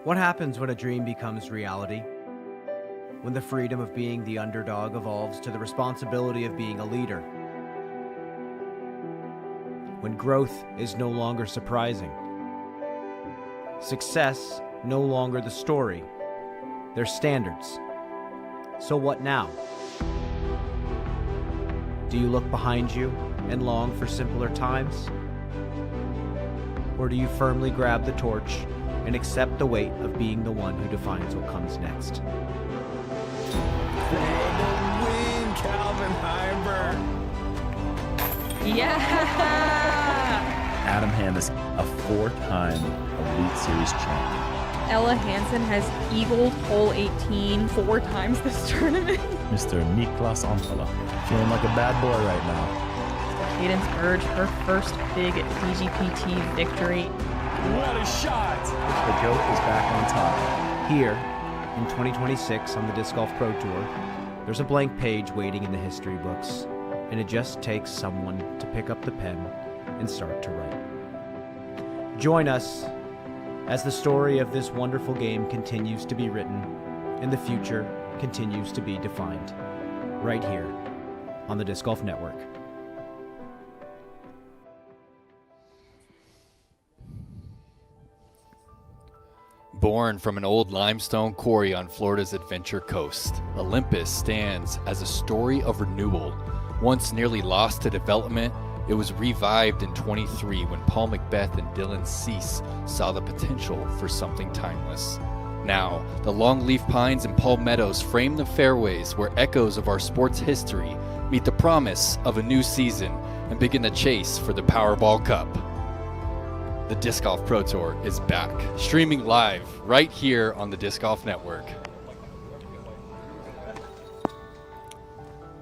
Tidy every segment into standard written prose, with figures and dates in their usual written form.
What happens when a dream becomes reality? When the freedom of being the underdog evolves to the responsibility of being a leader? When growth is no longer surprising? Success no longer the story? They're standards. So what now? Do you look behind you and long for simpler times? Or do you firmly grab the torch and accept the weight of being the one who defines what comes next? Win, Calvin Heimberg. Yeah! Adam Hannes, a 4-time Elite Series champion. Ella Hansen has eagled hole 18 4 times this tournament. Mr. Niklas Antala, feeling like a bad boy right now. Cadence Burge, her first big DGPT victory. What a shot! The GOAT is back on top. Here, in 2026 on the Disc Golf Pro Tour, there's a blank page waiting in the history books, and it just takes someone to pick up the pen and start to write. Join us as the story of this wonderful game continues to be written and the future continues to be defined, right here on the Disc Golf Network. Born from an old limestone quarry on Florida's Adventure Coast, Olympus stands as a story of renewal. Once nearly lost to development, it was revived in 23 when Paul Macbeth and Dylan Cease saw the potential for something timeless. Now, the longleaf pines and palmettos frame the fairways where echoes of our sport's history meet the promise of a new season and begin the chase for the Powerball Cup. The Disc Golf Pro Tour is back, streaming live right here on the Disc Golf Network.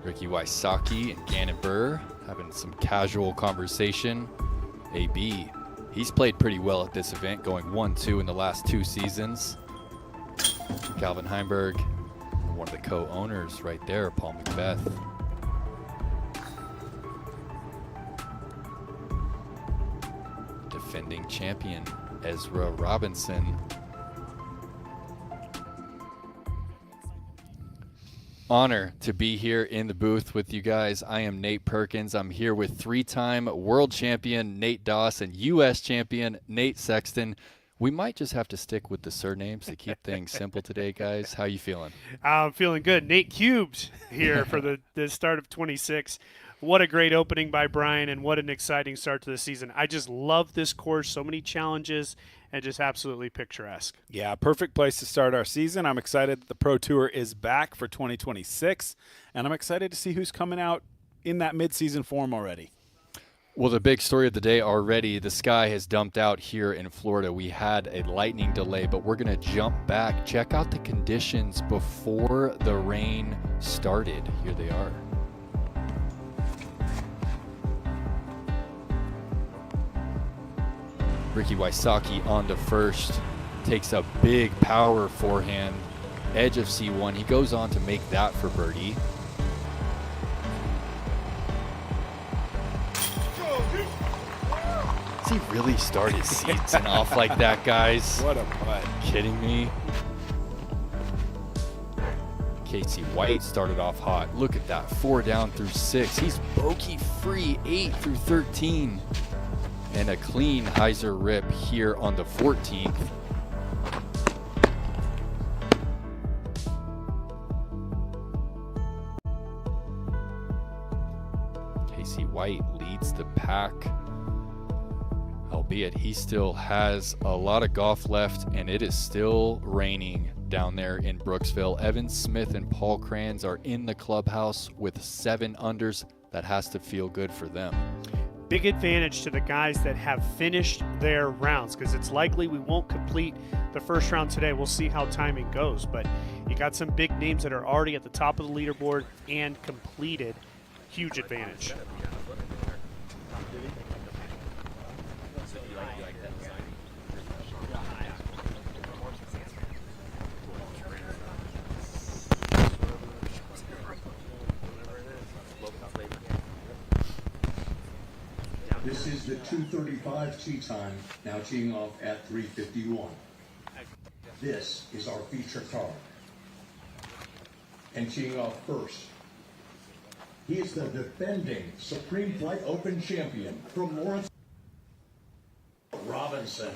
Ricky Wysocki and Gannon Burr having some casual conversation. AB, he's played pretty well at this event, going 1-2 in the last 2 seasons. Calvin Heimberg, one of the co-owners right there, Paul Macbeth. Defending champion Ezra Robinson. Honor to be here in the booth with you guys. I am Nate Perkins. I'm here with 3-time world champion Nate Doss and U.S. champion Nate Sexton. We might just have to stick with the surnames to keep things simple today, guys. How you feeling? I'm feeling good. Nate Cubed here for the start of 26. What a great opening by Brian, and what an exciting start to the season. I just love this course. So many challenges, and just absolutely picturesque. Yeah, perfect place to start our season. I'm excited that the Pro Tour is back for 2026, and I'm excited to see who's coming out in that midseason form already. Well, the big story of the day already, the sky has dumped out here in Florida. We had a lightning delay, but we're going to jump back, check out the conditions before the rain started. Here they are. Ricky Wysocki on to first, takes a big power forehand, edge of C1. He goes on to make that for birdie. Does he really start his season off like that, guys? What a putt. Kidding me? Casey White started off hot. Look at that, 4 down through 6. He's bogey free, 8 through 13. And a clean hyzer rip here on the 14th. Casey White leads the pack, albeit he still has a lot of golf left, and it is still raining down there in Brooksville. Evan Smith and Paul Kranz are in the clubhouse with 7 unders. That has to feel good for them. Big advantage to the guys that have finished their rounds, because it's likely we won't complete the first round today. We'll see how timing goes, but you got some big names that are already at the top of the leaderboard and completed. Huge advantage. This is the 2:35 tee time, now teeing off at 3:51. This is our feature card. And teeing off first, he is the defending Supreme Flight Open champion from Lawrence Robinson.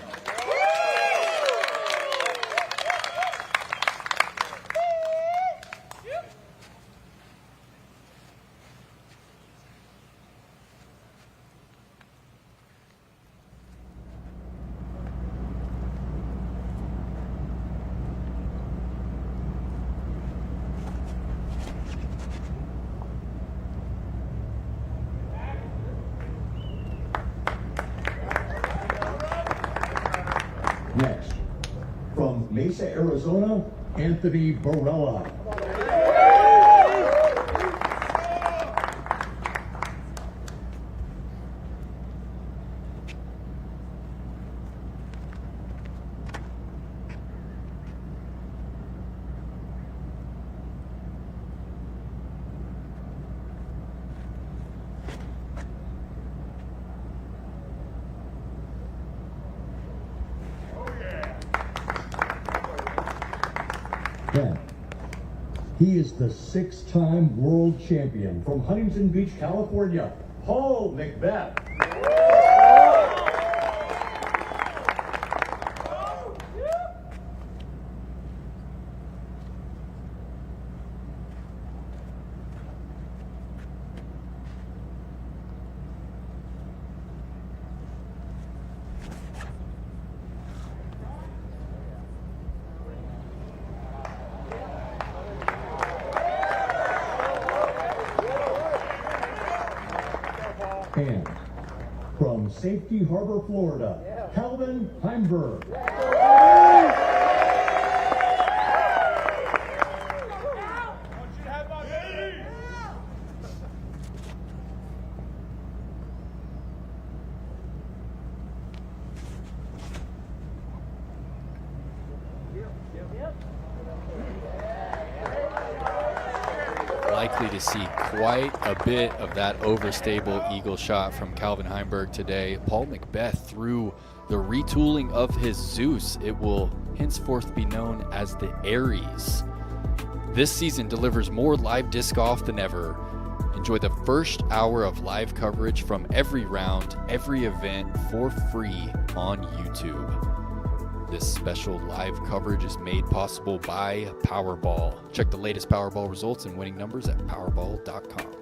Next, from Mesa, Arizona, Anthony Barella. Then, he is the 6-time world champion from Huntington Beach, California, Paul Macbeth. And from Safety Harbor, Florida, Calvin Heimberg. Likely to see quite a bit of that overstable eagle shot from Calvin Heimberg today. Paul Macbeth, through the retooling of his Zeus, it will henceforth be known as the Aries. This season delivers more live disc golf than ever. Enjoy the first hour of live coverage from every round, every event for free on YouTube. This special live coverage is made possible by Powerball. Check the latest Powerball results and winning numbers at Powerball.com.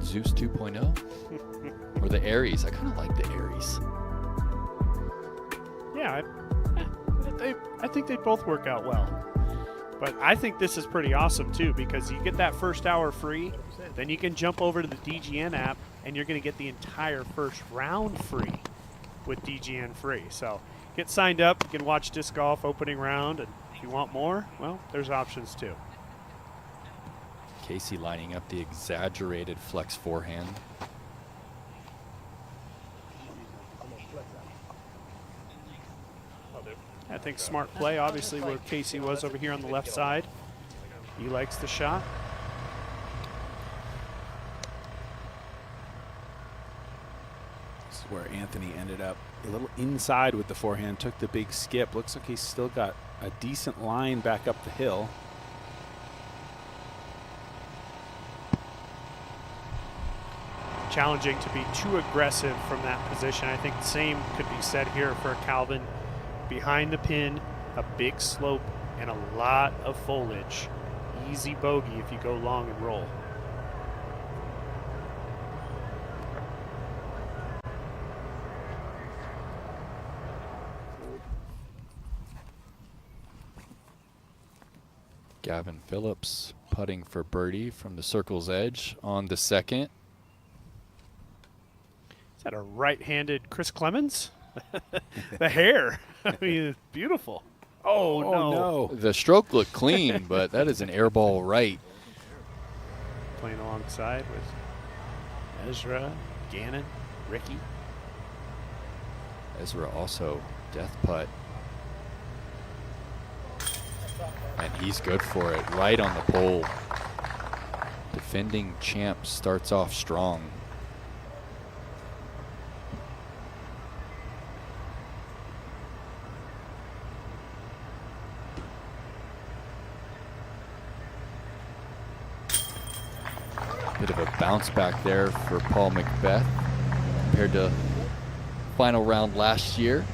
Zeus 2.0? Or the Aries? I kind of like the Aries. Yeah, I think they both work out well. But I think this is pretty awesome too, because you get that first hour free, then you can jump over to the DGN app and you're going to get the entire first round free with DGN free. So get signed up, you can watch disc golf opening round, and if you want more, well, there's options too. Casey lining up the exaggerated flex forehand. I think smart play, obviously, where Casey was over here on the left side. He likes the shot. This is where Anthony ended up a little inside with the forehand, took the big skip. Looks like he's still got a decent line back up the hill. Challenging to be too aggressive from that position. I think the same could be said here for Calvin. Behind the pin, a big slope, and a lot of foliage. Easy bogey if you go long and roll. Gavin Phillips putting for birdie from the circle's edge on the second. Is that a right-handed Chris Clemens? The hair. I mean, it's beautiful. Oh, no. The stroke looked clean, but that is an air ball right. Playing alongside with Ezra, Gannon, Ricky. Ezra also death putt. And he's good for it, right on the pole. Defending champ starts off strong. Bit of a bounce back there for Paul Macbeth compared to final round last year.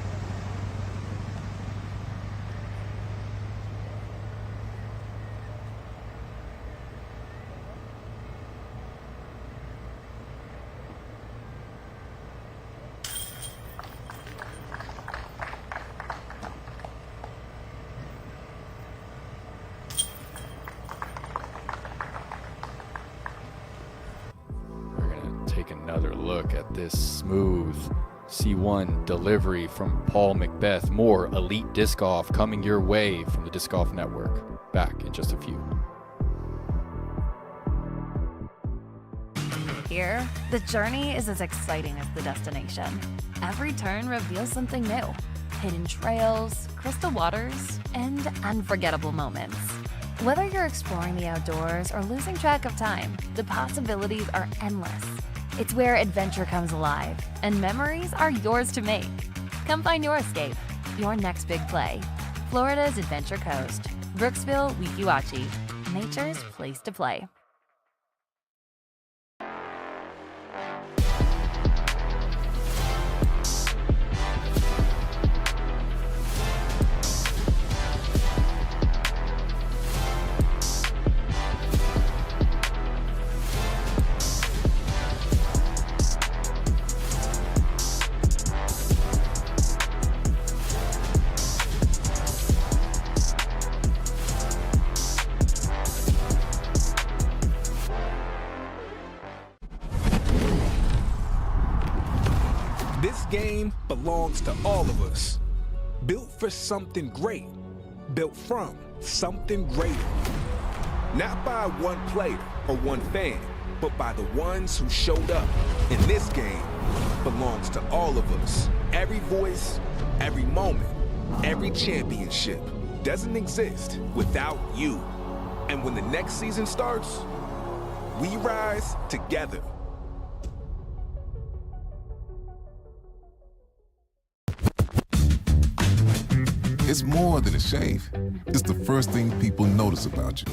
Take another look at this smooth C1 delivery from Paul Macbeth. More elite disc golf coming your way from the Disc Golf Network. Back in just a few. Here, the journey is as exciting as the destination. Every turn reveals something new. Hidden trails, crystal waters, and unforgettable moments. Whether you're exploring the outdoors or losing track of time, the possibilities are endless. It's where adventure comes alive, and memories are yours to make. Come find your escape, your next big play. Florida's Adventure Coast, Brooksville, Weeki Wachee, nature's place to play. This game belongs to all of us. Built for something great. Built from something greater. Not by one player or one fan, but by the ones who showed up. And this game belongs to all of us. Every voice, every moment, every championship doesn't exist without you. And when the next season starts, we rise together. It's more than a shave. It's the first thing people notice about you.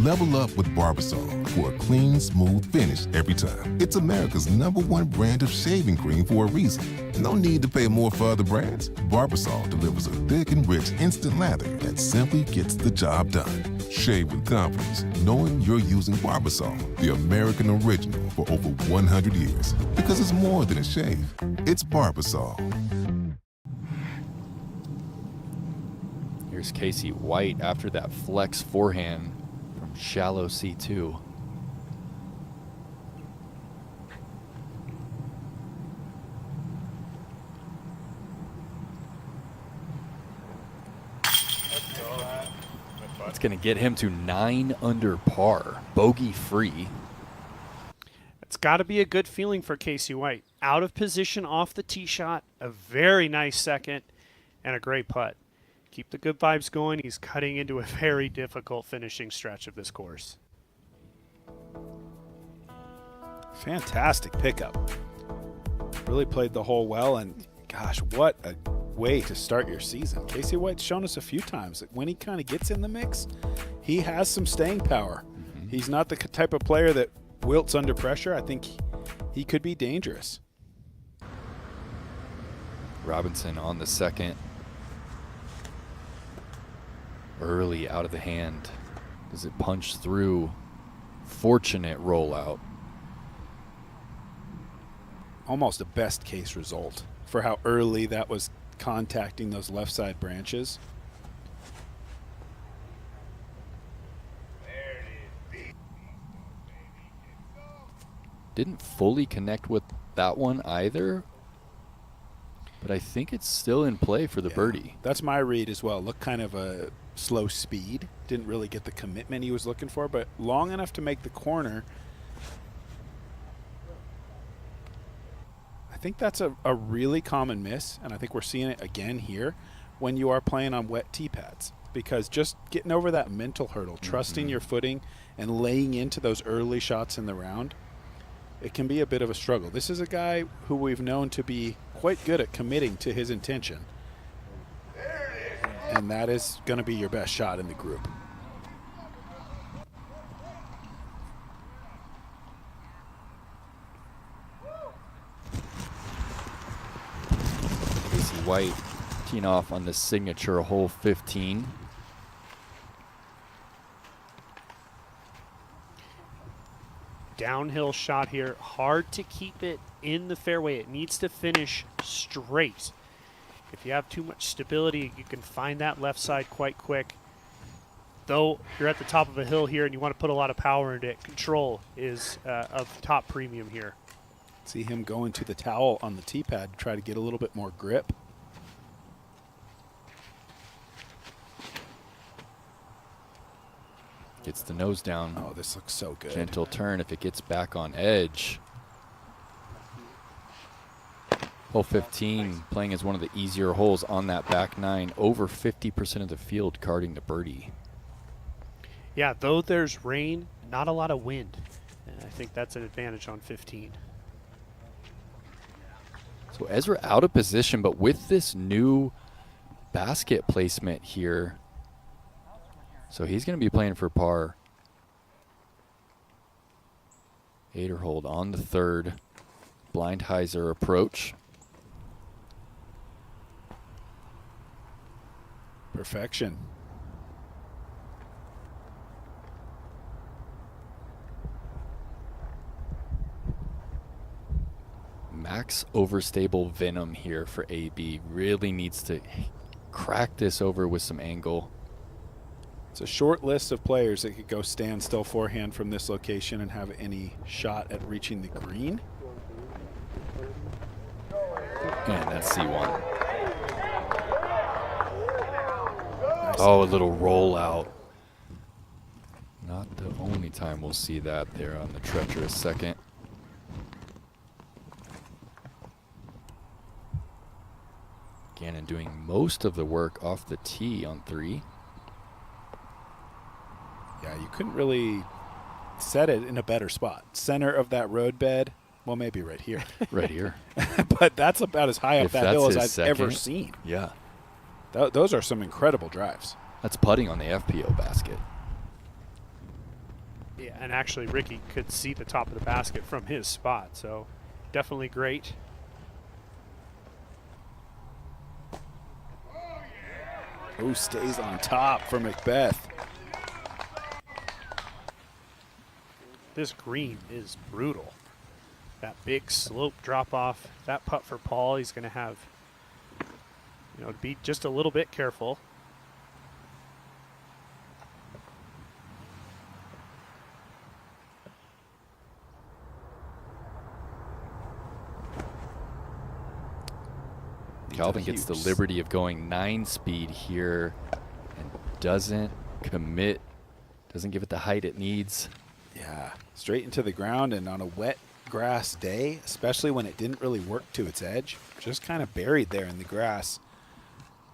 Level up with Barbasol for a clean, smooth finish every time. It's America's #1 brand of shaving cream for a reason. No need to pay more for other brands. Barbasol delivers a thick and rich instant lather that simply gets the job done. Shave with confidence, knowing you're using Barbasol, the American original for over 100 years. Because it's more than a shave. It's Barbasol. Here's Casey White after that flex forehand from shallow C2. It's going to get him to 9 under par, bogey free. It's got to be a good feeling for Casey White. Out of position off the tee shot, a very nice second, and a great putt. Keep the good vibes going. He's cutting into a very difficult finishing stretch of this course. Fantastic pickup. Really played the hole well, and gosh, what a way to start your season. Casey White's shown us a few times that when he kind of gets in the mix, he has some staying power. He's not the type of player that wilts under pressure. I think he could be dangerous. Robinson on the second. Early out of the hand. Does it punch through? Fortunate rollout. Almost a best case result for how early that was contacting those left side branches. Didn't fully connect with that one either, but I think it's still in play for the birdie. That's my read as well. Looked kind of a slow speed. Didn't really get the commitment he was looking for, but long enough to make the corner. I think that's a really common miss, and I think we're seeing it again here when you are playing on wet tee pads, because just getting over that mental hurdle, trusting your footing and laying into those early shots in the round, it can be a bit of a struggle. This is a guy who we've known to be quite good at committing to his intention. And that is going to be your best shot in the group. White teeing off on the signature hole 15. Downhill shot here. Hard to keep it in the fairway. It needs to finish straight. If you have too much stability, you can find that left side quite quick. Though you're at the top of a hill here and you want to put a lot of power into it, control is of top premium here. See him going to the towel on the tee pad to try to get a little bit more grip. Gets the nose down. Oh, this looks so good. Gentle turn if it gets back on edge. Hole 15 playing as one of the easier holes on that back nine. Over 50% of the field carding the birdie. Yeah, though there's rain, not a lot of wind. And I think that's an advantage on 15. So Ezra out of position, but with this new basket placement here, so he's going to be playing for par. 8er hold on the third. Blindheiser approach. Perfection. Max overstable venom here for AB. Really needs to crack this over with some angle. It's a short list of players that could go stand still forehand from this location and have any shot at reaching the green. And that's C1. Nice. Oh, a little rollout. Not the only time we'll see that there on the treacherous second. Gannon doing most of the work off the tee on 3. Yeah, you couldn't really set it in a better spot. Center of that road bed, well, maybe right here. Right here. But that's about as high up that hill as I've second, ever seen. Yeah. Those are some incredible drives. That's putting on the FPO basket. Yeah, and actually Ricky could see the top of the basket from his spot, so definitely great. Who stays on top for Macbeth? This green is brutal. That big slope drop off. That putt for Paul, he's going to have, to be just a little bit careful. Calvin gets the liberty of going 9-speed here and doesn't commit, doesn't give it the height it needs. Yeah, straight into the ground, and on a wet grass day, especially when it didn't really work to its edge, just kind of buried there in the grass.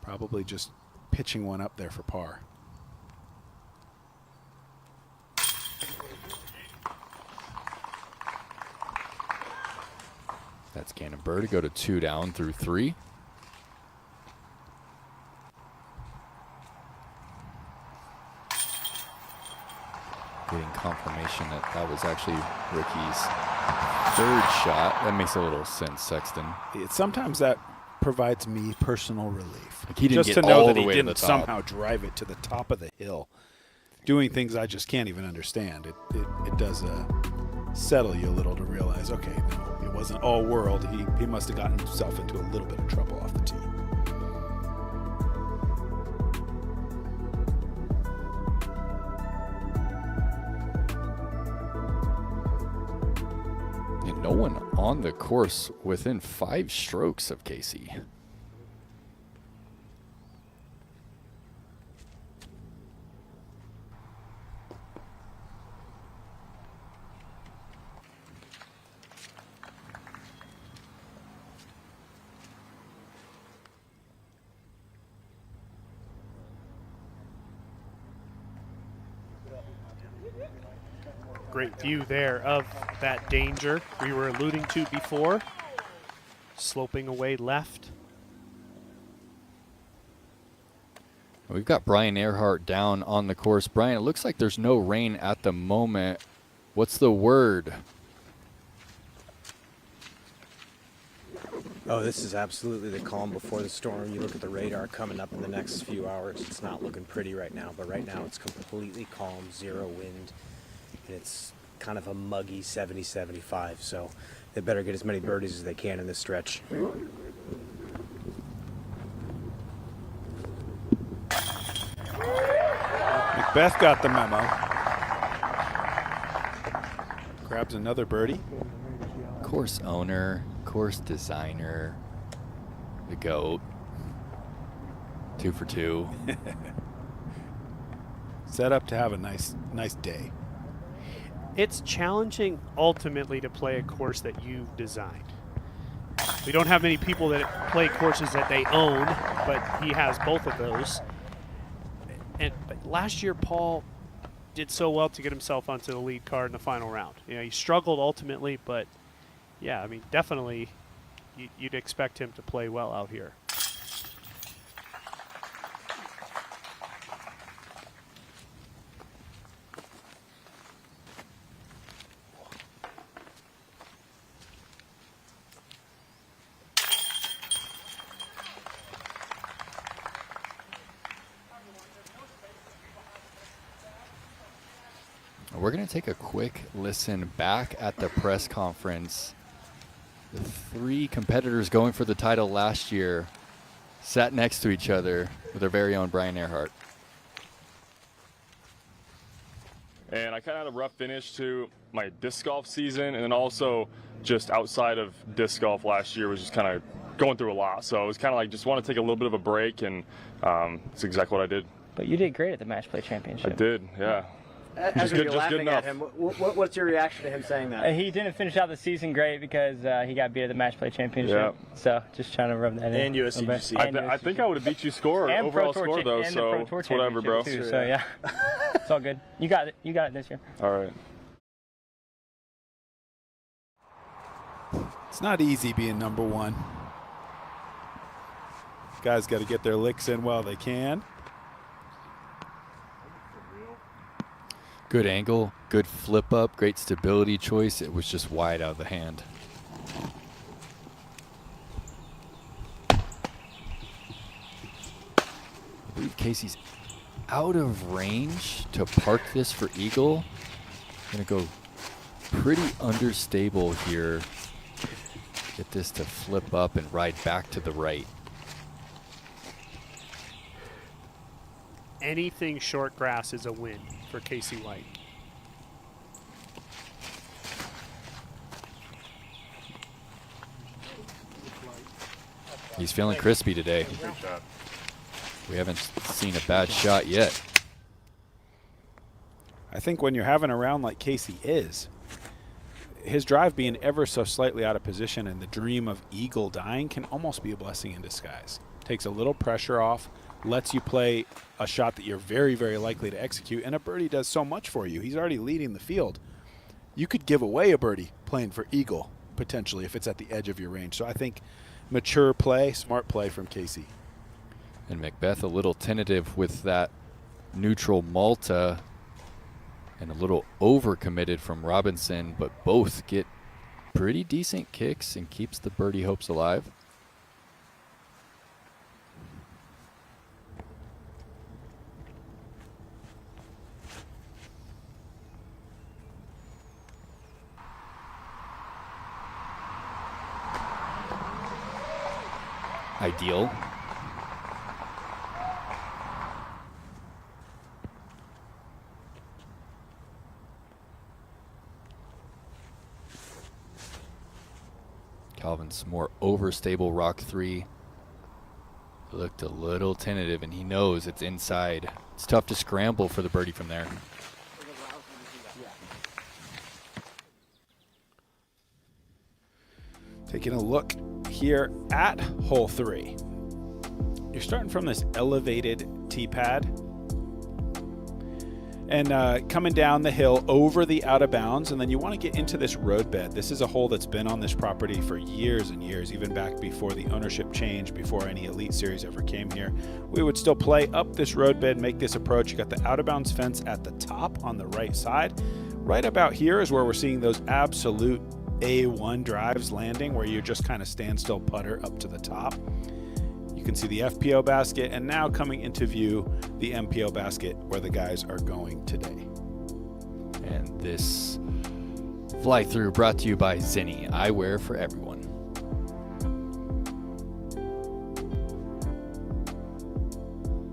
Probably just pitching one up there for par. That's Gannon Burr to go to 2 down through 3. Getting confirmation that was actually Ricky's 3rd shot. That makes a little sense, Sexton. Sometimes that provides me personal relief. Like he didn't just get to know all that the he way to the didn't top. somehow drive it to the top of the hill, doing things I just can't even understand. It does settle you a little to realize, okay, no, it wasn't all world. He must have gotten himself into a little bit of trouble off the tee. And no one on the course within 5 strokes of Casey. Great view there of that danger we were alluding to before. Sloping away left. We've got Brian Earhart down on the course. Brian, it looks like there's no rain at the moment. What's the word? Oh, this is absolutely the calm before the storm. You look at the radar coming up in the next few hours. It's not looking pretty right now, but right now it's completely calm, 0 wind, and it's kind of a muggy 70-75, so they better get as many birdies as they can in this stretch. Macbeth got the memo. Grabs another birdie. Course owner, course designer, the GOAT. 2 for 2. Set up to have a nice day. It's challenging ultimately to play a course that you've designed. We don't have many people that play courses that they own, but he has both of those. But last year, Paul did so well to get himself onto the lead card in the final round. You know, he struggled ultimately, but yeah, I mean, definitely you'd expect him to play well out here. We're going to take a quick listen back at the press conference. The 3 competitors going for the title last year sat next to each other with our very own Brian Earhart. And I kind of had a rough finish to my disc golf season, and then also just outside of disc golf last year was just kind of going through a lot. So it was kind of like just want to take a little bit of a break, and it's exactly what I did. But you did great at the Match Play Championship. I did, yeah. As you're laughing at him, what's your reaction to him saying that? He didn't finish out the season great because he got beat at the Match Play Championship. Yeah. So just trying to rub that in. And USCGC. I think I would have beat you overall score though, so it's whatever, bro. Too, so yeah, it's all good. You got it. You got it this year. All right. It's not easy being number 1. Guys got to get their licks in while they can. Good angle, good flip up, great stability choice. It was just wide out of the hand. I believe Casey's out of range to park this for eagle. Gonna go pretty understable here. Get this to flip up and ride back to the right. Anything short grass is a win for Casey White. He's feeling crispy today. We haven't seen a bad shot yet. I think when you're having a round like Casey is, his drive being ever so slightly out of position and the dream of eagle dying can almost be a blessing in disguise. Takes a little pressure off, lets you play a shot that you're very, very likely to execute, and a birdie does so much for you. He's already leading the field. You could give away a birdie playing for eagle, potentially, if it's at the edge of your range. So I think mature play, smart play from Casey. And Macbeth a little tentative with that neutral Malta, and a little overcommitted from Robinson, but both get pretty decent kicks and keeps the birdie hopes alive. Ideal. Calvin's more overstable rock 3. Looked a little tentative, and he knows it's inside. It's tough to scramble for the birdie from there. Taking a look here at hole 3. You're starting from this elevated tee pad and coming down the hill over the out of bounds, and then you want to get into this road bed. This is a hole that's been on this property for years and years, even back before the ownership change, before any Elite Series ever came here. We would still play up this road bed, make this approach. You got the out of bounds fence at the top on the right side. Right about here is where we're seeing those absolute A1 drives landing where you just kind of standstill putter up to the top. You can see the FPO basket, and now coming into view, the MPO basket where the guys are going today. And this fly through brought to you by Zinni, eyewear for everyone.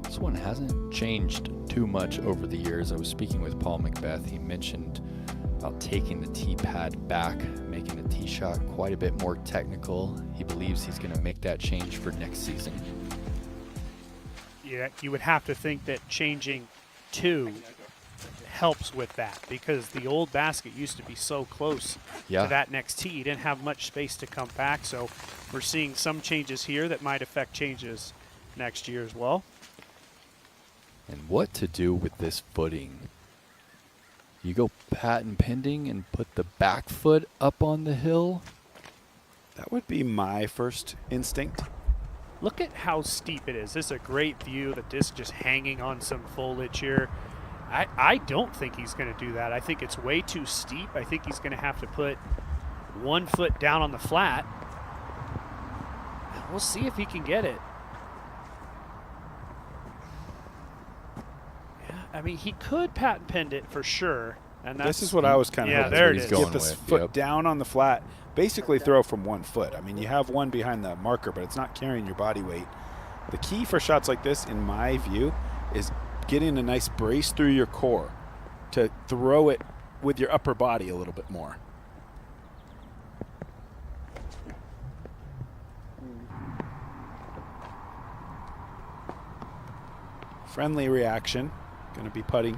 This one hasn't changed too much over the years. I was speaking with Paul Macbeth. He mentioned about taking the tee pad back, making the tee shot quite a bit more technical. He believes he's going to make that change for next season. Yeah, you would have to think that changing two helps with that, because the old basket used to be so close to that next tee. You didn't have much space to come back, so we're seeing some changes here that might affect changes next year as well. And what to do with this footing? You go patent pending and put the back foot up on the hill? That would be my first instinct. Look at how steep it is. This is a great view. The disc just hanging on some foliage here. I don't think he's going to do that. I think it's way too steep. I think he's going to have to put 1 foot down on the flat. We'll see if he can get it. Yeah, I mean, he could patent pend it for sure. And that's, this is what I was kind of hoping. there it is. Get this foot down on the flat. Basically throw from 1 foot. I mean, you have one behind the marker, but it's not carrying your body weight. The key for shots like this, in my view, is getting a nice brace through your core to throw it with your upper body a little bit more. Friendly reaction. Going to be putting.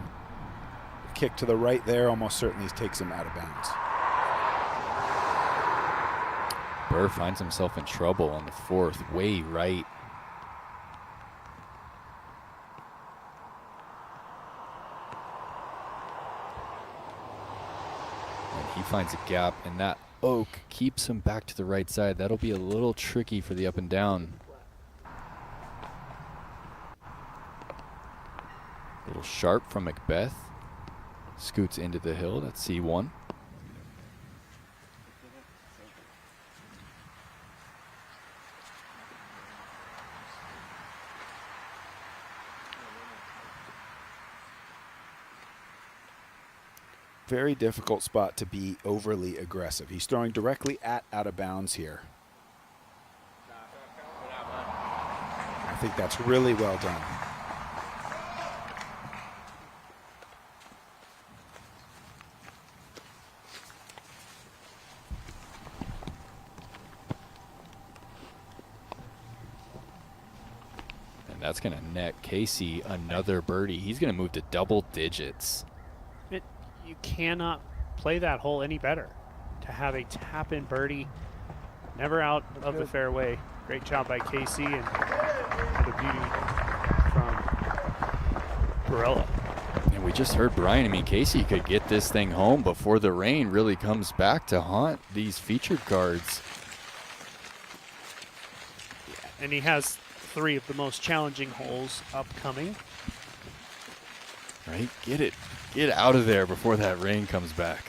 Kick to the right there almost certainly takes him out of bounds. Burr finds himself in trouble on the fourth, way right. And he finds a gap, and that oak keeps him back to the right side. That'll be a little tricky for the up and down. A little sharp from Macbeth. Scoots into the hill. That's C1. Very difficult spot to be overly aggressive. He's throwing directly at out of bounds here. I think that's really well done. That's going to net Casey another birdie. He's going to move to double digits. You cannot play that hole any better. To have a tap-in birdie, never out of the fairway. Great job by Casey, and the beauty from Barella. And we just heard Brian. I mean, Casey could get this thing home before the rain really comes back to haunt these featured cards. And he has 3 of the most challenging holes upcoming. Right? Get it. Get out of there before that rain comes back.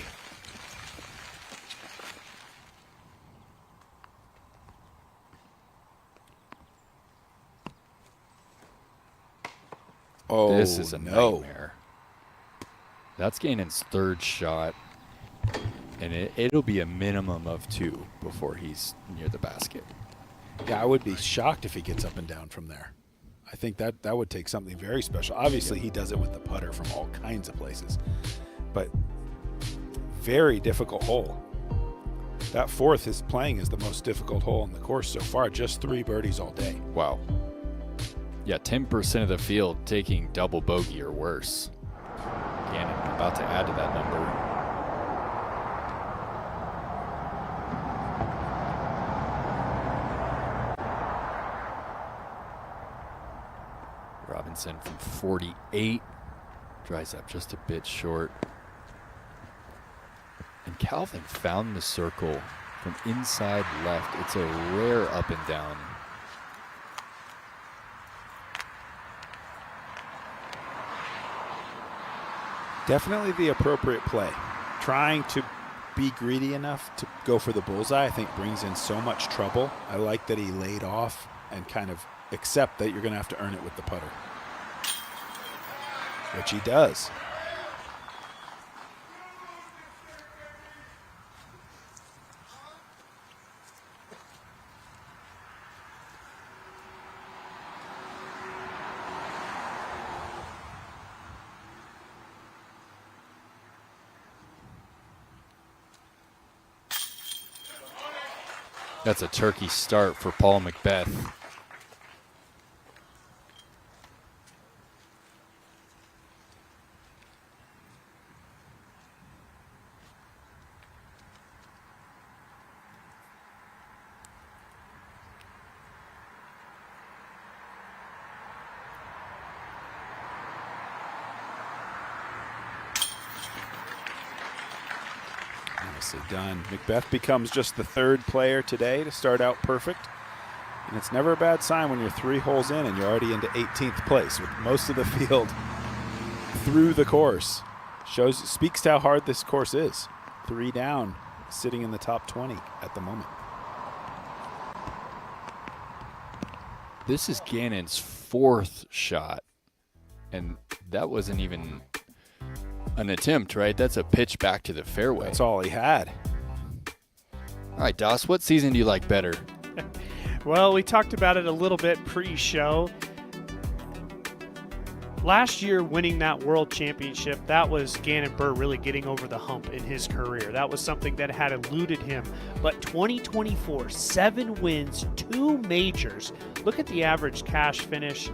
Oh, this is a nightmare. That's Gainon's 3rd shot. And it'll be a minimum of 2 before he's near the basket. Yeah, I would be shocked if he gets up and down from there. I think that would take something very special. Obviously, he does it with the putter from all kinds of places. But very difficult hole. That 4th is playing as the most difficult hole on the course so far. Just 3 birdies all day. Wow. Yeah, 10% of the field taking double bogey or worse. Gannon about to add to that number. Robinson from 48 dries up just a bit short. And Calvin found the circle from inside left. It's a rare up and down. Definitely the appropriate play. Trying to be greedy enough to go for the bullseye, I think brings in so much trouble. I like that he laid off and kind of accept that you're going to have to earn it with the putter, which he does. That's a turkey start for Paul Macbeth. Nicely done. Macbeth becomes just the third player today to start out perfect. And it's never a bad sign when you're 3 holes in and you're already into 18th place with most of the field through the course. Speaks to how hard this course is. 3 down, sitting in the top 20 at the moment. This is Gannon's 4th shot, and that wasn't even an attempt, right? That's a pitch back to the fairway. That's all he had. All right, Doss, what season do you like better? Well, we talked about it a little bit pre-show. Last year, winning that world championship, that was Gannon Buhr really getting over the hump in his career. That was something that had eluded him. But 2024, 7 wins, 2 majors. Look at the average cash finish.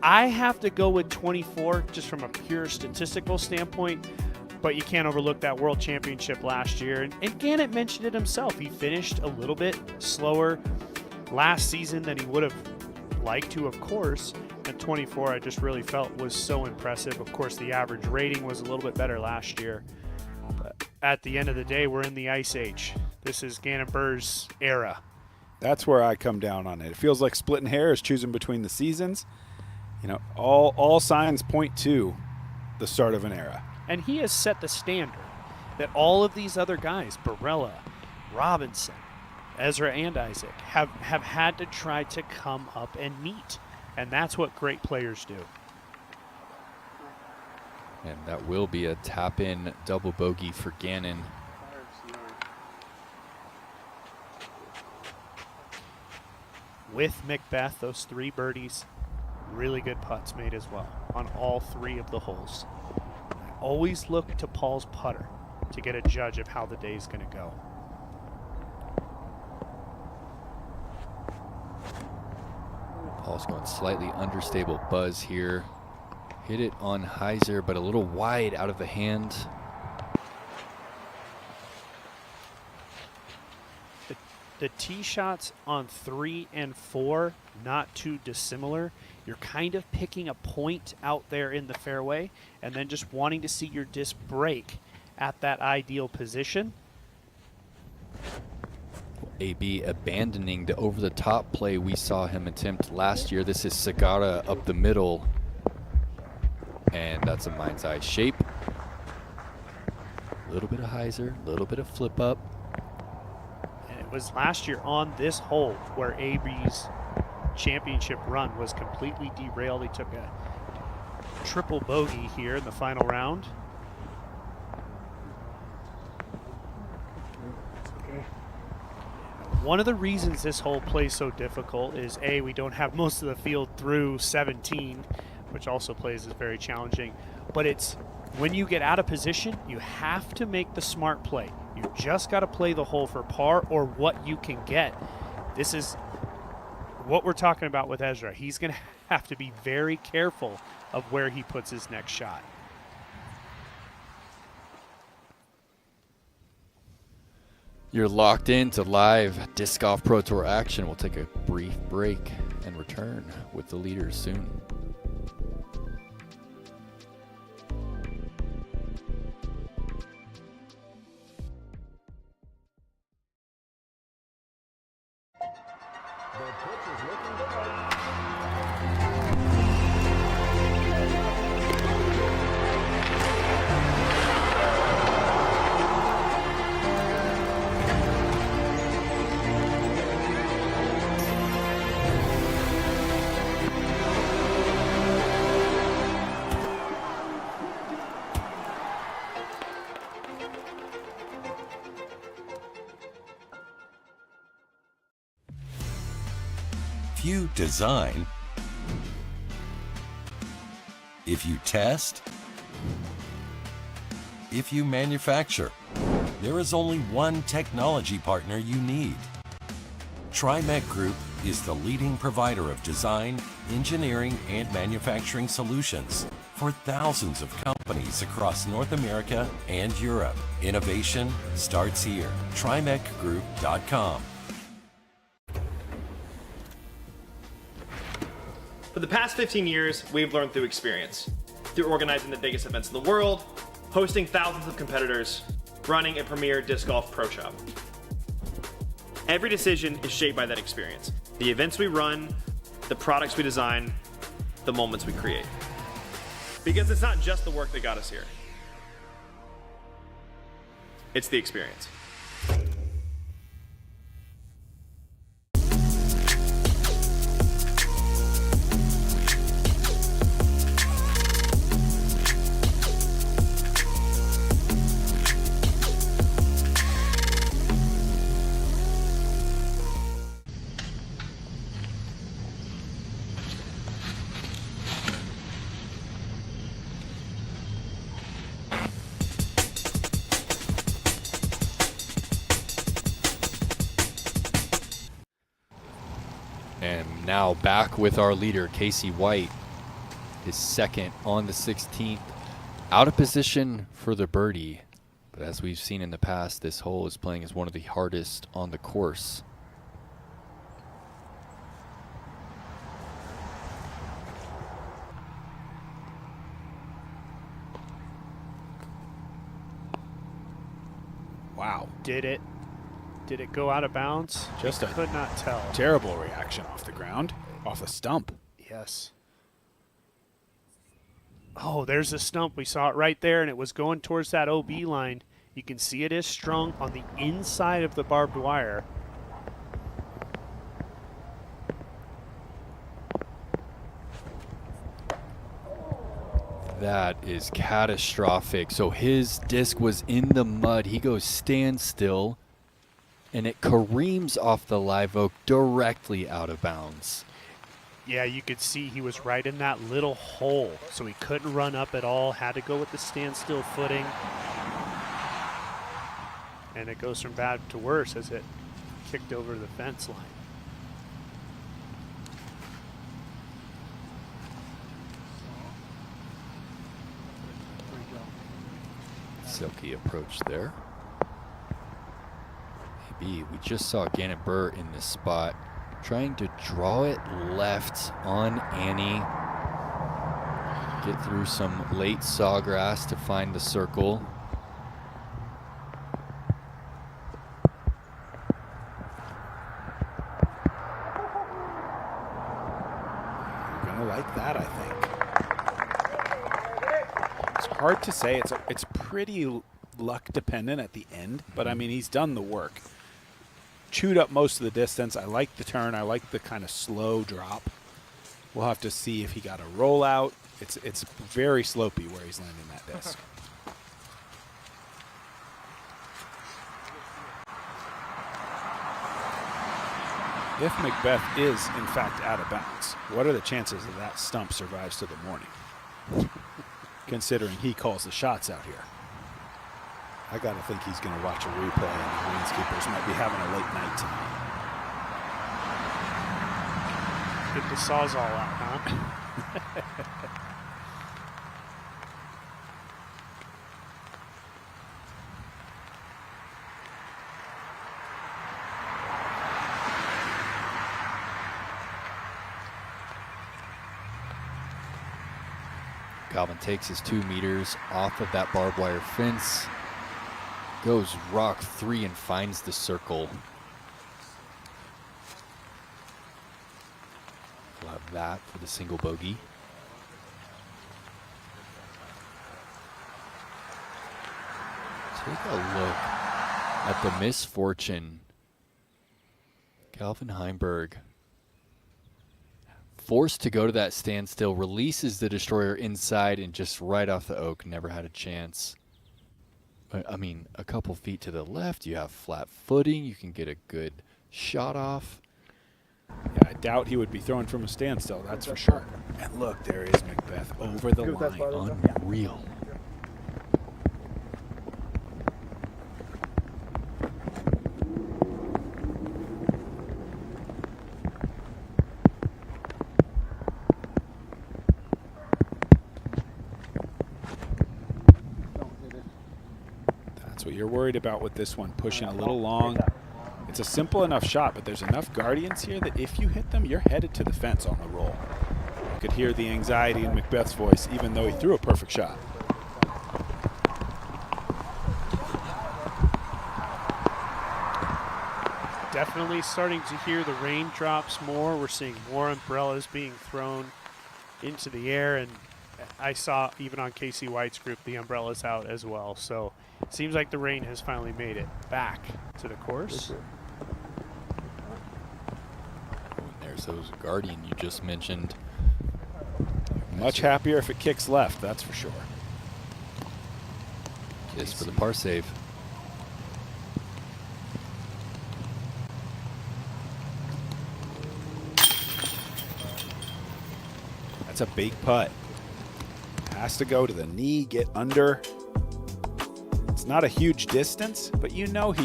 I have to go with 24 just from a pure statistical standpoint, but you can't overlook that world championship last year. And Gannett mentioned it himself. He finished a little bit slower last season than he would have liked to, of course. And 24, I just really felt was so impressive. Of course, the average rating was a little bit better last year. But at the end of the day, we're in the Ice Age. This is Gannon Buhr's era. That's where I come down on it. It feels like splitting hairs, choosing between the seasons. You know, all signs point to the start of an era. And he has set the standard that all of these other guys, Barella, Robinson, Ezra and Isaac, have had to try to come up and meet. And that's what great players do. And that will be a tap-in double bogey for Gannon. With Macbeth, those 3 birdies, really good putts made as well on all 3 of the holes. I always look to Paul's putter to get a judge of how the day's going to go. Paul's going slightly understable buzz here. Hit it on Heiser, but a little wide out of the hand. The tee shots on 3 and 4, not too dissimilar. You're kind of picking a point out there in the fairway and then just wanting to see your disc break at that ideal position. AB abandoning the over-the-top play we saw him attempt last year. This is Sagara up the middle, and that's a mind's eye shape. A little bit of Heiser, a little bit of flip up. And it was last year on this hole where AB's championship run was completely derailed. He took a triple bogey here in the final round. One of the reasons this hole plays so difficult is A, we don't have most of the field through 17, which also plays is very challenging. But it's when you get out of position, you have to make the smart play. You just got to play the hole for par or what you can get. This is what we're talking about with Ezra. He's going to have to be very careful of where he puts his next shot. You're locked into live Disc Golf Pro Tour action. We'll take a brief break and return with the leaders soon. If you design, if you test, if you manufacture, there is only one technology partner you need. TriMech Group is the leading provider of design, engineering, and manufacturing solutions for thousands of companies across North America and Europe. Innovation starts here. TriMechGroup.com. For the past 15 years, we've learned through experience. Through organizing the biggest events in the world, hosting thousands of competitors, running a premier disc golf pro shop. Every decision is shaped by that experience. The events we run, the products we design, the moments we create. Because it's not just the work that got us here. It's the experience. And now back with our leader, Casey White, his second on the 16th. Out of position for the birdie. But as we've seen in the past, this hole is playing as one of the hardest on the course. Wow. Did it go out of bounds? Just could not tell. Terrible reaction off the ground, off the stump. Yes. Oh, there's the stump. We saw it right there, and it was going towards that OB line. You can see it is strung on the inside of the barbed wire. That is catastrophic. So his disc was in the mud. He goes standstill, and it careens off the live oak directly out of bounds. Yeah, you could see he was right in that little hole, so he couldn't run up at all, had to go with the standstill footing. And it goes from bad to worse as it kicked over the fence line. Silky approach there. Maybe we just saw Gannon Burr in this spot, trying to draw it left on Annie. Get through some late sawgrass to find the circle. You're gonna like that, I think. It's hard to say. It's pretty luck dependent at the end, but I mean, he's done the work. Chewed up most of the distance. I like the turn. I like the kind of slow drop. We'll have to see if he got a rollout. It's very slopey where he's landing that disc. If Macbeth is, in fact, out of bounds, what are the chances that that stump survives to the morning? Considering he calls the shots out here. I got to think he's going to watch a replay, and the greenskeepers might be having a late night tonight. Get the Sawzall out, huh? Calvin takes his 2 meters off of that barbed wire fence, goes rock 3 and finds the circle. We'll have that for the single bogey. Take a look at the misfortune. Calvin Heimberg, forced to go to that standstill, releases the destroyer inside and just right off the oak, never had a chance. I mean, a couple feet to the left, you have flat footing, you can get a good shot off. Yeah, I doubt he would be throwing from a standstill, that's for sure. And look, there is Macbeth over the line. Unreal. That's what you're worried about with this one, pushing a little long. It's a simple enough shot, but there's enough guardians here that if you hit them, you're headed to the fence on the roll. You could hear the anxiety in Macbeth's voice, even though he threw a perfect shot. Definitely starting to hear the raindrops more. We're seeing more umbrellas being thrown into the air, and I saw even on Casey White's group the umbrellas out as well. So it seems like the rain has finally made it back to the course. There's those Guardian you just mentioned. Much happier if it kicks left, that's for sure. Kiss for the par save. That's a big putt. Has to go to the knee, get under. It's not a huge distance, but you know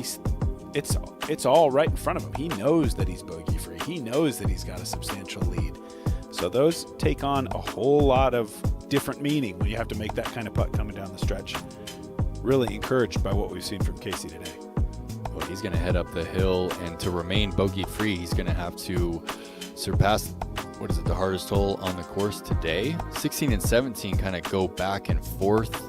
it's all right in front of him. He knows that he's bogey free. He knows that he's got a substantial lead. So those take on a whole lot of different meaning when you have to make that kind of putt coming down the stretch. Really encouraged by what we've seen from Casey today. Well, he's going to head up the hill, and to remain bogey free, he's going to have to surpass, what is it, the hardest hole on the course today? 16 and 17 kind of go back and forth.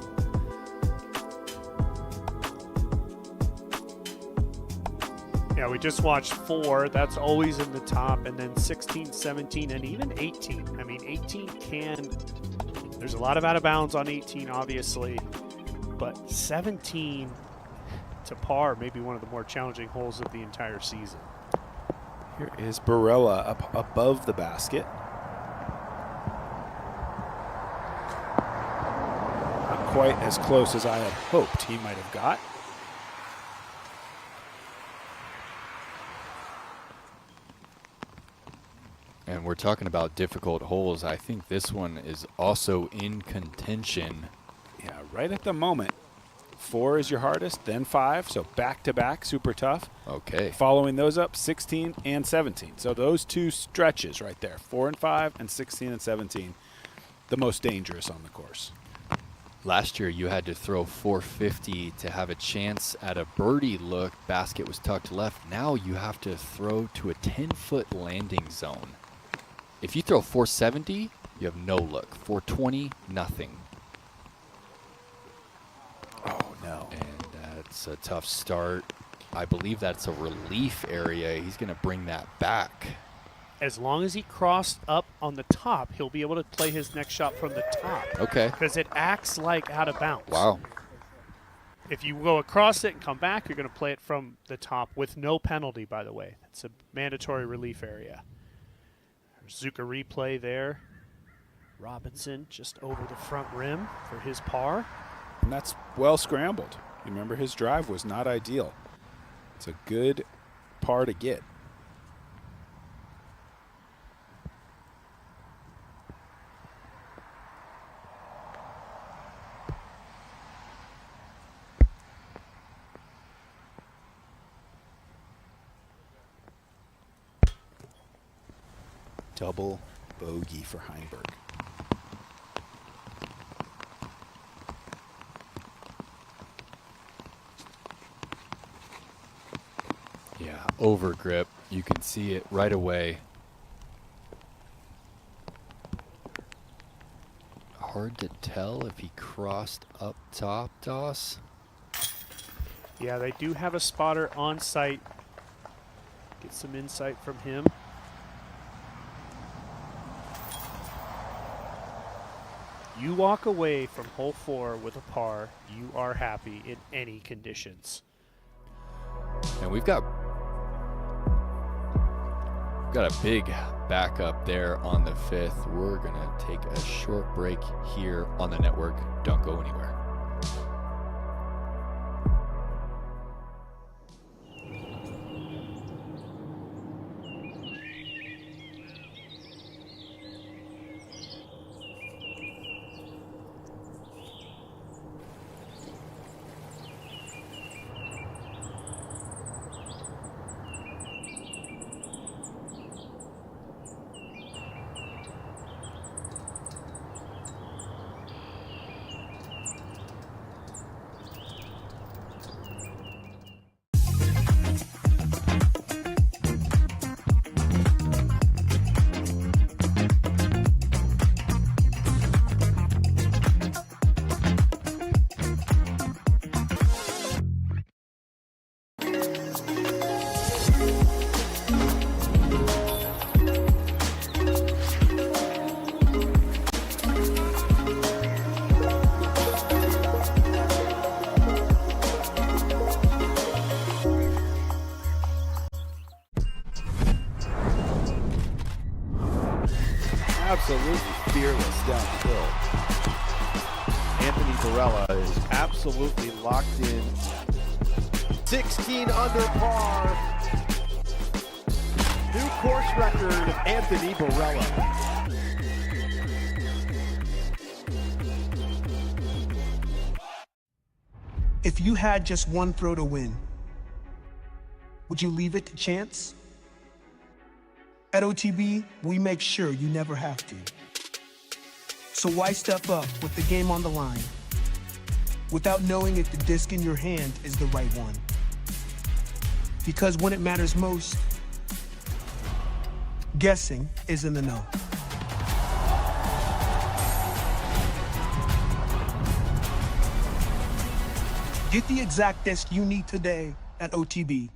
Yeah, we just watched 4. That's always in the top. And then 16, 17, and even 18. I mean, 18 there's a lot of out of bounds on 18, obviously. But 17 to par, maybe one of the more challenging holes of the entire season. Here is Barella up above the basket. Not quite as close as I had hoped he might have got. And we're talking about difficult holes. I think this one is also in contention. Yeah, right at the moment. 4 is your hardest, then 5, so back-to-back, super tough. Okay. Following those up, 16 and 17. So those two stretches right there, 4 and 5 and 16 and 17, the most dangerous on the course. Last year, you had to throw 450 to have a chance at a birdie look. Basket was tucked left. Now you have to throw to a 10-foot landing zone. If you throw 470, you have no look. 420, nothing. Oh, no. And that's a tough start. I believe that's a relief area. He's going to bring that back. As long as he crossed up on the top, he'll be able to play his next shot from the top. Okay. Because it acts like out of bounds. Wow. If you go across it and come back, you're going to play it from the top with no penalty, by the way. It's a mandatory relief area. Zuka replay there. Robinson just over the front rim for his par. And that's well scrambled. You remember his drive was not ideal. It's a good par to get. Double bogey for Heinberg. Yeah, over grip. You can see it right away. Hard to tell if he crossed up top, Doss. Yeah, they do have a spotter on site. Get some insight from him. You walk away from hole 4 with a par, you are happy in any conditions. And we've got a big backup there on the 5th. We're going to take a short break here on the network. Don't go anywhere. absolutely fearless downhill. Anthony Barella is absolutely locked in. 16 under par. New course record of Anthony Barella. If you had just one throw to win, would you leave it to chance? At OTB, we make sure you never have to. So why step up with the game on the line without knowing if the disc in your hand is the right one? Because when it matters most, guessing isn't enough. Get the exact disc you need today at OTB.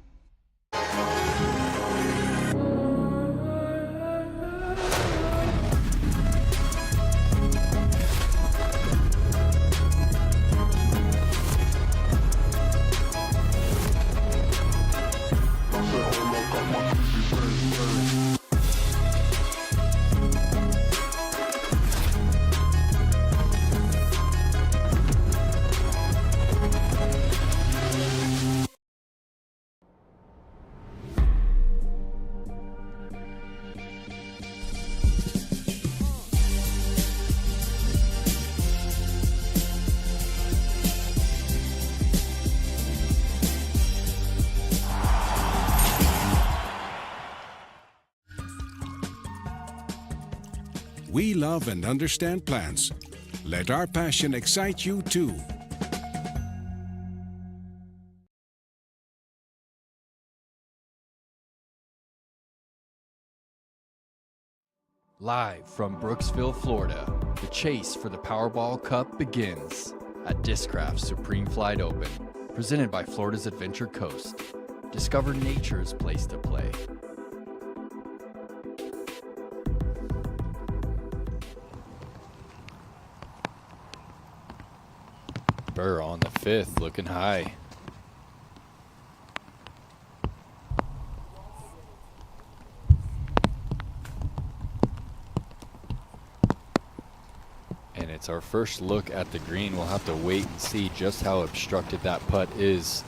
We love and understand plants. Let our passion excite you too. Live from Brooksville, Florida, the chase for the Powerball Cup begins at Discraft Supreme Flight Open, presented by Florida's Adventure Coast. Discover nature's place to play. Burr on the 5th, looking high. And it's our first look at the green. We'll have to wait and see just how obstructed that putt is.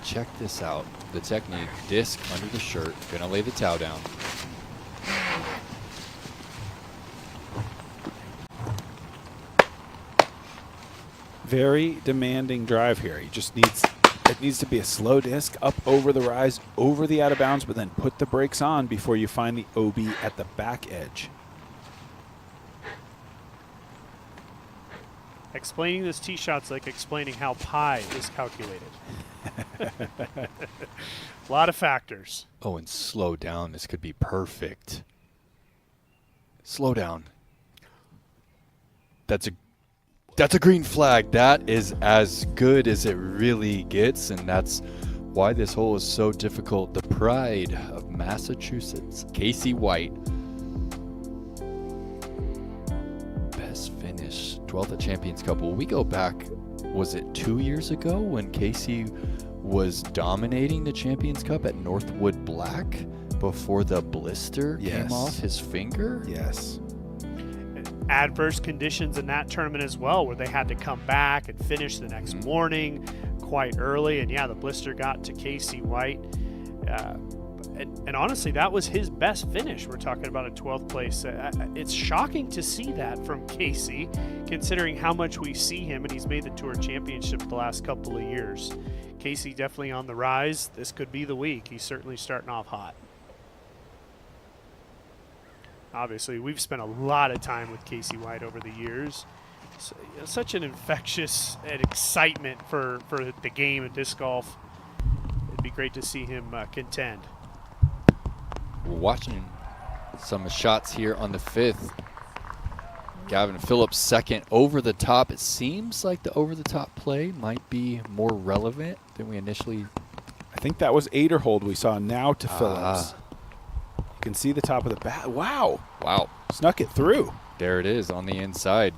Check this out. The technique, disc under the shirt, gonna lay the towel down. Very demanding drive here. He just needs, it needs to be a slow disc up over the rise, over the out of bounds, but then put the brakes on before you find the OB at the back edge. Explaining this tee shot's like explaining how pi is calculated. A lot of factors. Oh, and slow down. This could be perfect. Slow down. That's a green flag. That is as good as it really gets, and that's why this hole is so difficult. The pride of Massachusetts, Casey White. Best finish, 12th at Champions Cup. Will we go back, was it 2 years ago when Casey was dominating the Champions Cup at Northwood Black before the blister came off his finger? Yes. Adverse conditions in that tournament as well, where they had to come back and finish the next morning quite early. And yeah, the blister got to Casey White. And honestly, that was his best finish. We're talking about a 12th place. It's shocking to see that from Casey, considering how much we see him, and he's made the Tour Championship the last couple of years. Casey definitely on the rise. This could be the week. He's certainly starting off hot. Obviously, we've spent a lot of time with Casey White over the years. So, such an infectious and excitement for the game of disc golf. It'd be great to see him contend. We're watching some shots here on the 5th. Gavin Phillips second over the top. It seems like the over the top play might be more relevant than we initially. I think that was Aderhold we saw now to Phillips. You can see the top of the bat. Wow. Wow. Snuck it through. There it is on the inside.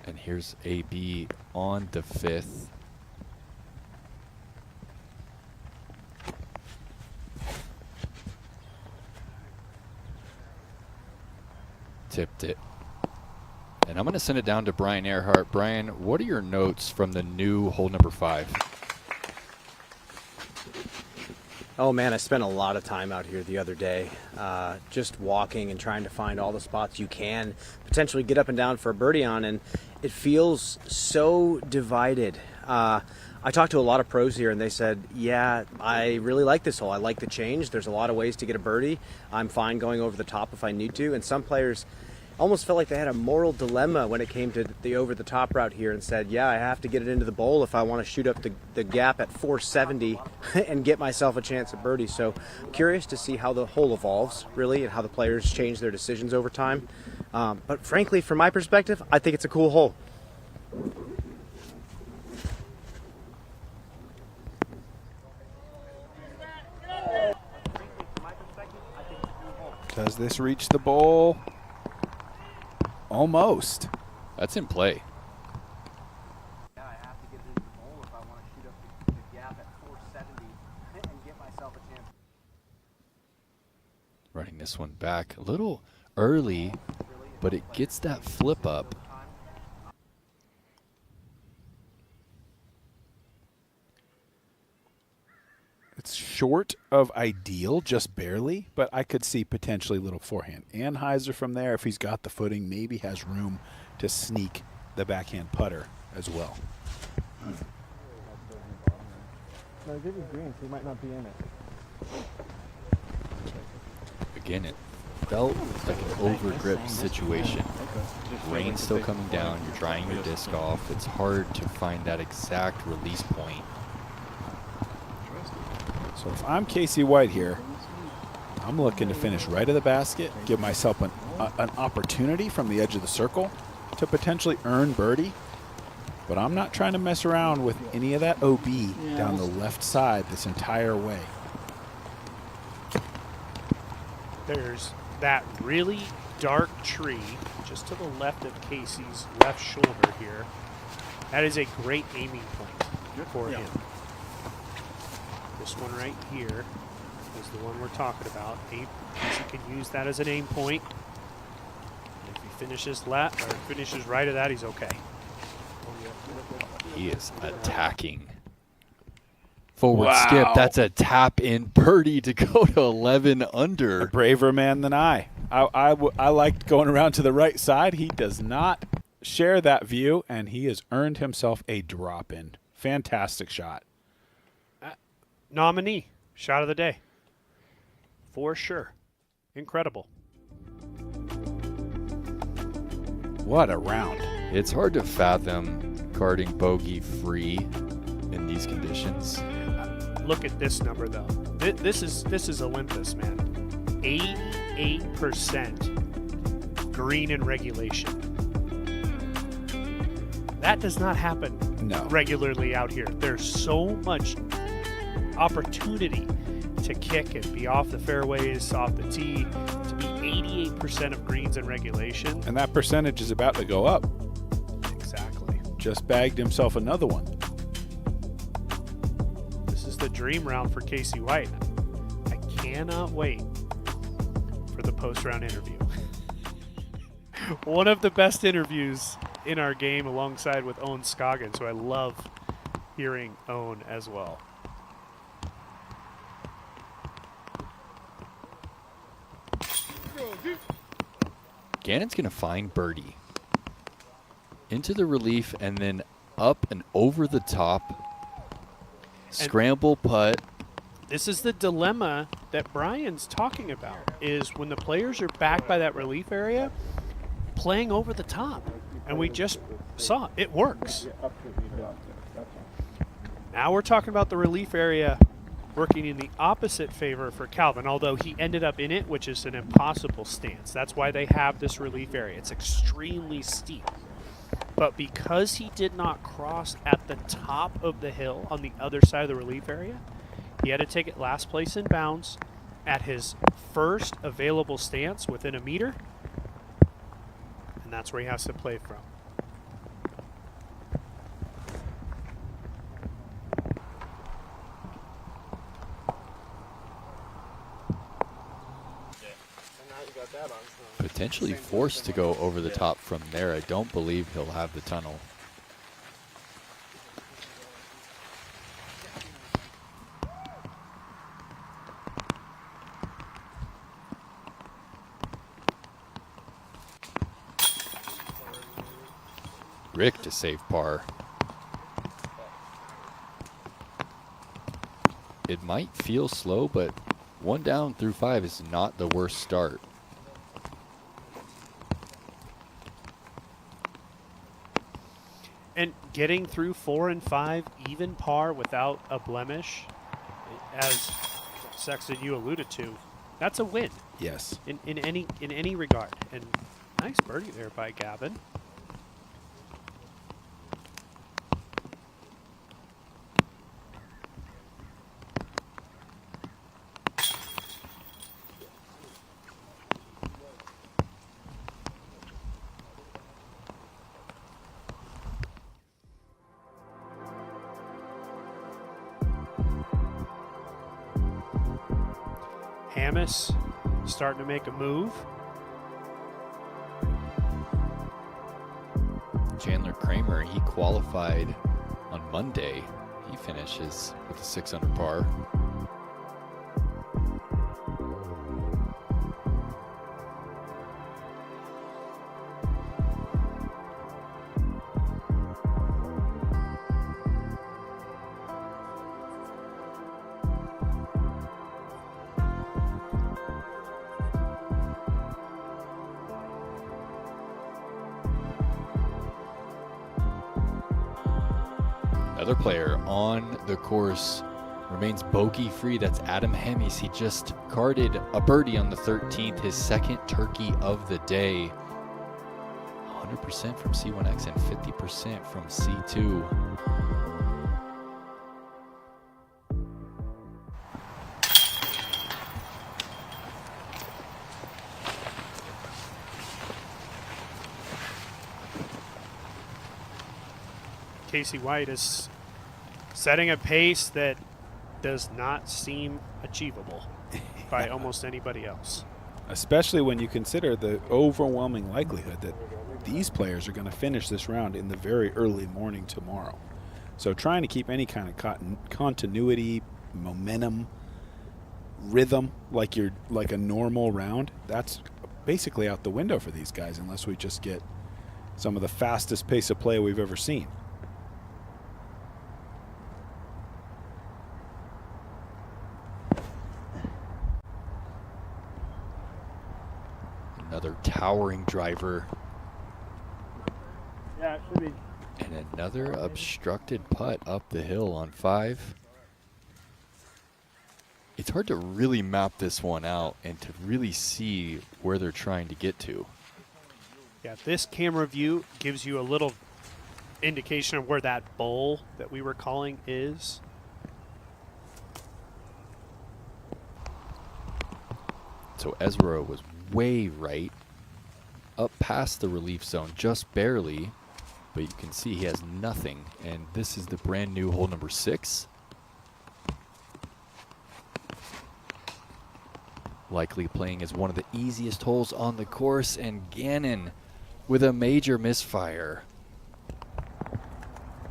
And here's AB on the 5th. tipped it. And I'm going to send it down to Brian Earhart. Brian, what are your notes from the new hole number 5? Oh man, I spent a lot of time out here the other day, just walking and trying to find all the spots you can potentially get up and down for a birdie on, and it feels so divided. I talked to a lot of pros here, and they said, yeah, I really like this hole. I like the change. There's a lot of ways to get a birdie. I'm fine going over the top if I need to. And some players almost felt like they had a moral dilemma when it came to the over-the-top route here and said, yeah, I have to get it into the bowl if I want to shoot up the gap at 470 and get myself a chance at birdie. So curious to see how the hole evolves, really, and how the players change their decisions over time. But frankly, from my perspective, I think it's a cool hole. Does this reach the bowl? Almost. That's in play. Yeah, I have to get it into the bowl if I want to shoot up the gap at 470 and get myself a chance. Running this one back a little early, but it gets that flip up. It's short of ideal, just barely, but I could see potentially a little forehand. Anheuser from there, if he's got the footing, maybe has room to sneak the backhand putter as well. No, give me green, so he might not be in it. Again, it felt like an overgrip situation. Rain's still coming down, you're drying your disc off. It's hard to find that exact release point. So if I'm Casey White here, I'm looking to finish right of the basket, give myself an opportunity from the edge of the circle to potentially earn birdie. But I'm not trying to mess around with any of that OB down the left side this entire way. There's that really dark tree just to the left of Casey's left shoulder here. That is a great aiming point for him. This one right here is the one we're talking about. Casey can use that as an aim point. And if he finishes left or finishes right of that, he's okay. He is attacking. Forward skip. That's a tap in birdie to go to 11 under. A braver man than I liked going around to the right side. He does not share that view, and he has earned himself a drop in. Fantastic shot. Nominee, shot of the day. For sure. Incredible. What a round. It's hard to fathom carding bogey free in these conditions. Look at this number though. This is Olympus, man. 88% green in regulation. That does not happen regularly out here. There's so much opportunity to kick and be off the fairways, off the tee, to be 88% of greens in regulation. And that percentage is about to go up. Exactly. Just bagged himself another one. This is the dream round for Casey White. I cannot wait for the post-round interview. One of the best interviews in our game, alongside with Owen Scoggins, who I love hearing Owen as well. Gannon's going to find birdie. Into the relief and then up and over the top. Scramble putt. This is the dilemma that Brian's talking about, is when the players are back by that relief area, playing over the top. And we just saw it works. Now we're talking about the relief area working in the opposite favor for Calvin, although he ended up in it, which is an impossible stance. That's why they have this relief area. It's extremely steep. But because he did not cross at the top of the hill on the other side of the relief area, he had to take it last place in bounds at his first available stance within a meter. And that's where he has to play from. potentially forced to go over the top from there. I don't believe he'll have the tunnel. Rick to save par. It might feel slow, but 1 down through 5 is not the worst start. And getting through 4 and 5, even par without a blemish, as Sexton, you alluded to, that's a win. Yes. In any regard. And nice birdie there by Gavin. Hamas starting to make a move. Chandler Kramer, he qualified on Monday. He finishes with a 6 under par. Another player on the course remains bogey-free. That's Adam Hemis. He just carded a birdie on the 13th, his second turkey of the day. 100% from C1X and 50% from C2. Casey White is setting a pace that does not seem achievable by almost anybody else. Especially when you consider the overwhelming likelihood that these players are going to finish this round in the very early morning tomorrow. So trying to keep any kind of continuity, momentum, rhythm like a normal round, that's basically out the window for these guys unless we just get some of the fastest pace of play we've ever seen. Another towering driver. Yeah, it should be. And another obstructed putt up the hill on 5. It's hard to really map this one out and to really see where they're trying to get to. Yeah, this camera view gives you a little indication of where that bowl that we were calling is. So Ezra was way right, up past the relief zone just barely, but you can see he has nothing, and this is the brand new hole number 6. Likely playing as one of the easiest holes on the course, and Gannon with a major misfire.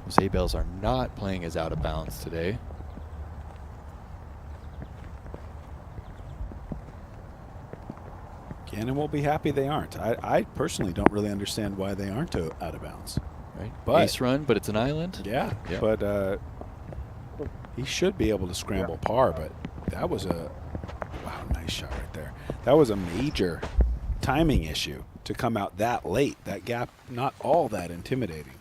Jose Bells are not playing as out of bounds today. Gannon will be happy they aren't. I personally don't really understand why they aren't out of bounds. Right, but ace run, but it's an island. Yeah, but he should be able to scramble par. But that was a nice shot right there. That was a major timing issue to come out that late. That gap, not all that intimidating.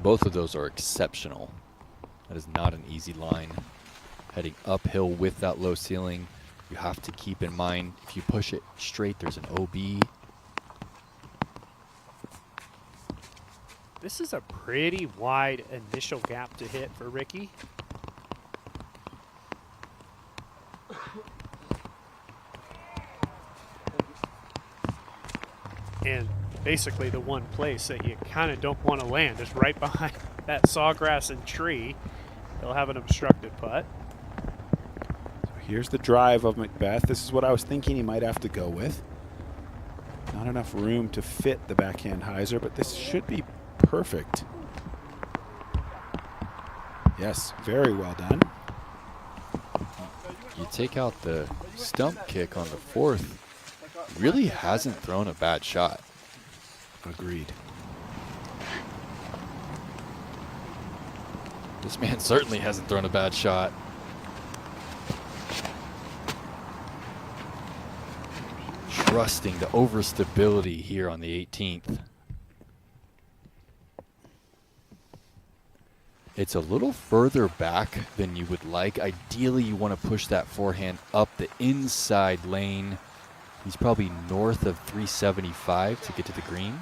Both of those are exceptional. That is not an easy line. Heading uphill with that low ceiling, you have to keep in mind if you push it straight, there's an OB. This is a pretty wide initial gap to hit for Ricky. And basically the one place that you kind of don't want to land is right behind that sawgrass and tree. They'll have an obstructed putt. So here's the drive of Macbeth. This is what I was thinking he might have to go with. Not enough room to fit the backhand hyzer, but this should be perfect. Yes, very well done. You take out the stump kick on the fourth, really hasn't thrown a bad shot. Agreed. This man certainly hasn't thrown a bad shot. Trusting the overstability here on the 18th. It's a little further back than you would like. Ideally, you want to push that forehand up the inside lane. He's probably north of 375 to get to the green.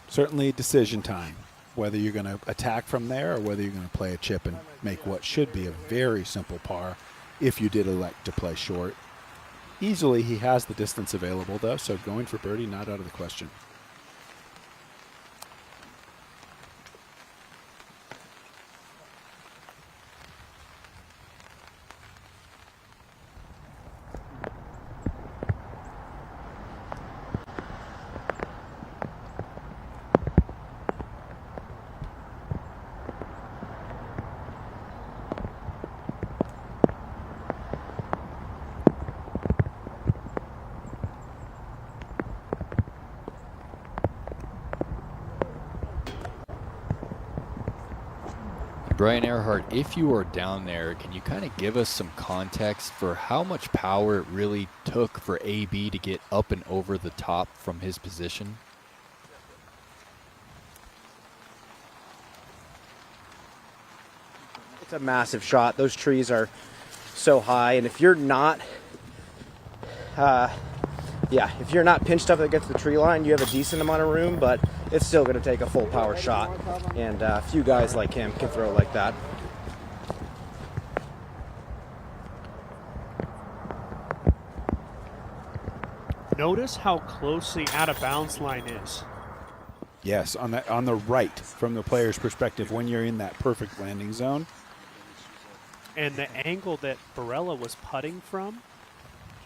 Certainly decision time, whether you're going to attack from there or whether you're going to play a chip and make what should be a very simple par if you did elect to play short. Easily, he has the distance available, though, so going for birdie, not out of the question. Brian Earhart, if you are down there, can you kind of give us some context for how much power it really took for AB to get up and over the top from his position? It's a massive shot. Those trees are so high, and if you're not if you're not pinched up against the tree line, you have a decent amount of room, but it's still going to take a full power shot, and a few guys like him can throw like that. Notice how close the out of bounds line is. Yes, on the right, from the player's perspective, when you're in that perfect landing zone. And the angle that Barella was putting from,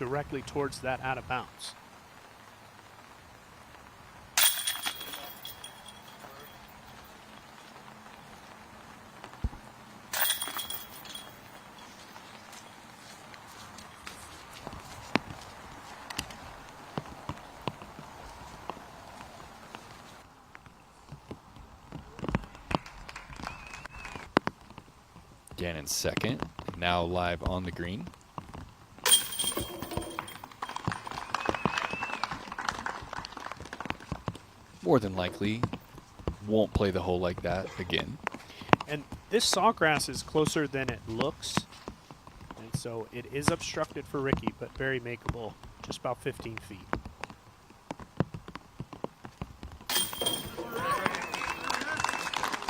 directly towards that out of bounds. Gannon second, now live on the green. More than likely, won't play the hole like that again. And this sawgrass is closer than it looks, and so it is obstructed for Ricky, but very makeable, just about 15 feet.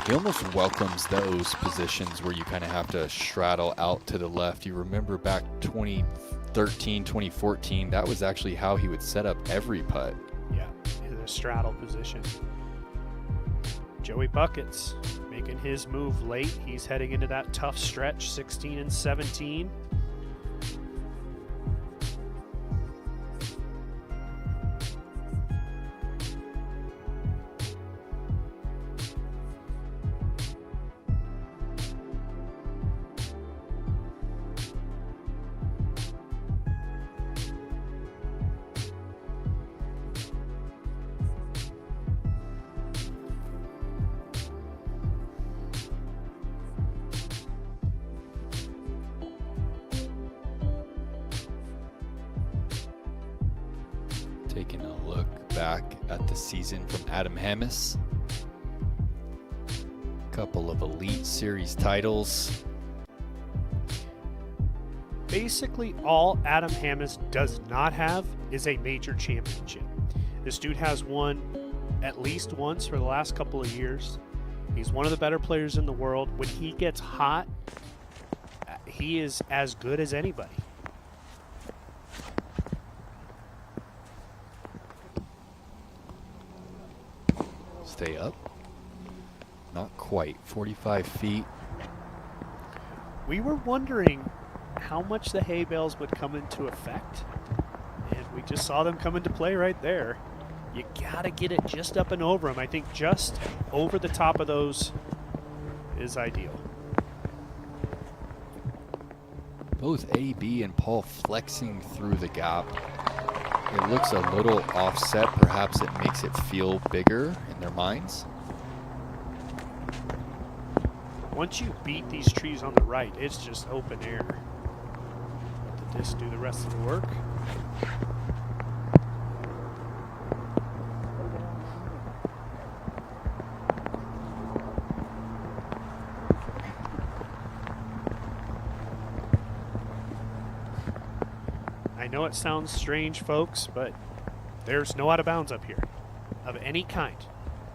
He almost welcomes those positions where you kind of have to straddle out to the left. You remember back 2013, 2014, that was actually how he would set up every putt. Yeah, in a straddle position. Joey Buckets making his move late. He's heading into that tough stretch, 16 and 17. Taking a look back at the season from Adam Hammis. Couple of Elite Series titles. Basically, all Adam Hammis does not have is a major championship. This dude has won at least once for the last couple of years. He's one of the better players in the world. When he gets hot, he is as good as anybody. stay up? Not quite. 45 feet. We were wondering how much the hay bales would come into effect, and we just saw them come into play right there. You gotta get it just up and over them. I think just over the top of those is ideal. Both AB and Paul flexing through the gap. It looks a little offset. Perhaps it makes it feel bigger in their minds. Once you beat these trees on the right, it's just open air. Let the disc do the rest of the work. I know it sounds strange, folks, but there's no out of bounds up here of any kind.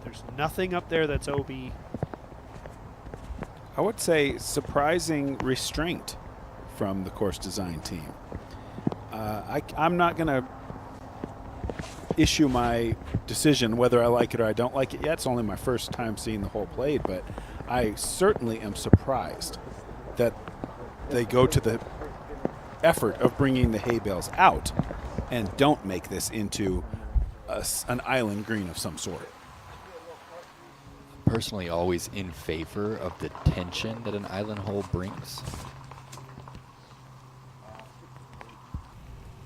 There's nothing up there that's OB. I would say surprising restraint from the course design team. I'm not going to issue my decision whether I like it or I don't like it yet. It's only my first time seeing the hole played, but I certainly am surprised that they go to the effort of bringing the hay bales out and don't make this into an island green of some sort. Personally, always in favor of the tension that an island hole brings.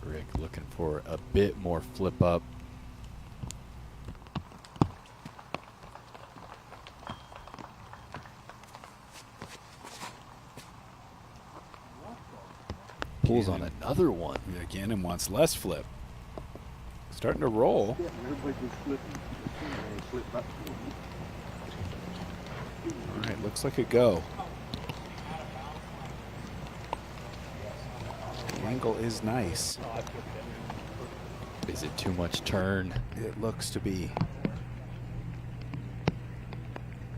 Rick looking for a bit more flip up. Pulls on another one. Again, and wants less flip. Starting to roll. All right, looks like a go. The angle is nice. Is it too much turn? It looks to be.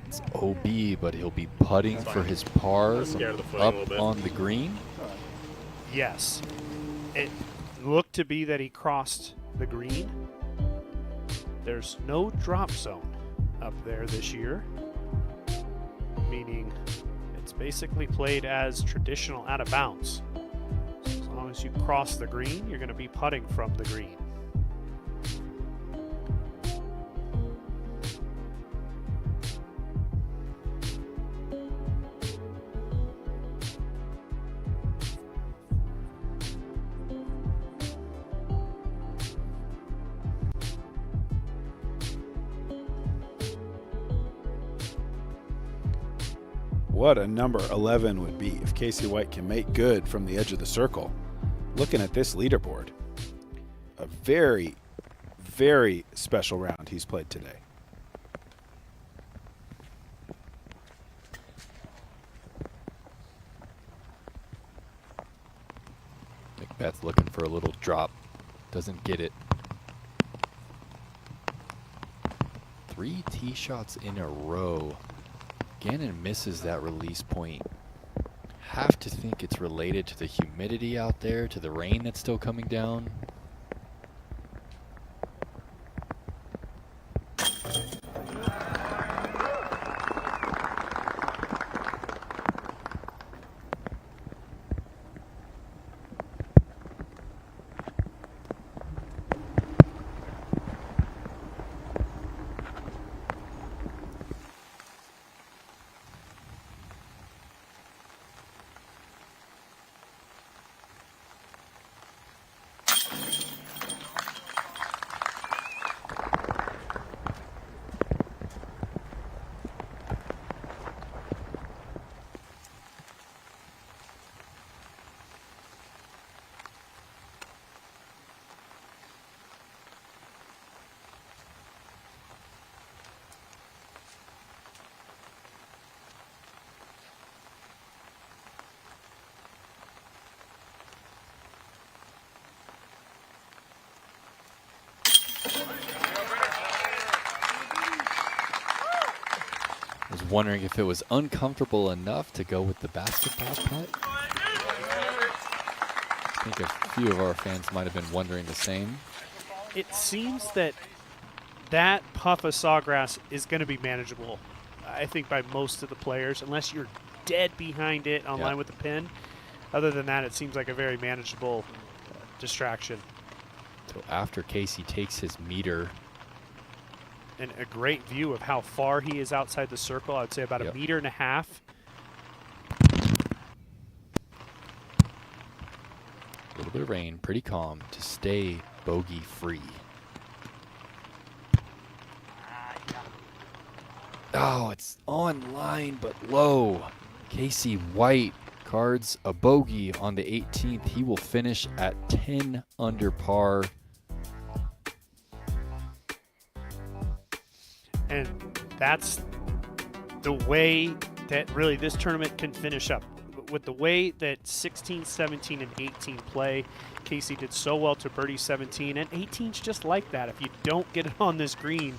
It's OB, but he'll be putting for his par up on the green. Yes. It looked to be that he crossed the green. There's no drop zone up there this year, meaning it's basically played as traditional out of bounds. So as long as you cross the green, you're going to be putting from the green. What a number 11 would be if Casey White can make good from the edge of the circle. Looking at this leaderboard, a very, very special round he's played today. Macbeth looking for a little drop. Doesn't get it. 3 tee shots in a row. Gannon misses that release point. Have to think it's related to the humidity out there, to the rain that's still coming down. I was wondering if it was uncomfortable enough to go with the basketball putt. I think a few of our fans might have been wondering the same. It seems that that puff of sawgrass is going to be manageable, I think, by most of the players, unless you're dead behind it on line with the pin. Other than that, it seems like a very manageable distraction. So after Casey takes his meter. And a great view of how far he is outside the circle. I would say about 1.5 meters. A little bit of rain, pretty calm to stay bogey free. Oh, it's on line but low. Casey White cards a bogey on the 18th. He will finish at 10 under par. And that's the way that really this tournament can finish up. With the way that 16, 17, and 18 play, Casey did so well to birdie 17, and 18's just like that. If you don't get it on this green,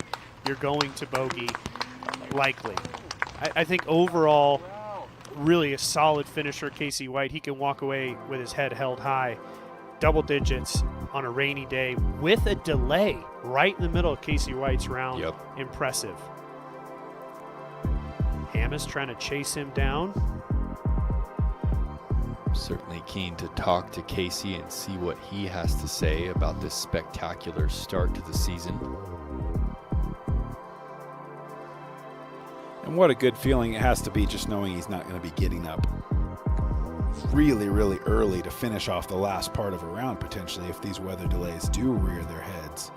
you're going to bogey, likely. I think overall, really a solid finisher, Casey White. He can walk away with his head held high, double digits on a rainy day with a delay right in the middle of Casey White's round. Impressive. Hamas trying to chase him down. Certainly keen to talk to Casey and see what he has to say about this spectacular start to the season. And what a good feeling it has to be just knowing he's not going to be getting up really, really early to finish off the last part of a round, potentially, if these weather delays do rear their heads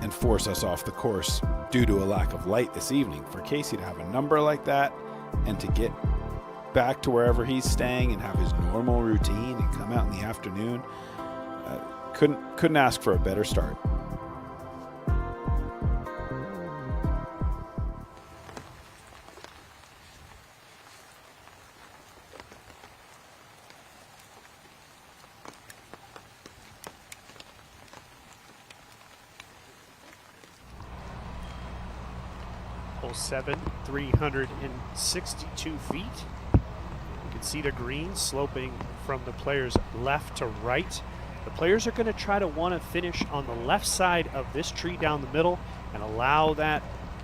and force us off the course due to a lack of light this evening. For Casey to have a number like that and to get back to wherever he's staying and have his normal routine and come out in the afternoon, couldn't ask for a better start. Hole 7, 362 feet. You can see the green sloping from the players left to right. The players are going to try to want to finish on the left side of this tree down the middle and allow that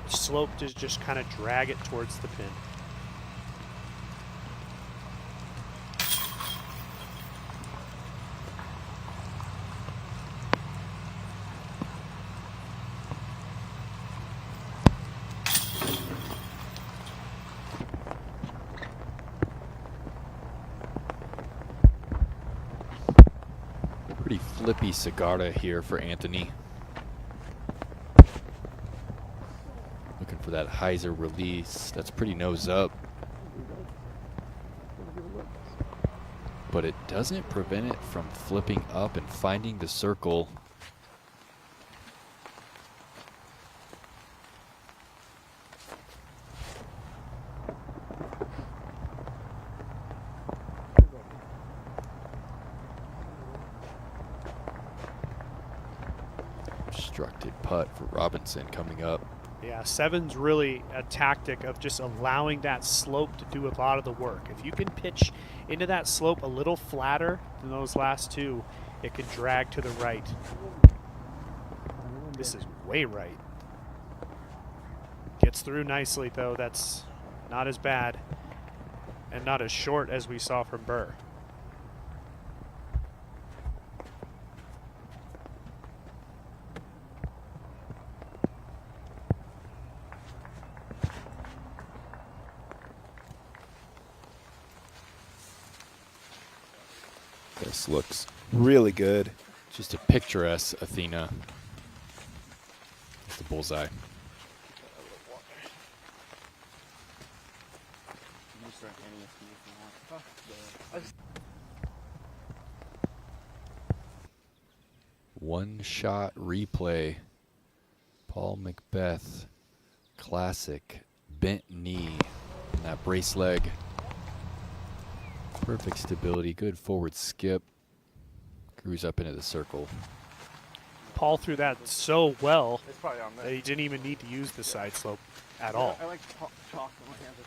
slope to just kind of drag it towards the pin. Flippy Cigarra here for Anthony. Looking for that hyzer release. That's pretty nose up. But it doesn't prevent it from flipping up and finding the circle. Obstructed putt for Robinson coming up. Yeah, 7's really a tactic of just allowing that slope to do a lot of the work. If you can pitch into that slope a little flatter than those last two, it can drag to the right. This is way right. Gets through nicely, though. That's not as bad and not as short as we saw from Burr. This looks really good. Just a picturesque Athena. It's the bullseye. One shot replay. Paul Macbeth. Classic. Bent knee. And that brace leg. Perfect stability, good forward skip. Cruise up into the circle. Paul threw that so well that he didn't even need to use the side slope at all. I like chalk on my hands.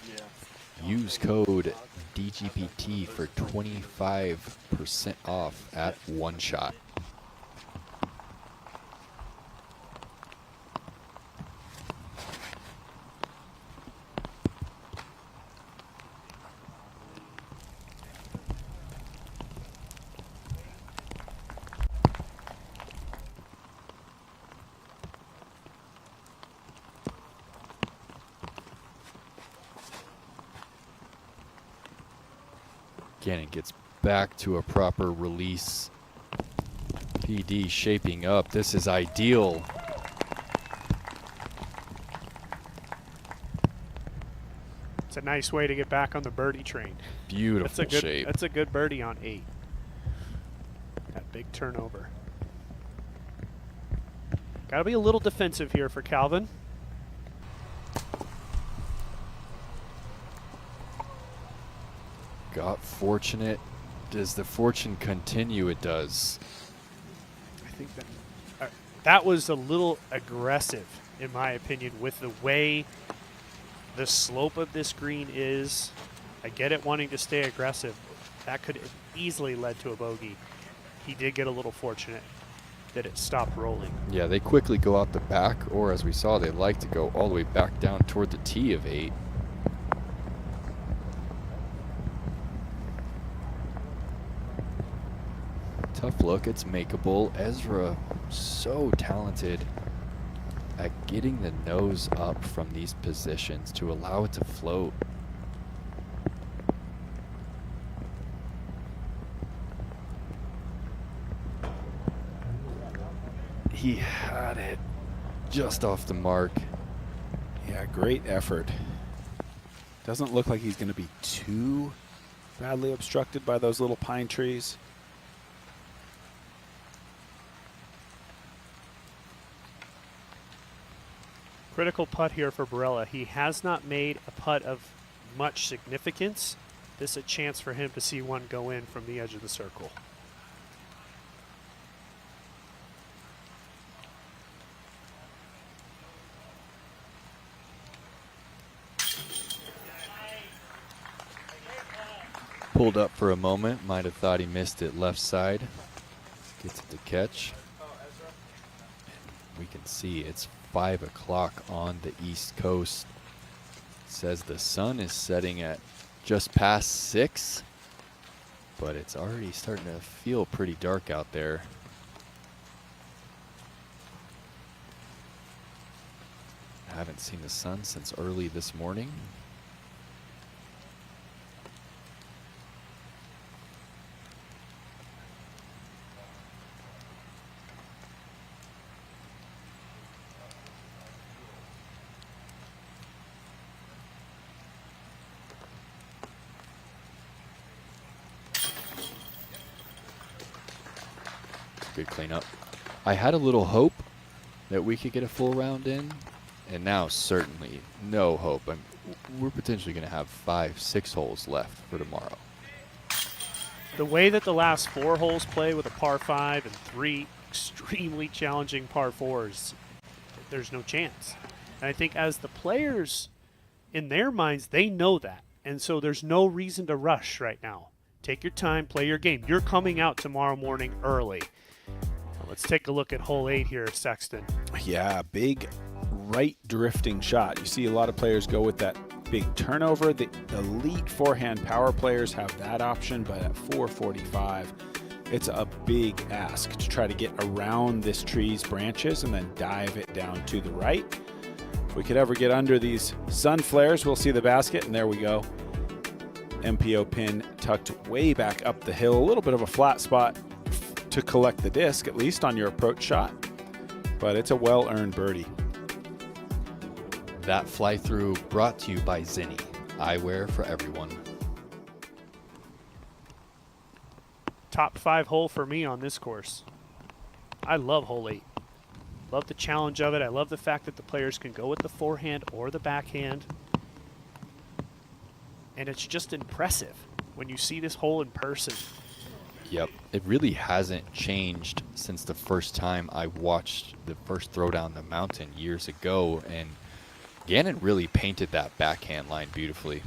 Yeah. Use code DGPT for 25% off at One Shot. Gannon gets back to a proper release. PD shaping up. This is ideal. It's a nice way to get back on the birdie train. Beautiful shape. That's a good birdie on 8. That big turnover. Got to be a little defensive here for Calvin. Got fortunate. Does the fortune continue? It does. I think that was a little aggressive, in my opinion, with the way the slope of this green is. I get it wanting to stay aggressive. That could have easily led to a bogey. He did get a little fortunate that it stopped rolling. Yeah, they quickly go out the back, or as we saw, they like to go all the way back down toward the tee of 8. Tough look, it's makeable. Ezra, so talented at getting the nose up from these positions to allow it to float. He had it just off the mark. Yeah, great effort. Doesn't look like he's going to be too badly obstructed by those little pine trees. Critical putt here for Barella. He has not made a putt of much significance. This is a chance for him to see one go in from the edge of the circle. Pulled up for a moment, might have thought he missed it left side. Gets it to catch. We can see it's 5 o'clock on the East Coast. It says the sun is setting at just past 6, but it's already starting to feel pretty dark out there. I haven't seen the sun since early this morning. Good cleanup. I had a little hope that we could get a full round in, and now certainly no hope. We're potentially going to have 5-6 holes left for tomorrow. The way that the last 4 holes play with a par 5 and 3 extremely challenging par 4s, there's no chance. And I think as the players, in their minds, they know that. And so there's no reason to rush right now. Take your time, play your game. You're coming out tomorrow morning early. Let's take a look at hole 8 here, Sexton. Yeah, big right drifting shot. You see a lot of players go with that big turnover. The elite forehand power players have that option, but at 445, it's a big ask to try to get around this tree's branches and then dive it down to the right. If we could ever get under these sun flares, we'll see the basket, and there we go. MPO pin tucked way back up the hill, a little bit of a flat spot to collect the disc, at least on your approach shot, but it's a well-earned birdie. That fly through brought to you by Zinni, eyewear for everyone. Top 5 hole for me on this course. I love hole 8. Love the challenge of it. I love the fact that the players can go with the forehand or the backhand. And it's just impressive when you see this hole in person. Yep, it really hasn't changed since the first time I watched the first throw down the mountain years ago, and Gannon really painted that backhand line beautifully.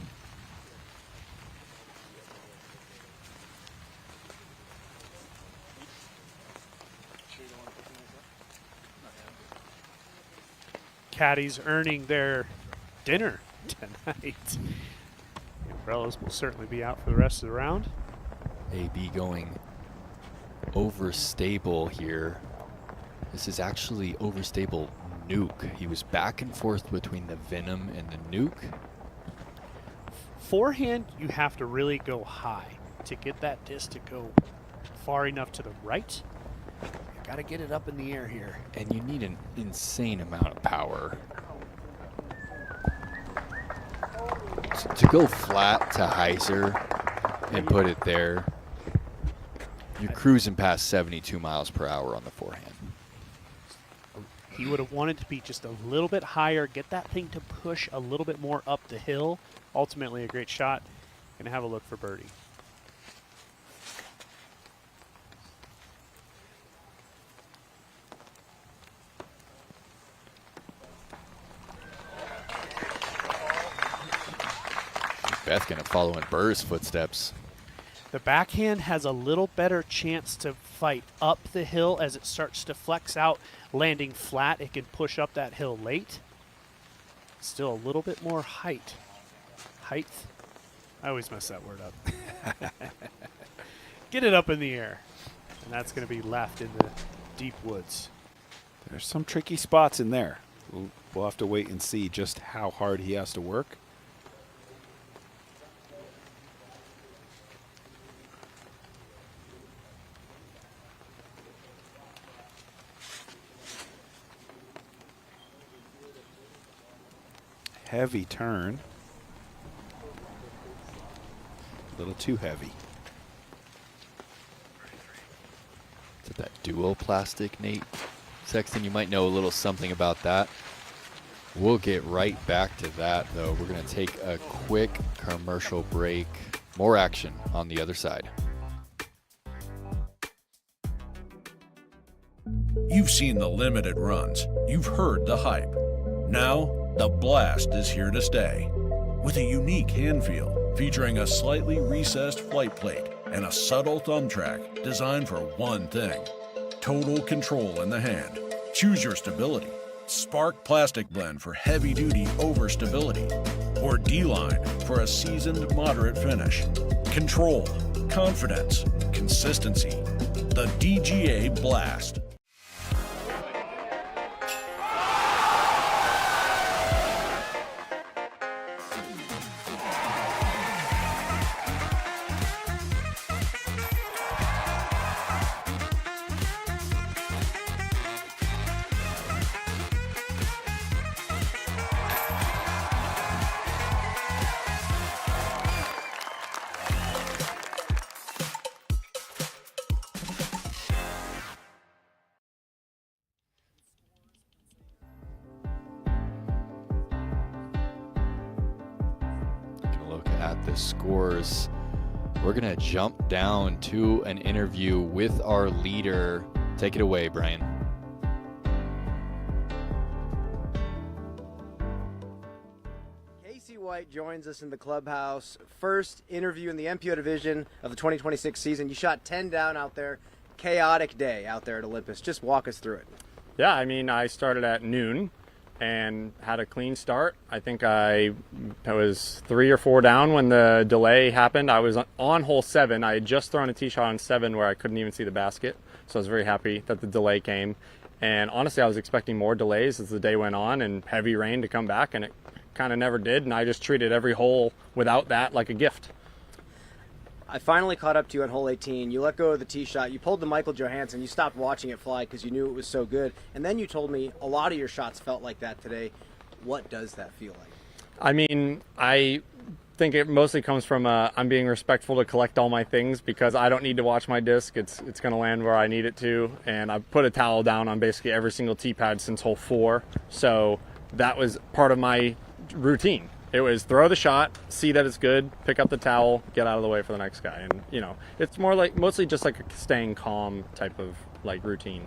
Caddies earning their dinner tonight. Umbrellas will certainly be out for the rest of the round. AB going overstable here. This is actually overstable nuke. He was back and forth between the Venom and the nuke. Forehand, you have to really go high. to get that disc to go far enough to the right. You got to get it up in the air here. And you need an insane amount of power. To go flat to hyzer and put it there, you're cruising past 72 miles per hour on the forehand. He would have wanted to be just a little bit higher, get that thing to push a little bit more up the hill. Ultimately, a great shot. Going to have a look for birdie. Beth going to follow in Burr's footsteps. The backhand has a little better chance to fight up the hill as it starts to flex out. Landing flat, it can push up that hill late. Still a little bit more height. Height. I always mess that word up. Get it up in the air. And that's going to be left in the deep woods. There's some tricky spots in there. We'll have to wait and see just how hard he has to work. Heavy turn. A little too heavy. Is it that duoplastic, Nate? Sexton, you might know a little something about that. We'll get right back to that, though. We're going to take a quick commercial break. More action on the other side. You've seen the limited runs. You've heard the hype. Now, the Blast is here to stay. With a unique hand feel, featuring a slightly recessed flight plate and a subtle thumb track designed for one thing: total control in the hand. Choose your stability. Spark Plastic Blend for heavy-duty overstability, or D-Line for a seasoned moderate finish. Control, confidence, consistency. The DGA Blast. Scores. We're going to jump down to an interview with our leader. Take it away, Brian. Casey White joins us in the clubhouse. First interview in the MPO division of the 2026 season. You shot 10 down out there. Chaotic day out there at Olympus. Just walk us through it. Yeah, I mean, I started at noon and had a clean start. I think I was 3 or 4 down when the delay happened. I was on hole 7. I had just thrown a tee shot on 7 where I couldn't even see the basket. So I was very happy that the delay came. And honestly, I was expecting more delays as the day went on and heavy rain to come back, and it kind of never did. And I just treated every hole without that like a gift. I finally caught up to you on hole 18. You let go of the tee shot. You pulled the Michael Johansson. You stopped watching it fly because you knew it was so good. And then you told me a lot of your shots felt like that today. What does that feel like? I mean, I think it mostly comes from I'm being respectful to collect all my things because I don't need to watch my disc. It's going to land where I need it to. And I put a towel down on basically every single tee pad since hole 4. So that was part of my routine. It was throw the shot, see that it's good, pick up the towel, get out of the way for the next guy. And, you know, it's more like mostly just like a staying calm type of like routine.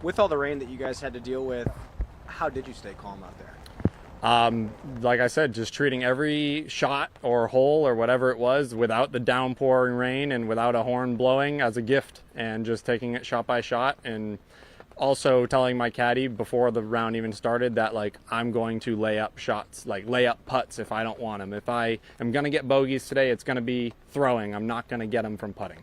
With all the rain that you guys had to deal with, how did you stay calm out there? Like I said, just treating every shot or hole or whatever it was without the downpouring rain and without a horn blowing as a gift, and just taking it shot by shot. And also telling my caddy before the round even started that, like, I'm going to lay up shots, like lay up putts if I don't want them. If I am going to get bogeys today, it's going to be throwing. I'm not going to get them from putting.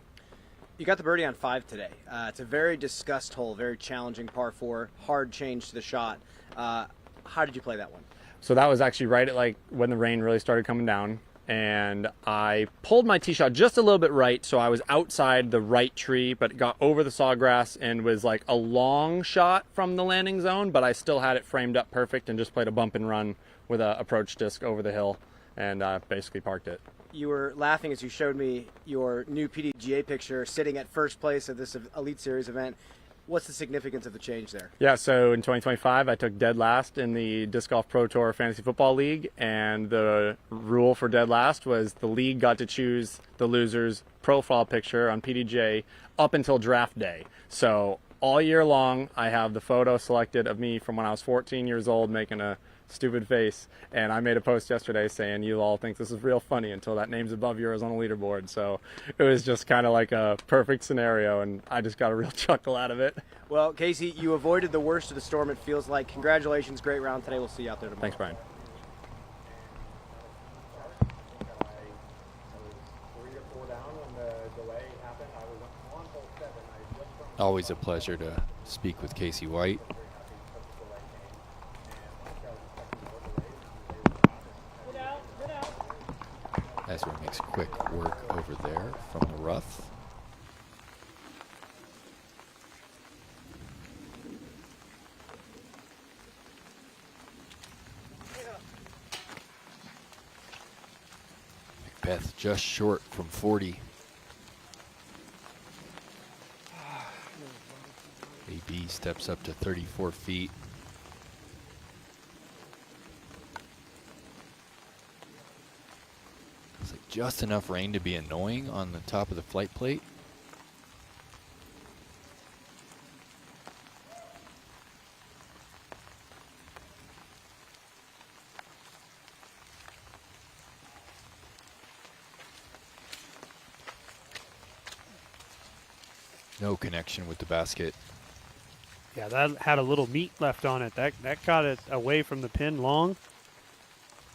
You got the birdie on 5 today. It's a very discussed hole, very challenging par 4, hard change to the shot. How did you play that one? So that was actually right at like when the rain really started coming down. and I pulled my tee shot just a little bit right, so I was outside the right tree, but it got over the sawgrass and was like a long shot from the landing zone, but I still had it framed up perfect and just played a bump and run with an approach disc over the hill and basically parked it. You were laughing as you showed me your new PDGA picture sitting at first place at this Elite Series event. What's the significance of the change there? Yeah, so in 2025, I took dead last in the Disc Golf Pro Tour Fantasy Football League, and the rule for dead last was the league got to choose the loser's profile picture on PDGA up until draft day. So all year long, I have the photo selected of me from when I was 14 years old making a stupid face, and I made a post yesterday saying you all think this is real funny until that name's above yours on a leaderboard. So it was just kind of like a perfect scenario, and I just got a real chuckle out of it. Well, Casey, you avoided the worst of the storm, it feels like. Congratulations, great round today. We'll see you out there tomorrow. Thanks, Brian. Always a pleasure to speak with Casey White. Ezra makes quick work over there from the rough. Macbeth just short from 40. AB steps up to 34 feet. It's like just enough rain to be annoying on the top of the flight plate. No connection with the basket. Yeah, that had a little meat left on it. That got it away from the pin long.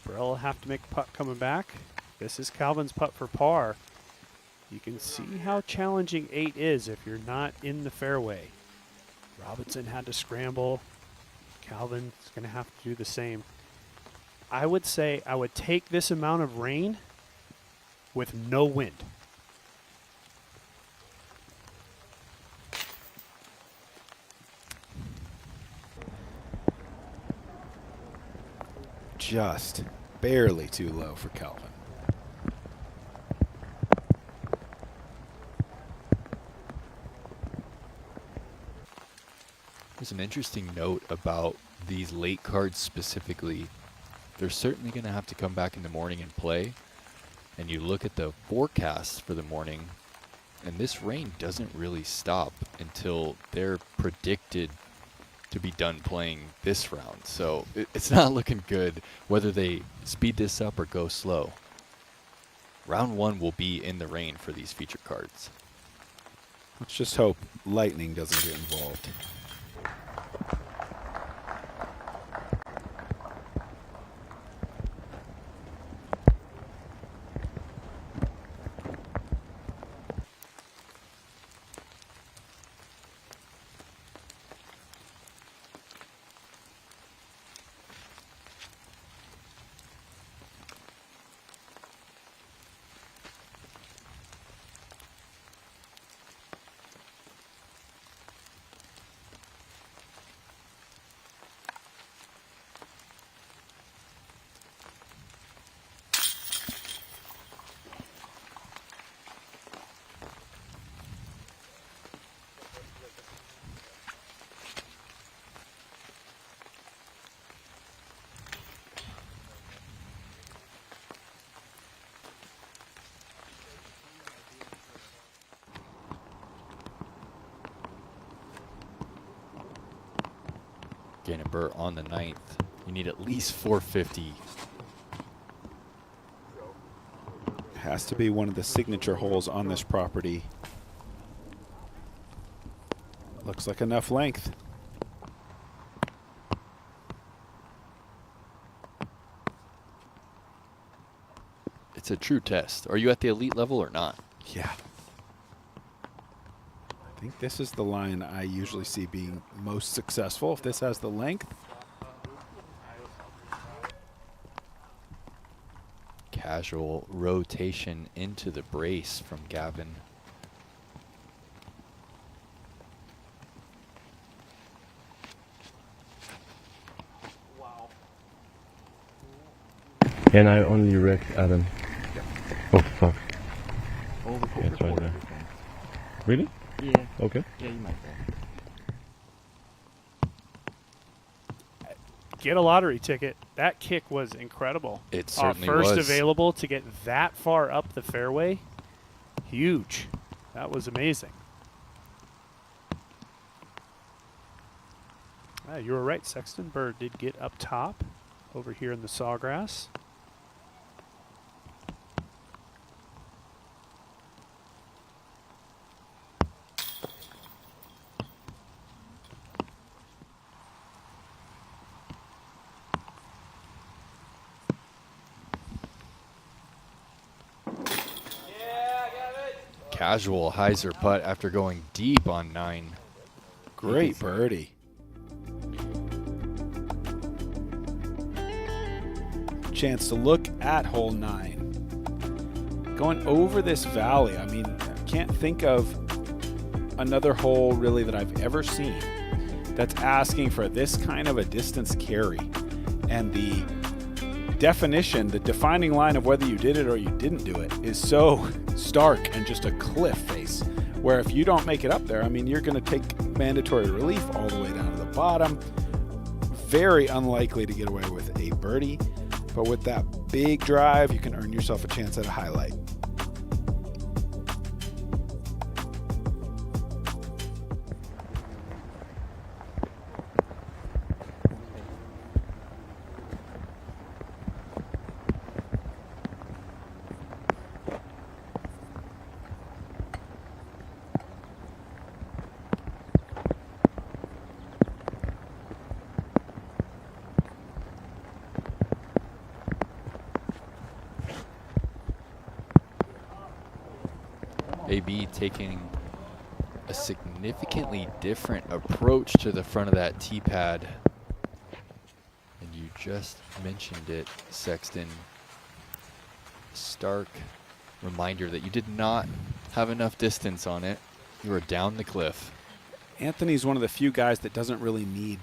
Burrell will have to make a putt coming back. This is Calvin's putt for par. You can see how challenging 8 is if you're not in the fairway. Robinson had to scramble. Calvin's going to have to do the same. I would say I would take this amount of rain with no wind. Just barely too low for Calvin. There's an interesting note about these late cards specifically. They're certainly going to have to come back in the morning and play. And you look at the forecast for the morning, and this rain doesn't really stop until they're predicted to be done playing this round. So it's not looking good whether they speed this up or go slow. Round 1 will be in the rain for these feature cards. Let's just hope lightning doesn't get involved. Gannon Burr on the 9th. You need at least 450. Has to be one of the signature holes on this property. Looks like enough length. It's a true test. Are you at the elite level or not? Yeah. I think this is the line I usually see being most successful. If this has the length. Casual rotation into the brace from Gavin. And I only wrecked Adam. Oh fuck. Oh, Yeah, it's right there. Really? Yeah. Okay. Yeah, you might go. Get a lottery ticket. That kick was incredible. It certainly first was. available to get that far up the fairway. Huge. That was amazing. You were right. Sexton Bird did get up top over here in the sawgrass. Casual hyzer putt after going deep on 9. Great birdie. Chance to look at hole 9. Going over this valley, I mean, I can't think of another hole really that I've ever seen that's asking for this kind of a distance carry. And the definition, the defining line of whether you did it or you didn't do it is so stark and just a cliff face, where if you don't make it up there, I mean, you're going to take mandatory relief all the way down to the bottom. Very unlikely to get away with a birdie, but with that big drive, you can earn yourself a chance at a highlight. AB taking a significantly different approach to the front of that tee pad. And you just mentioned it, Sexton. Stark reminder that you did not have enough distance on it. You were down the cliff. Anthony's one of the few guys that doesn't really need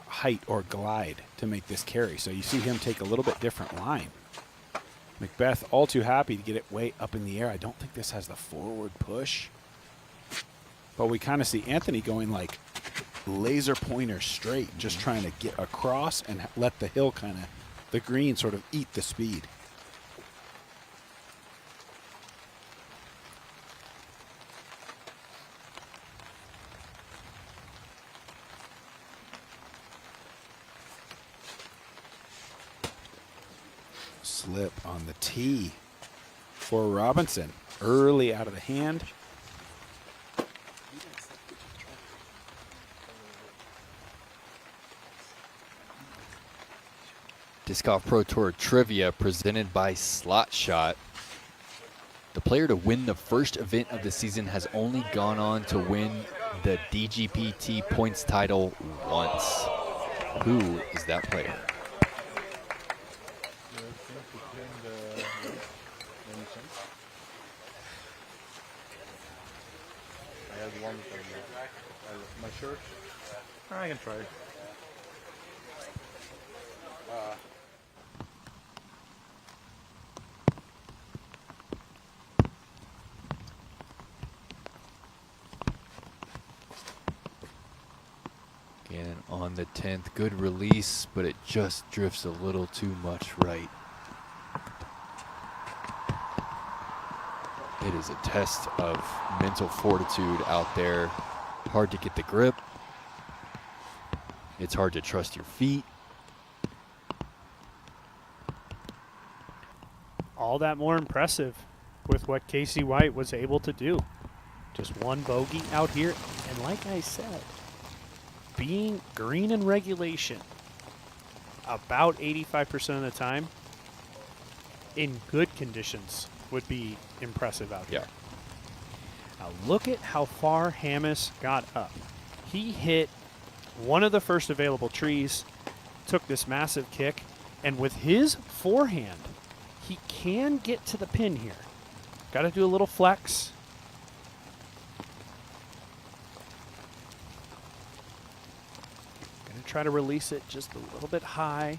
height or glide to make this carry, so you see him take a little bit different line. Macbeth all too happy to get it way up in the air. I don't think this has the forward push. But we kind of see Anthony going like laser pointer straight, just trying to get across and let the hill kind of, the green sort of eat the speed. Slip on the tee for Robinson. Early out of the hand. Disc Golf Pro Tour Trivia presented by Slot Shot. The player to win the first event of the season has only gone on to win the DGPT points title once. Who is that player? My shirt? I can try it. Again, on the 10th, good release, but it just drifts a little too much right. It is a test of mental fortitude out there. Hard to get the grip. It's hard to trust your feet. All that more impressive with what Casey White was able to do. Just one bogey out here. And like I said, being green in regulation about 85% of the time in good conditions would be impressive out here. Now look at how far Hammes got up. He hit one of the first available trees, took this massive kick, and with his forehand, he can get to the pin here. Got to do a little flex. Going to try to release it just a little bit high.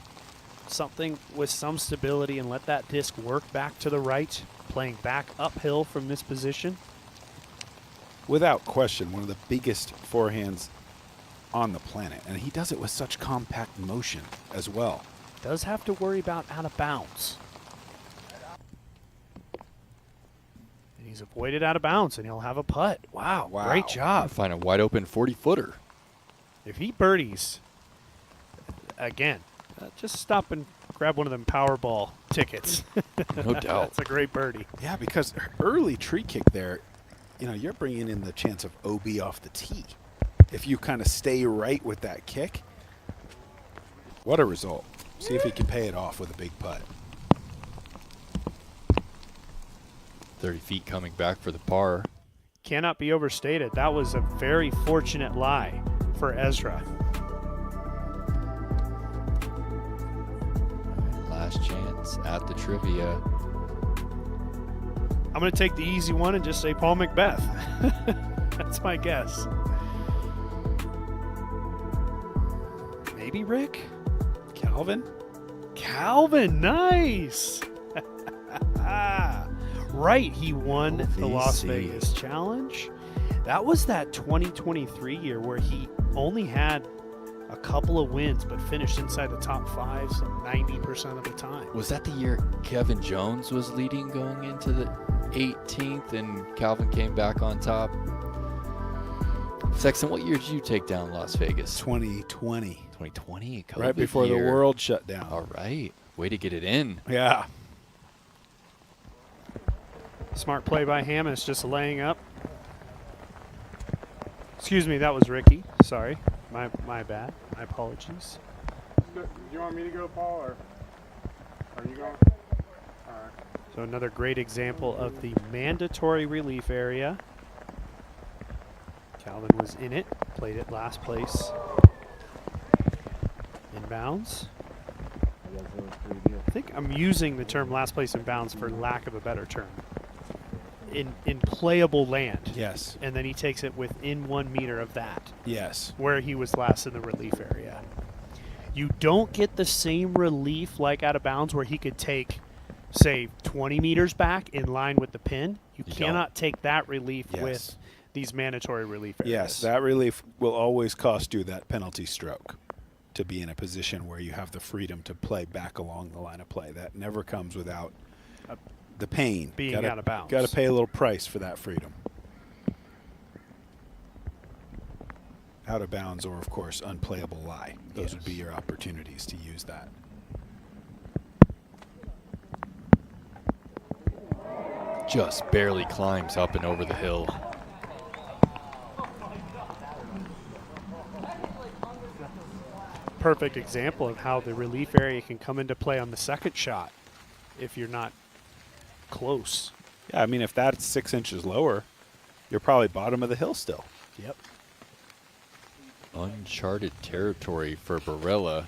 Something with some stability and let that disc work back to the right, playing back uphill from this position. Without question, one of the biggest forehands on the planet, and he does it with such compact motion as well. Does have to worry about out of bounds. And he's avoided out of bounds, and he'll have a putt. Wow, great job. Find a wide open 40-footer. If he birdies, again, just stop and grab one of them Powerball tickets. No doubt. That's a great birdie. Yeah, because early tree kick there, you know, you're bringing in the chance of OB off the tee. If you kind of stay right with that kick, what a result. See if he can pay it off with a big putt. 30 feet coming back for the par. Cannot be overstated. That was a very fortunate lie for Ezra. Last chance at the trivia. I'm going to take the easy one and just say Paul Macbeth. That's my guess. Maybe Rick? Calvin? Calvin, nice. Right, he won the Las Vegas Challenge. That was that 2023 year where he only had a couple of wins but finished inside the top 5 some 90% of the time. Was that the year Kevin Jones was leading going into the 18th and Calvin came back on top? Sexton, what year did you take down Las Vegas? 2020. 2020? Right before the world shut down. All right. Way to get it in. Yeah. Smart play by Hammis, just laying up. Excuse me, that was Ricky. Sorry. My bad. My apologies. Do you want me to go, Paul, or are you going? All right. So another great example of the mandatory relief area. Calvin was in it, played it last place. Inbounds. I think I'm using the term last place inbounds for lack of a better term. In playable land. Yes. And then he takes it within 1 meter of that. Yes. Where he was last in the relief area. You don't get the same relief like out of bounds where he could take, say, 20 meters back in line with the pin. You cannot take that relief with these mandatory relief areas. Yes, that relief will always cost you that penalty stroke to be in a position where you have the freedom to play back along the line of play. That never comes without the pain. Being out of bounds. Got to pay a little price for that freedom. Out of bounds or, of course, unplayable lie. Those would be your opportunities to use that. Just barely climbs up and over the hill. Perfect example of how the relief area can come into play on the second shot if you're not close. Yeah, I mean, if that's 6 inches lower, you're probably bottom of the hill still. Yep. Uncharted territory for Barilla.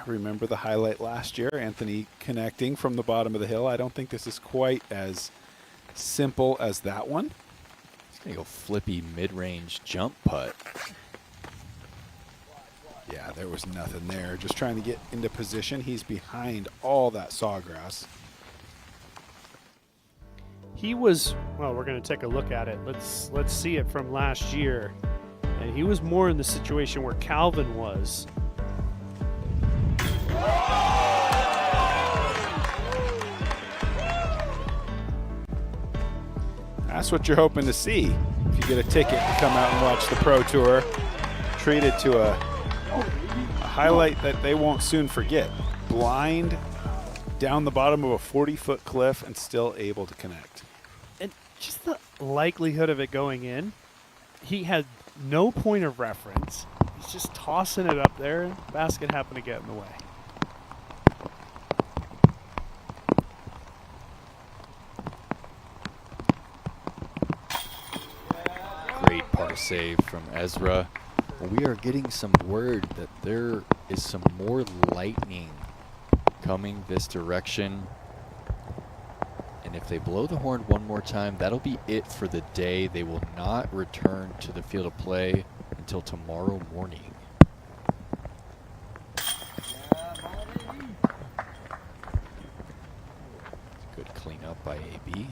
Remember the highlight last year, Anthony connecting from the bottom of the hill. I don't think this is quite as simple as that one. He's going to go flippy mid-range jump putt. Yeah, there was nothing there. Just trying to get into position. He's behind all that sawgrass. He was, well, we're going to take a look at it. Let's see it from last year. And he was more in the situation where Calvin was. That's what you're hoping to see. If you get a ticket to come out and watch the Pro Tour, treat it to a highlight that they won't soon forget. Blind down the bottom of a 40-foot cliff and still able to connect. And just the likelihood of it going in, he had no point of reference. He's just tossing it up there, and the basket happened to get in the way. Great par save from Ezra. We are getting some word that there is some more lightning coming this direction. And if they blow the horn one more time, that'll be it for the day. They will not return to the field of play until tomorrow morning. Good cleanup by AB.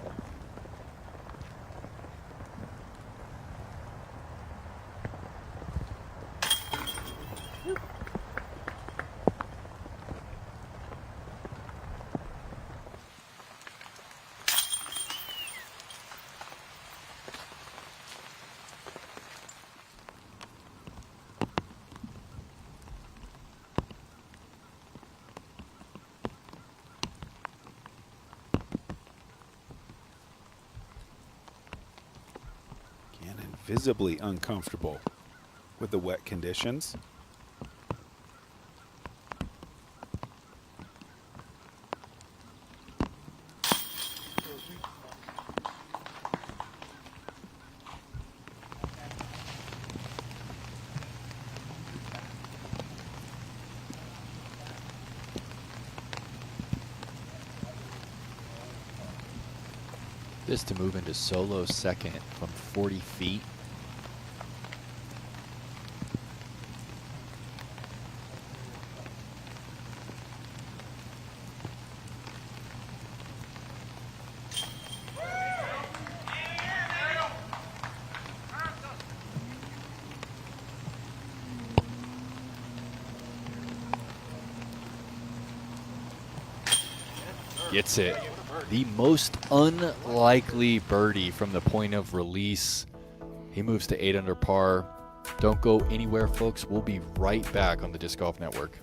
Visibly uncomfortable with the wet conditions. This to move into solo second from 40 feet. Gets it. The most unlikely birdie from the point of release. He moves to 8 under par. Don't go anywhere, folks. We'll be right back on the Disc Golf Network.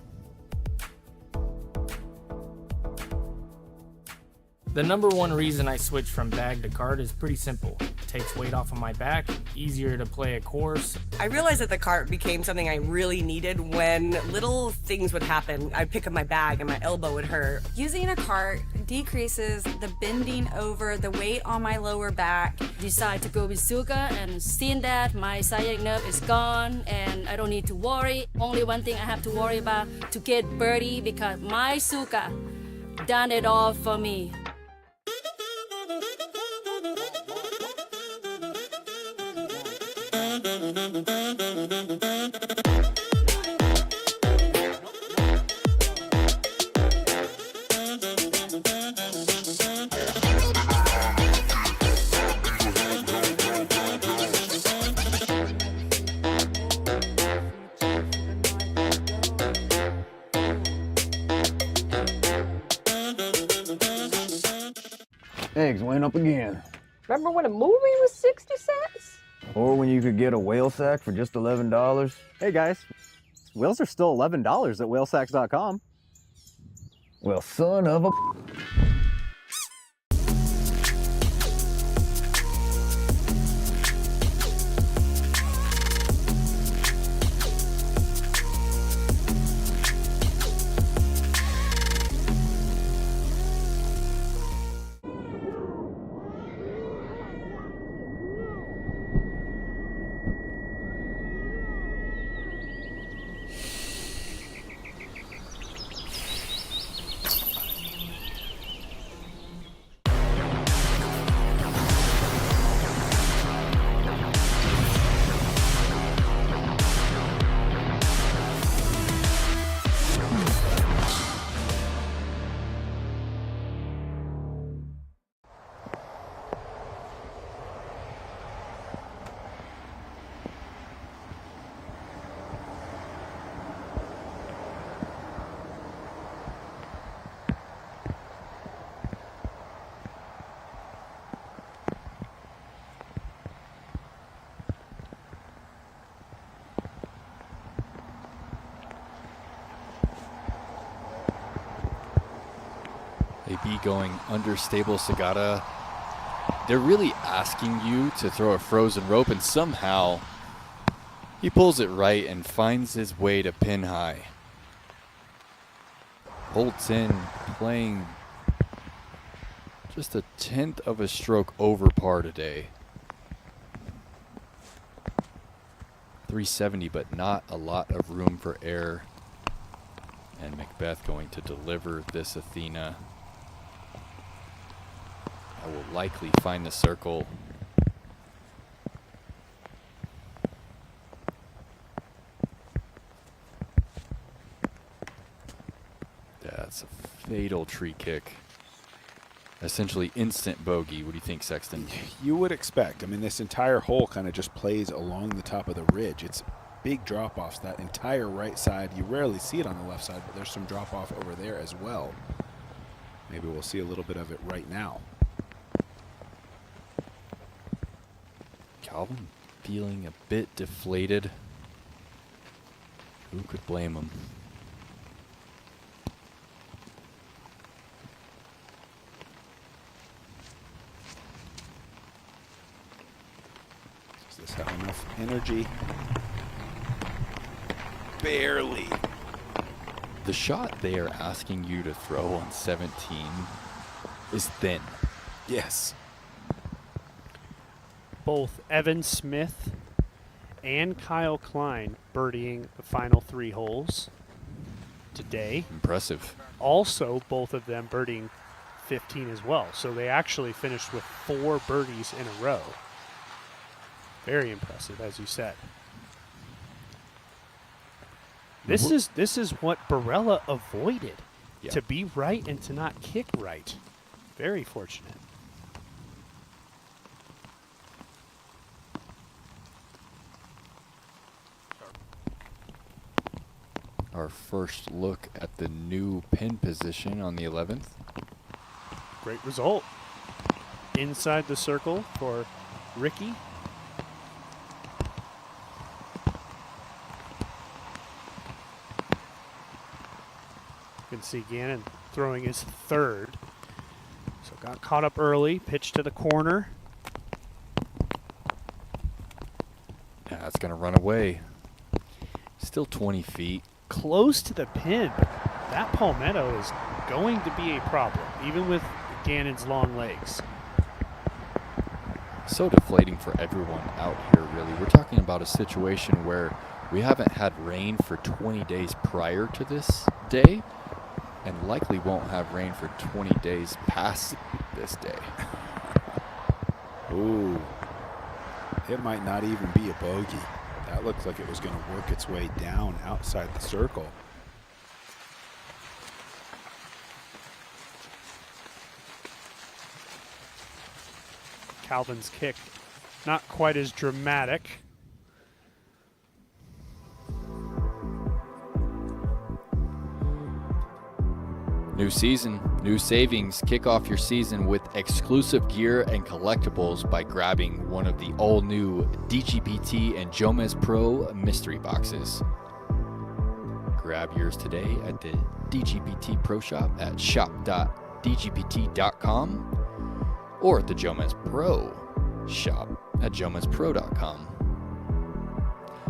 The number one reason I switched from bag to cart is pretty simple. It takes weight off of my back, easier to play a course. I realized that the cart became something I really needed when little things would happen. I'd pick up my bag and my elbow would hurt. Using a cart decreases the bending over, the weight on my lower back. Decide to go with Suka, and seeing that my sciatic nerve is gone and I don't need to worry. Only one thing I have to worry about to get birdie, because my Suka done it all for me. Eggs went up again. Remember when a movie was 60 cents? Or when you could get a whale sack for just $11. Hey guys, whales are still $11 at whalesacks.com. Well, son of a... AB going understable Sagata. They're really asking you to throw a frozen rope, and somehow he pulls it right and finds his way to pin high. Holds in, playing just a 1/10 of a stroke over par today. 370, but not a lot of room for error. And Macbeth going to deliver this Athena. I will likely find the circle. That's a fatal tree kick. Essentially instant bogey. What do you think, Sexton? You would expect. I mean, this entire hole kind of just plays along the top of the ridge. It's big drop-offs. That entire right side, you rarely see it on the left side, but there's some drop-off over there as well. Maybe we'll see a little bit of it right now. Calvin feeling a bit deflated. Who could blame him? Does this have enough energy? Barely. The shot they are asking you to throw on 17 is thin. Yes. Both Evan Smith and Kyle Klein birdieing the final 3 holes today. Impressive. Also, both of them birdieing 15 as well. So they actually finished with 4 birdies in a row. Very impressive, as you said. This is what Barella avoided. Yeah. To be right and to not kick right. Very fortunate. Our first look at the new pin position on the 11th. Great result. Inside the circle for Ricky. You can see Gannon throwing his 3rd. So got caught up early, pitched to the corner. Yeah, that's going to run away. Still 20 feet. Close to the pin, but that palmetto is going to be a problem, even with Gannon's long legs. So deflating for everyone out here, really. We're talking about a situation where we haven't had rain for 20 days prior to this day, and likely won't have rain for 20 days past this day. Ooh. It might not even be a bogey. That looks like it was going to work its way down outside the circle. Calvin's kick, not quite as dramatic. New season, new savings. Kick off your season with exclusive gear and collectibles by grabbing one of the all-new DGPT and Jomez Pro mystery boxes. Grab yours today at the DGPT Pro Shop at shop.dgpt.com or at the Jomez Pro Shop at jomezpro.com.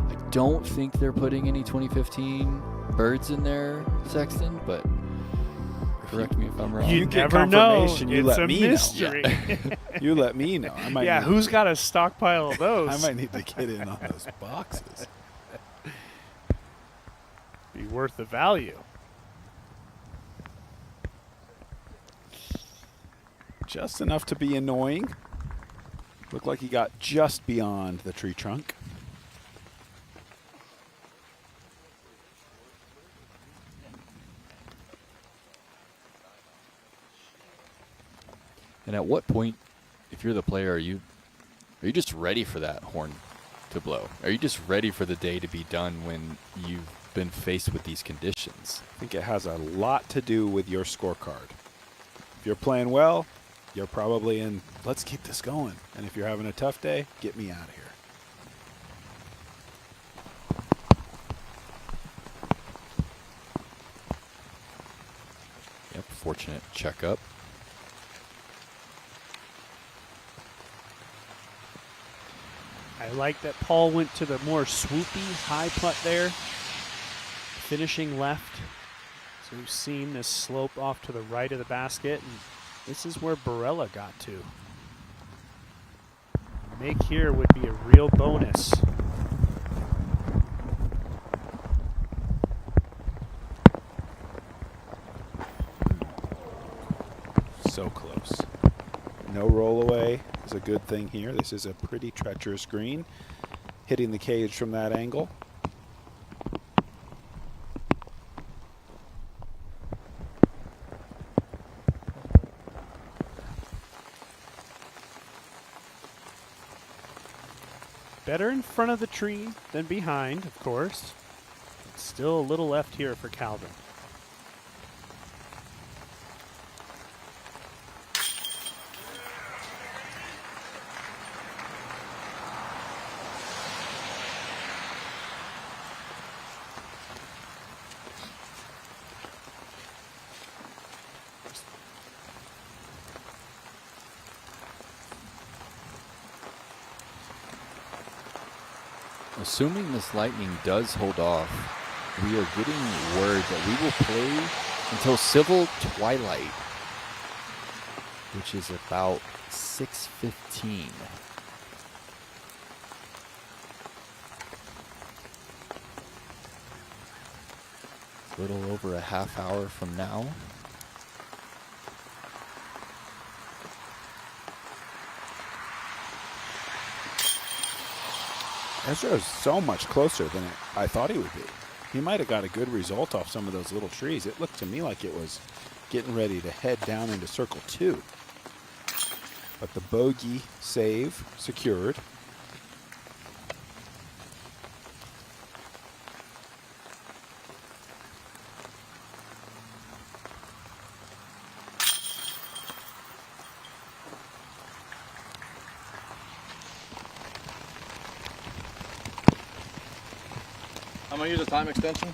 I don't think they're putting any 2015 birds in there, Sexton, but correct me if I'm wrong. You never know. You it's let a me mystery. know. You let me know. I might yeah, who's got a stockpile of those? I might need to get in on those boxes. Be worth the value. Just enough to be annoying. Looked like he got just beyond the tree trunk. And at what point, if you're the player, are you just ready for that horn to blow? Are you just ready for the day to be done when you've been faced with these conditions? I think it has a lot to do with your scorecard. If you're playing well, you're probably in, let's keep this going. And if you're having a tough day, get me out of here. Yep, fortunate checkup. I like that Paul went to the more swoopy high putt there, finishing left. So we've seen this slope off to the right of the basket, and this is where Barella got to. Make here would be a real bonus. so close. No roll away is a good thing here. This is a pretty treacherous green. Hitting the cage from that angle. Better in front of the tree than behind, of course. Still a little left here for Calvin. Assuming this lightning does hold off, we are getting word that we will play until civil twilight, which is about 6:15. A little over a half hour from now. Ezra is so much closer than I thought he would be. He might have got a good result off some of those little trees. It looked to me like it was getting ready to head down into circle 2. But the bogey save secured. I'm gonna use a time extension.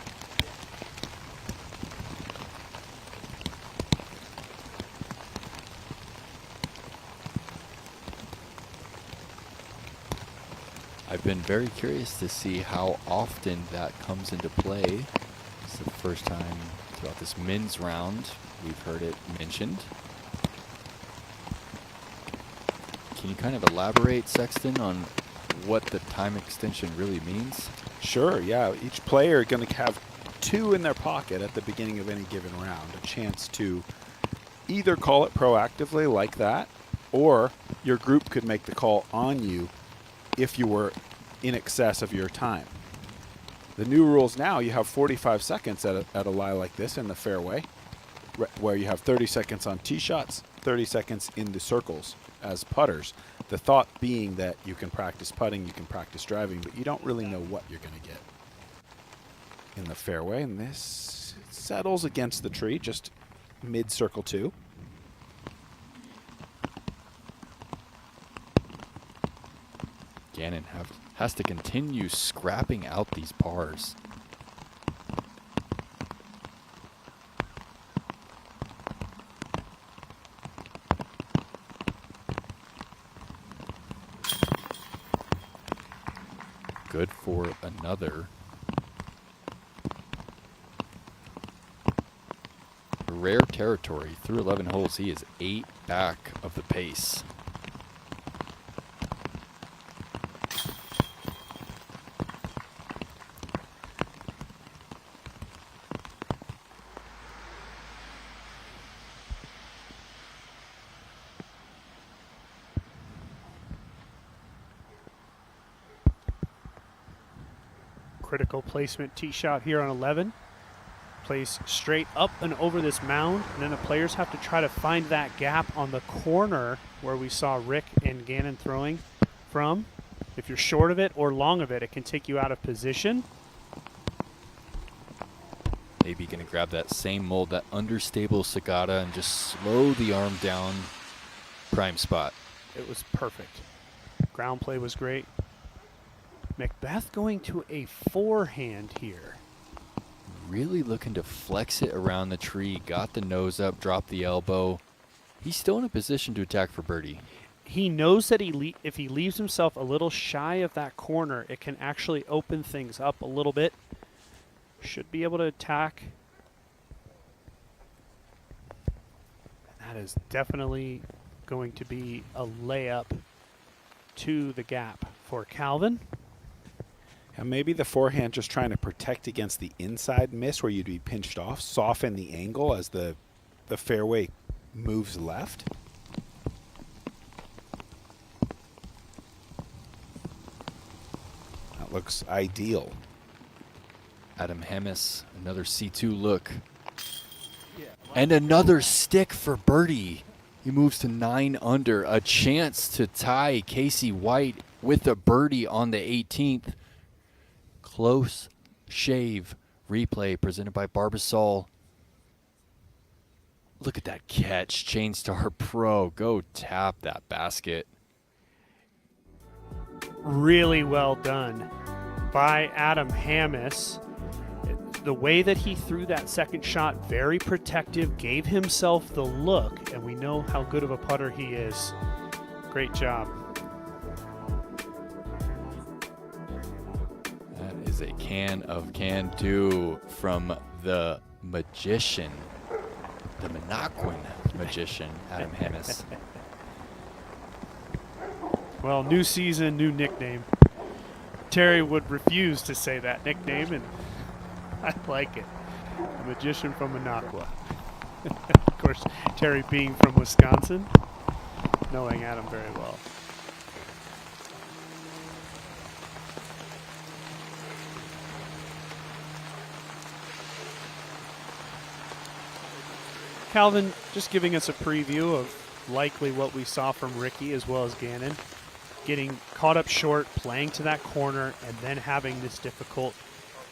I've been very curious to see how often that comes into play. It's the first time throughout this men's round we've heard it mentioned. Can you kind of elaborate, Sexton, on what the time extension really means? Sure, yeah. Each player going to have 2 in their pocket at the beginning of any given round. A chance to either call it proactively like that, or your group could make the call on you if you were in excess of your time. The new rules now, you have 45 seconds at a lie like this in the fairway, where you have 30 seconds on tee shots, 30 seconds in the circles as putters. The thought being that you can practice putting, you can practice driving, but you don't really know what you're going to get in the fairway. And this settles against the tree, just mid-circle 2. Gannon has to continue scrapping out these pars. Good for another. Rare territory. Through 11 holes, he is 8 back of the pace. Critical placement tee shot here on 11. Place straight up and over this mound, and then the players have to try to find that gap on the corner where we saw Rick and Gannon throwing from. If you're short of it or long of it, it can take you out of position. Maybe going to grab that same mold, that understable Sagata, and just slow the arm down. Prime spot. It was perfect. Ground play was great. Macbeth going to a forehand here. Really looking to flex it around the tree. Got the nose up, dropped the elbow. He's still in a position to attack for birdie. He knows that if he leaves himself a little shy of that corner, it can actually open things up a little bit. Should be able to attack. That is definitely going to be a layup to the gap for Calvin. And maybe the forehand just trying to protect against the inside miss where you'd be pinched off, soften the angle as the fairway moves left. That looks ideal. Adam Hammis, another C2 look. And another stick for birdie. He moves to 9 under. A chance to tie Casey White with a birdie on the 18th. Close shave replay presented by Barbasol. Look at that catch. Chainstar Pro. Go tap that basket. Really well done by Adam Hammis. The way that he threw that second shot, very protective, gave himself the look, and we know how good of a putter he is. Great job. That is a can of can-do from the magician, the Monaquan magician, Adam Hammis. Well, new season, new nickname. Terry would refuse to say that nickname, and I like it. The magician from Monaquan. Of course, Terry being from Wisconsin, knowing Adam very well. Calvin, just giving us a preview of likely what we saw from Ricky as well as Gannon. Getting caught up short, playing to that corner, and then having this difficult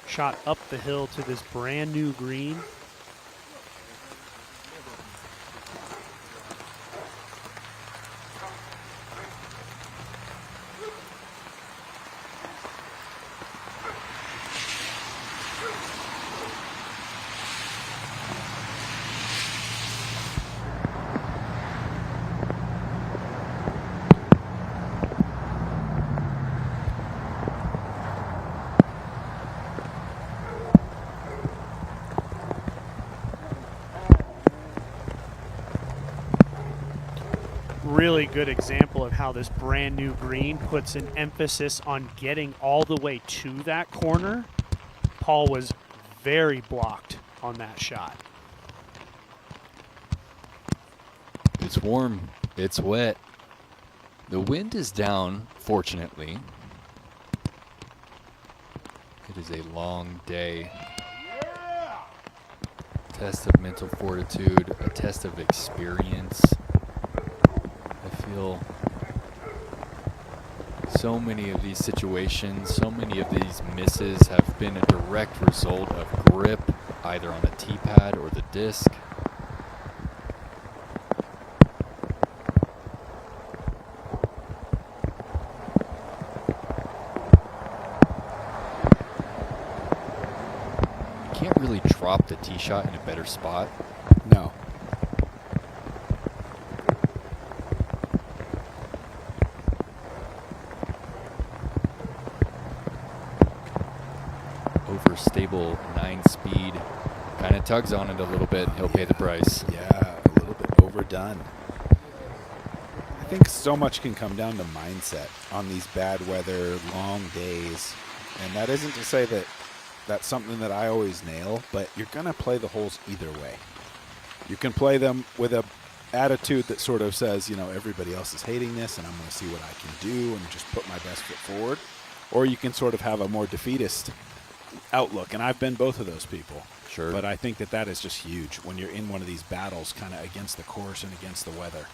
shot up the hill to this brand new green. Really good example of how this brand new green puts an emphasis on getting all the way to that corner. Paul was very blocked on that shot. It's warm. It's wet. The wind is down, fortunately. It is a long day. Test of mental fortitude, a test of experience. I feel so many of these situations, so many of these misses have been a direct result of grip, either on the tee pad or the disc. You can't really drop the tee shot in a better spot. No. Stable 9-speed, kind of tugs on it a little bit. He'll pay the price. Yeah, a little bit overdone. I think so much can come down to mindset on these bad weather, long days. And that isn't to say that that's something that I always nail, but you're going to play the holes either way. You can play them with a attitude that sort of says, you know, everybody else is hating this and I'm going to see what I can do and just put my best foot forward. Or you can sort of have a more defeatist outlook, and I've been both of those people. Sure. But I think that that is just huge when you're in one of these battles kind of against the course and against the weather.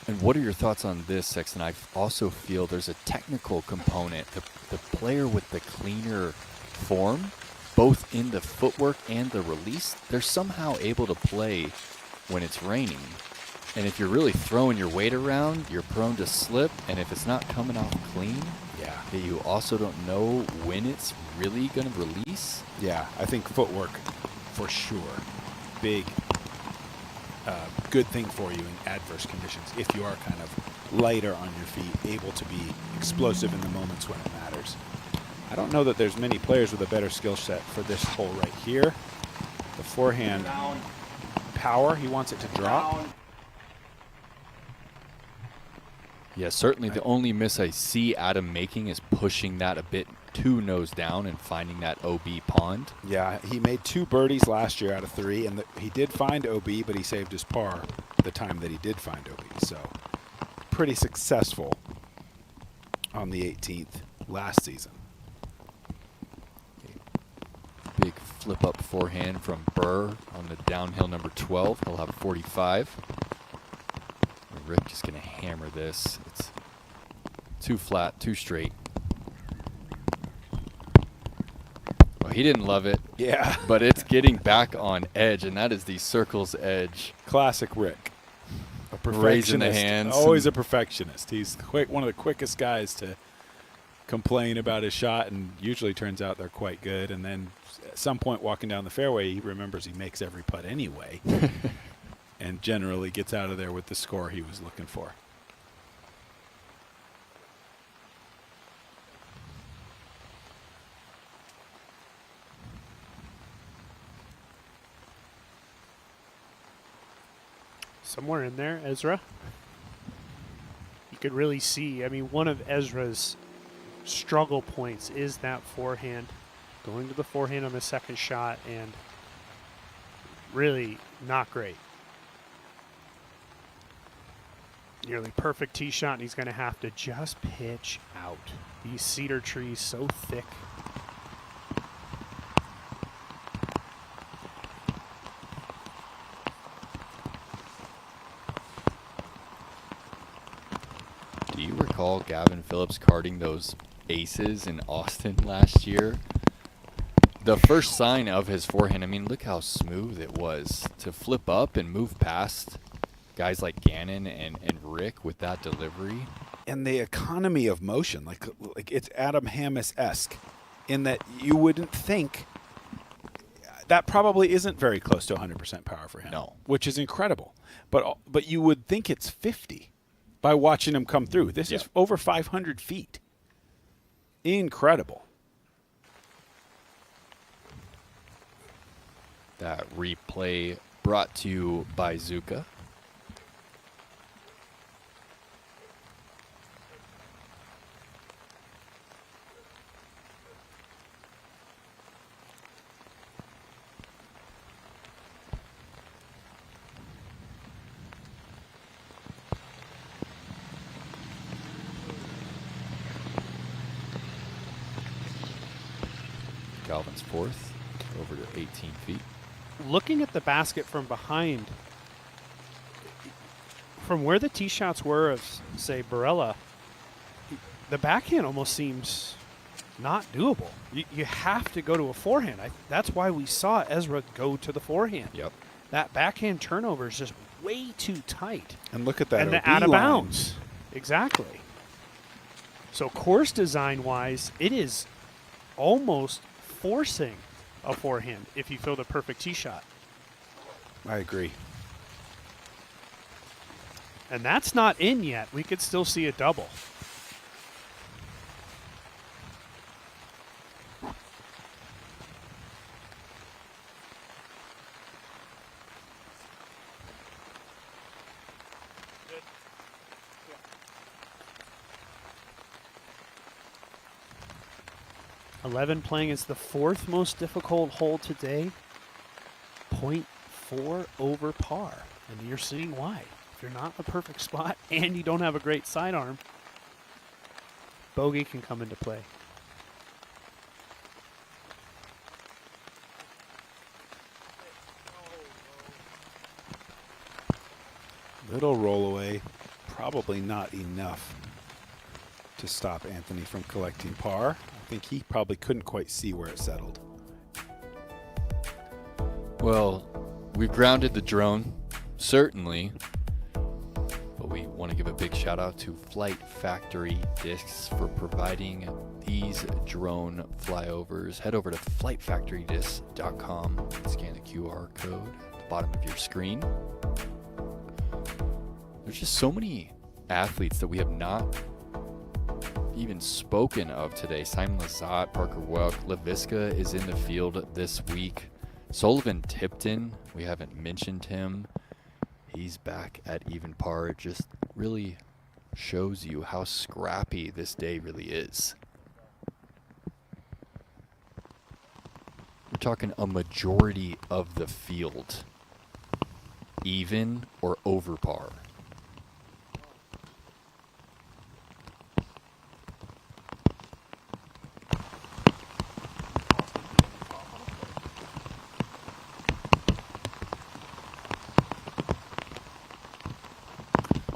And what are your thoughts on this, Sexton? I also feel there's a technical component. The player with the cleaner form, both in the footwork and the release, they're somehow able to play when it's raining. And if you're really throwing your weight around, you're prone to slip, and if it's not coming off clean, that you also don't know when it's really going to release. Yeah, I think footwork, for sure, big, good thing for you in adverse conditions. If you are kind of lighter on your feet, able to be explosive in the moments when it matters. I don't know that there's many players with a better skill set for this hole right here. The forehand power, he wants it to drop. Yeah, certainly the only miss I see Adam making is pushing that a bit too nose down and finding that OB pond. Yeah, he made 2 birdies last year out of 3, and he did find OB, but he saved his par the time that he did find OB. So pretty successful on the 18th last season. Big flip-up forehand from Burr on the downhill number 12. He'll have 45. Rick just going to hammer this. It's too flat, too straight. Well, he didn't love it. Yeah. But it's getting back on edge, and that is the circle's edge. Classic Rick. A perfectionist. Raising the hands. Always a perfectionist. He's quick, one of the quickest guys to complain about his shot, and usually turns out they're quite good. And then at some point walking down the fairway, he remembers he makes every putt anyway. And generally gets out of there with the score he was looking for. Somewhere in there, Ezra, you could really see, I mean, one of Ezra's struggle points is that forehand, going to the forehand on the second shot, and really not great. Nearly perfect tee shot, and he's going to have to just pitch out. These cedar trees so thick. Do you recall Gavin Phillips carding those aces in Austin last year? The first sign of his forehand, I mean, look how smooth it was to flip up and move past guys like Gannon and Rick with that delivery. And the economy of motion, like it's Adam Hammis-esque, in that you wouldn't think that probably isn't very close to 100% power for him. No. Which is incredible. But you would think it's 50 by watching him come through. This is over 500 feet. Incredible. That replay brought to you by Zuka. Galvin's fourth, over to 18 feet. Looking at the basket from behind, from where the tee shots were of, say, Barella, the backhand almost seems not doable. You have to go to a forehand. That's why we saw Ezra go to the forehand. Yep. That backhand turnover is just way too tight. And look at that. And the out of bounds. Exactly. So course design-wise, it is almost forcing a forehand if you throw the perfect tee shot. I agree. And that's not in yet. We could still see a double. .11 playing is the fourth most difficult hole today. 0.4 over par. And you're seeing why. If you're not in the perfect spot and you don't have a great sidearm, bogey can come into play. Little roll away, probably not enough to stop Anthony from collecting par. I think he probably couldn't quite see where it settled. Well, we've grounded the drone, certainly, but we want to give a big shout out to Flight Factory Discs for providing these drone flyovers. Head over to flightfactorydiscs.com and scan the QR code at the bottom of your screen. There's just so many athletes that we have not even spoken of today. Simon Lizotte, Parker Welk, LaVisca is in the field this week. Sullivan Tipton, we haven't mentioned him. He's back at even par. Just really shows you how scrappy this day really is. We're talking a majority of the field, even or over par.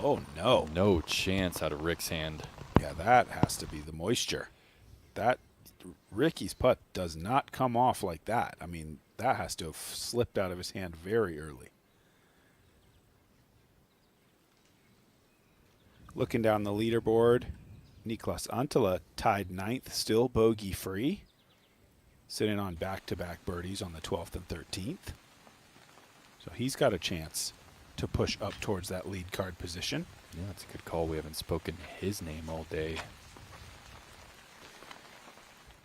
Oh, no. No chance out of Rick's hand. Yeah, that has to be the moisture. That Ricky's putt does not come off like that. I mean, that has to have slipped out of his hand very early. Looking down the leaderboard, Niklas Antila tied 9th, still bogey free, sitting on back-to-back birdies on the 12th and 13th. So he's got a chance to push up towards that lead card position. Yeah, that's a good call. We haven't spoken his name all day.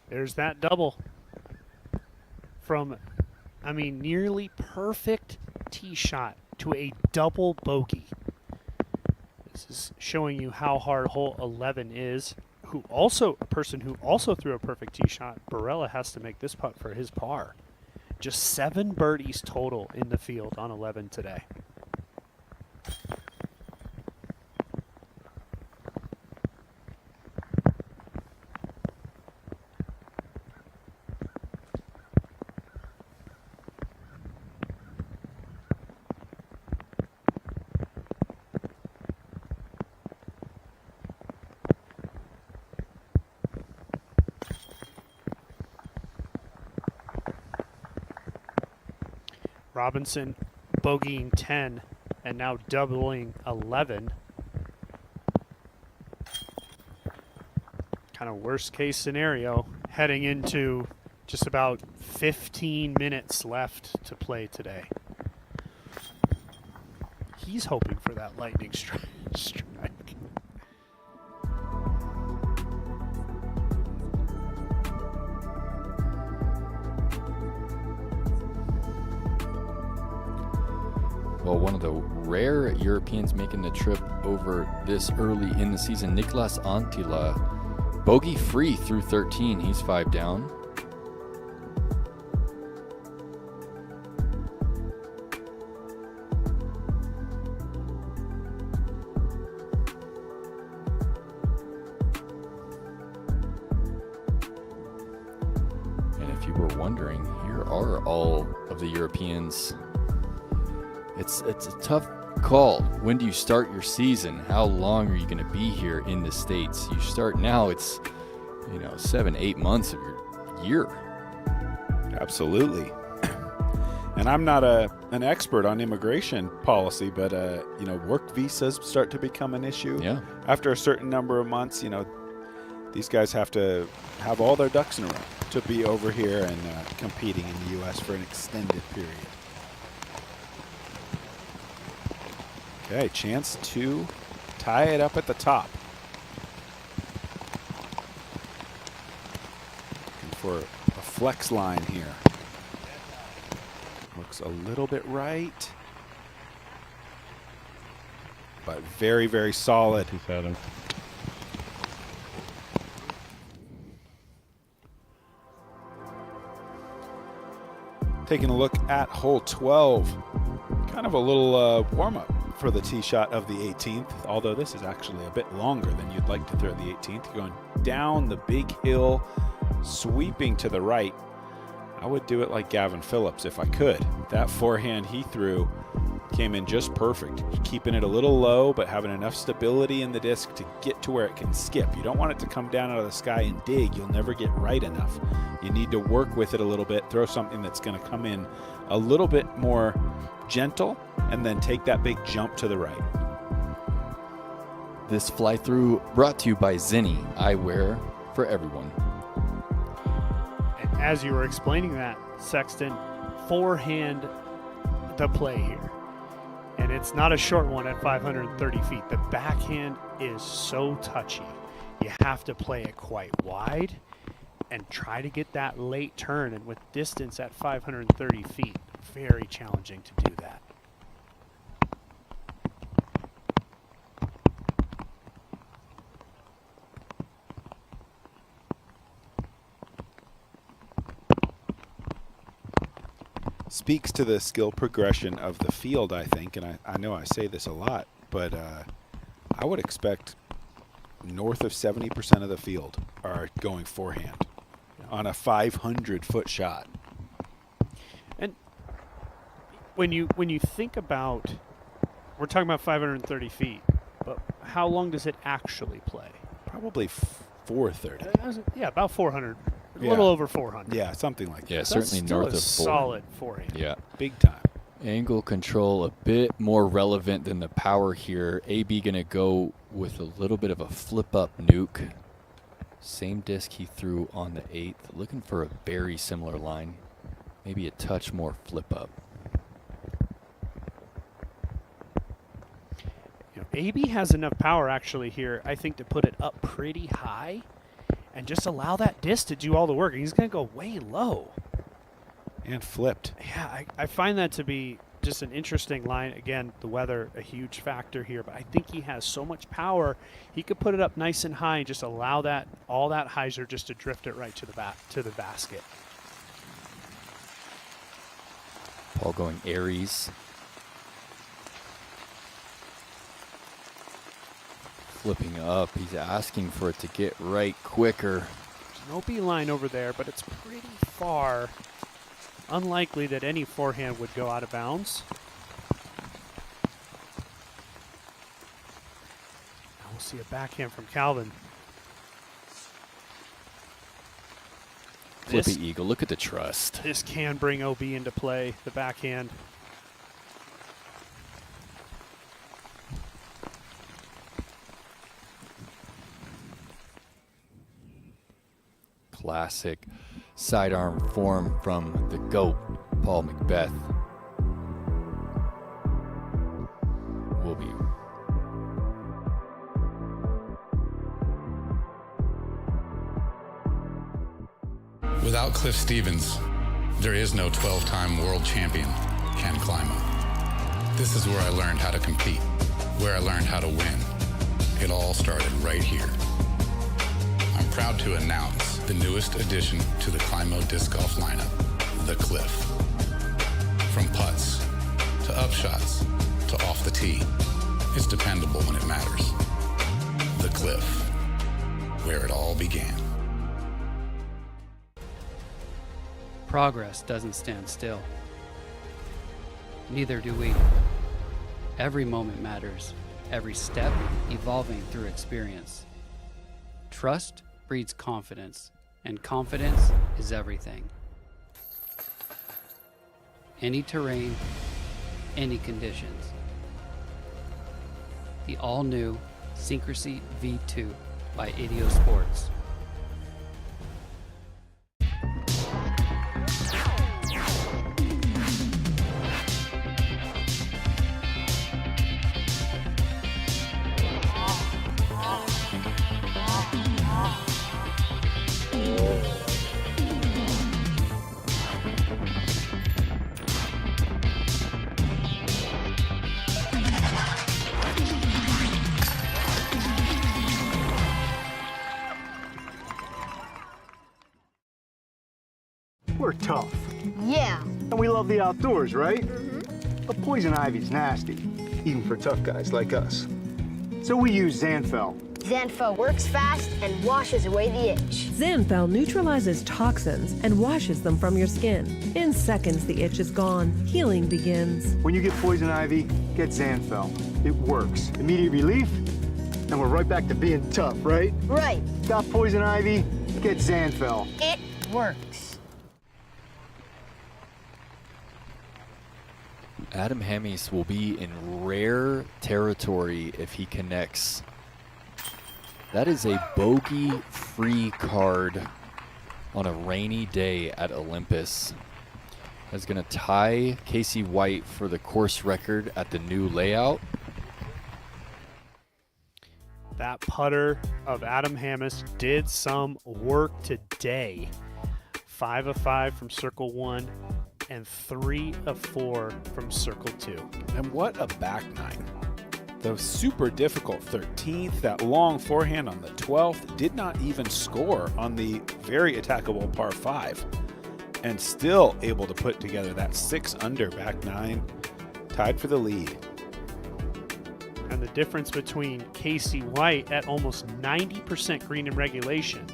There's that double from, I mean, nearly perfect tee shot to a double bogey. This is showing you how hard hole 11 is. A person who also threw a perfect tee shot, Barella, has to make this putt for his par. Just 7 birdies total in the field on 11 today. Robinson bogeying 10 and now doubling 11. Kind of worst case scenario heading into just about 15 minutes left to play today. He's hoping for that lightning strike. Well, one of the rare Europeans making the trip over this early in the season, Niklas Antila, bogey free through 13. He's 5 down. And if you were wondering, here are all of the Europeans. It's a tough call. When do you start your season? How long are you going to be here in the States? You start now, it's 7-8 months of your year. Absolutely. And I'm not an expert on immigration policy, but work visas start to become an issue. Yeah. After a certain number of months, these guys have to have all their ducks in a row to be over here and competing in the U.S. for an extended period. Okay, chance to tie it up at the top. Looking for a flex line here. Looks a little bit right, but very, very solid. Taking a look at hole 12. Kind of a little warm-up for the tee shot of the 18th, although this is actually a bit longer than you'd like to throw the 18th. You're going down the big hill, sweeping to the right. I would do it like Gavin Phillips if I could. That forehand he threw came in just perfect. Keeping it a little low, but having enough stability in the disc to get to where it can skip. You don't want it to come down out of the sky and dig. You'll never get right enough. You need to work with it a little bit, throw something that's going to come in a little bit more gentle, and then take that big jump to the right. This fly through brought to you by Zinni, eyewear for everyone. And as you were explaining that, Sexton, forehand the play here. And it's not a short one at 530 feet. The backhand is so touchy. You have to play it quite wide and try to get that late turn. And with distance at 530 feet, very challenging to do that. speaks to the skill progression of the field, I think, and I know I say this a lot, but I would expect north of 70% of the field are going forehand on a 500-foot shot. And when you think about, we're talking about 530 feet, but how long does it actually play? Probably 430. Yeah, about 400. A Yeah. little over 400. Yeah, something like that. Yeah, That's certainly still north a of 4. solid forehand. Yeah. Big time. Angle control a bit more relevant than the power here. AB going to go with a little bit of a flip-up nuke. Same disc he threw on the 8th. Looking for a very similar line. Maybe a touch more flip-up. AB has enough power actually here, I think, to put it up pretty high and just allow that disc to do all the work. He's going to go way low. And flipped. Yeah, I find that to be just an interesting line. Again, the weather, a huge factor here, but I think he has so much power, he could put it up nice and high and just allow that all that hyzer just to drift it right to the basket. Paul going Aries. Flipping up. He's asking for it to get right quicker. There's no beeline over there, but it's pretty far. Unlikely that any forehand would go out of bounds. Now we'll see a backhand from Calvin. Flippy eagle. Look at the trust. This can bring OB into play, the backhand. Classic sidearm form from the GOAT, Paul Macbeth. Will be. Without Cliff Stevens, there is no 12-time world champion, Ken Climo. This is where I learned how to compete, where I learned how to win. It all started right here. I'm proud to announce the newest addition to the Climo disc golf lineup, the Cliff. From putts to upshots to off the tee, it's dependable when it matters. The Cliff, where it all began. Progress doesn't stand still. Neither do we. Every moment matters, every step evolving through experience. Trust breeds confidence, and confidence is everything. Any terrain, any conditions. The all-new Syncrasy V2 by Ideo Sports. We're tough. Yeah. And we love the outdoors, right? But poison ivy's nasty, even for tough guys like us. So we use Zanfel. Zanfel works fast and washes away the itch. Zanfel neutralizes toxins and washes them from your skin. In seconds, the itch is gone. Healing begins. When you get poison ivy, get Zanfel. It works. Immediate relief, and we're right back to being tough, right? Right. Got poison ivy, get Zanfel. It works. Adam Hammes will be in rare territory if he connects. That is a bogey-free card on a rainy day at Olympus. That's going to tie Casey White for the course record at the new layout. That putter of Adam Hammes did some work today. 5 of 5 from circle 1 and 3 of 4 from circle 2. And what a back nine. The super difficult 13th, that long forehand on the 12th, did not even score on the very attackable par 5. and still able to put together that 6 under back 9, tied for the lead. And the difference between Casey White at almost 90% green in regulation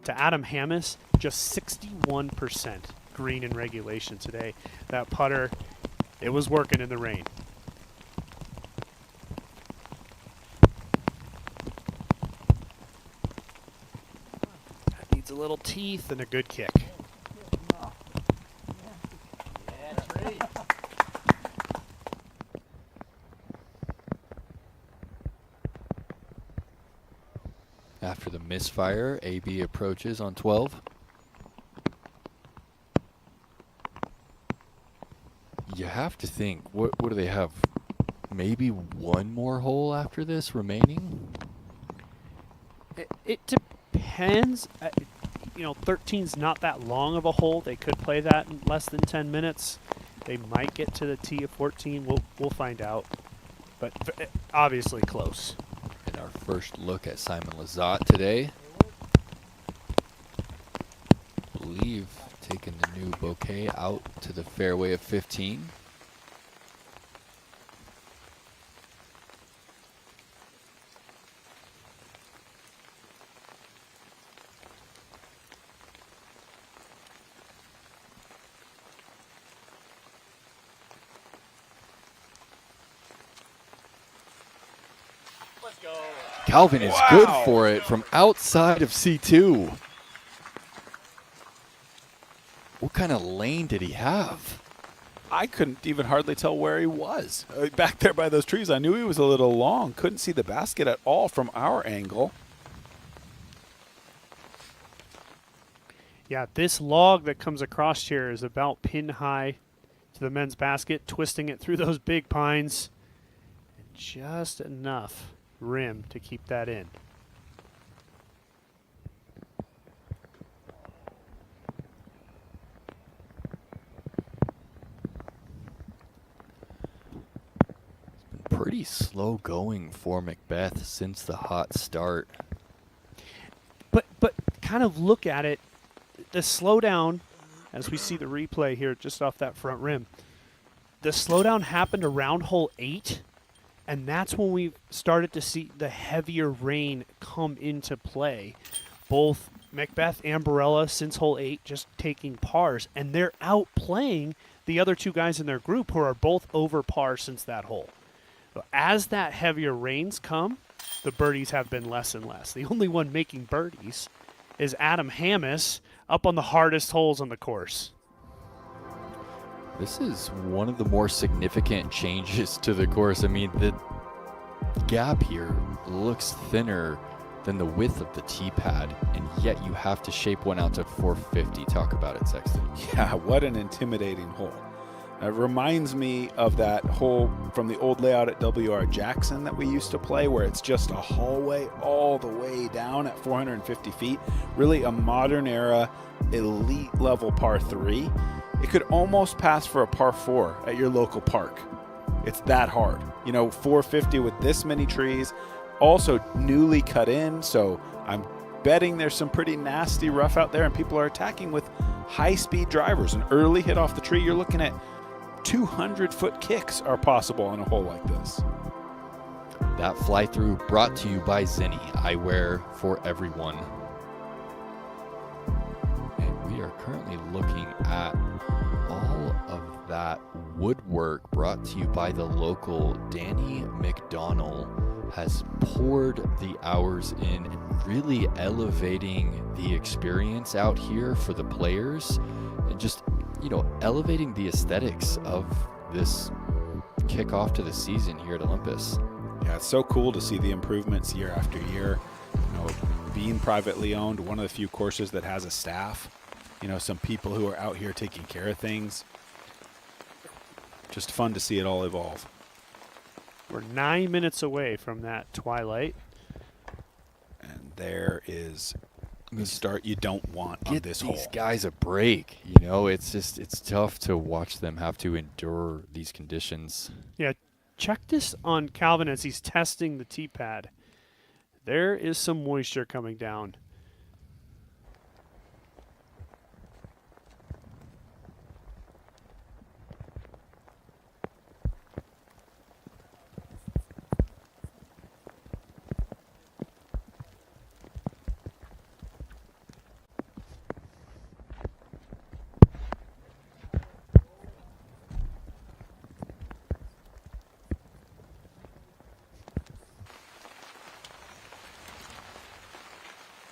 to Adam Hammis, just 61% green in regulation today. That putter, it was working in the rain. That needs a little teeth and a good kick. After the misfire, AB approaches on 12. You have to think, what do they have? Maybe one more hole after this remaining? It depends. 13's not that long of a hole. They could play that in less than 10 minutes. They might get to the tee of 14. We'll find out. But obviously close. And our first look at Simon Lizotte today. I believe taking the new bouquet out to the fairway of 15. Calvin is good for it from outside of C2. What kind of lane did he have? I couldn't even hardly tell where he was. Back there by those trees, I knew he was a little long. Couldn't see the basket at all from our angle. Yeah, this log that comes across here is about pin high to the men's basket, twisting it through those big pines. And just enough rim to keep that in. It's been pretty slow going for Macbeth since the hot start. But kind of look at it, the slowdown, as we see the replay here just off that front rim, the slowdown happened around hole 8. And that's when we started to see the heavier rain come into play. Both Macbeth and Barella since hole 8 just taking pars. And they're outplaying the other two guys in their group who are both over par since that hole. So as that heavier rains come, the birdies have been less and less. The only one making birdies is Adam Hammis up on the hardest holes on the course. This is one of the more significant changes to the course. I mean, the gap here looks thinner than the width of the tee pad, and yet you have to shape one out to 450. Talk about it, Sexton. Yeah, what an intimidating hole. It reminds me of that hole from the old layout at WR Jackson that we used to play, where it's just a hallway all the way down at 450 feet. Really a modern era, elite level par 3. It could almost pass for a par 4 at your local park. It's that hard. 450 with this many trees, also newly cut in, so I'm betting there's some pretty nasty rough out there, and people are attacking with high-speed drivers. An early hit off the tree, you're looking at 200-foot kicks are possible on a hole like this. That fly-through brought to you by Zinni, eyewear for everyone. And we are currently looking at all of that woodwork brought to you by the local Danny McDonnell has poured the hours in and really elevating the experience out here for the players and just, elevating the aesthetics of this kickoff to the season here at Olympus. Yeah, it's so cool to see the improvements year after year. Being privately owned, one of the few courses that has a staff, some people who are out here taking care of things. Just fun to see it all evolve. We're 9 minutes away from that twilight. And there is the start you don't want on this hole. Get these guys a break. It's tough to watch them have to endure these conditions. Yeah, check this on Calvin as he's testing the tee pad. There is some moisture coming down.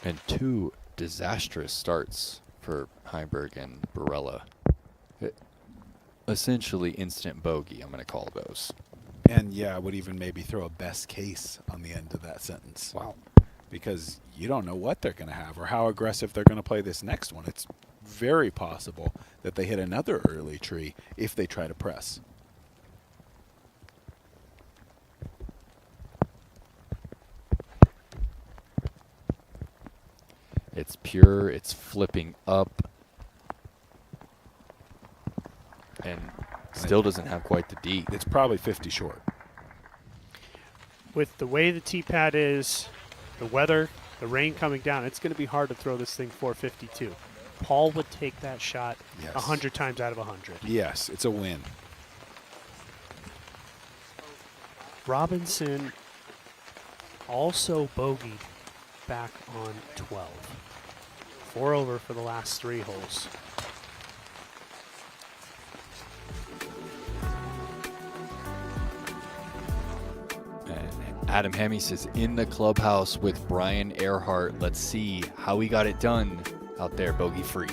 And 2 disastrous starts for Heiberg and Barella. Essentially instant bogey, I'm going to call those. And yeah, I would even maybe throw a best case on the end of that sentence. Wow. Because you don't know what they're going to have or how aggressive they're going to play this next one. It's very possible that they hit another early tree if they try to press. It's pure, it's flipping up. And still doesn't have quite the D. It's probably 50 short. With the way the tee pad is, the weather, the rain coming down, it's going to be hard to throw this thing 452. Paul would take that shot 100 times out of 100. Yes, it's a win. Robinson also bogeyed back on 12. 4 over for the last 3 holes. Adam Hemis is in the clubhouse with Brian Earhart. Let's see how he got it done out there bogey free.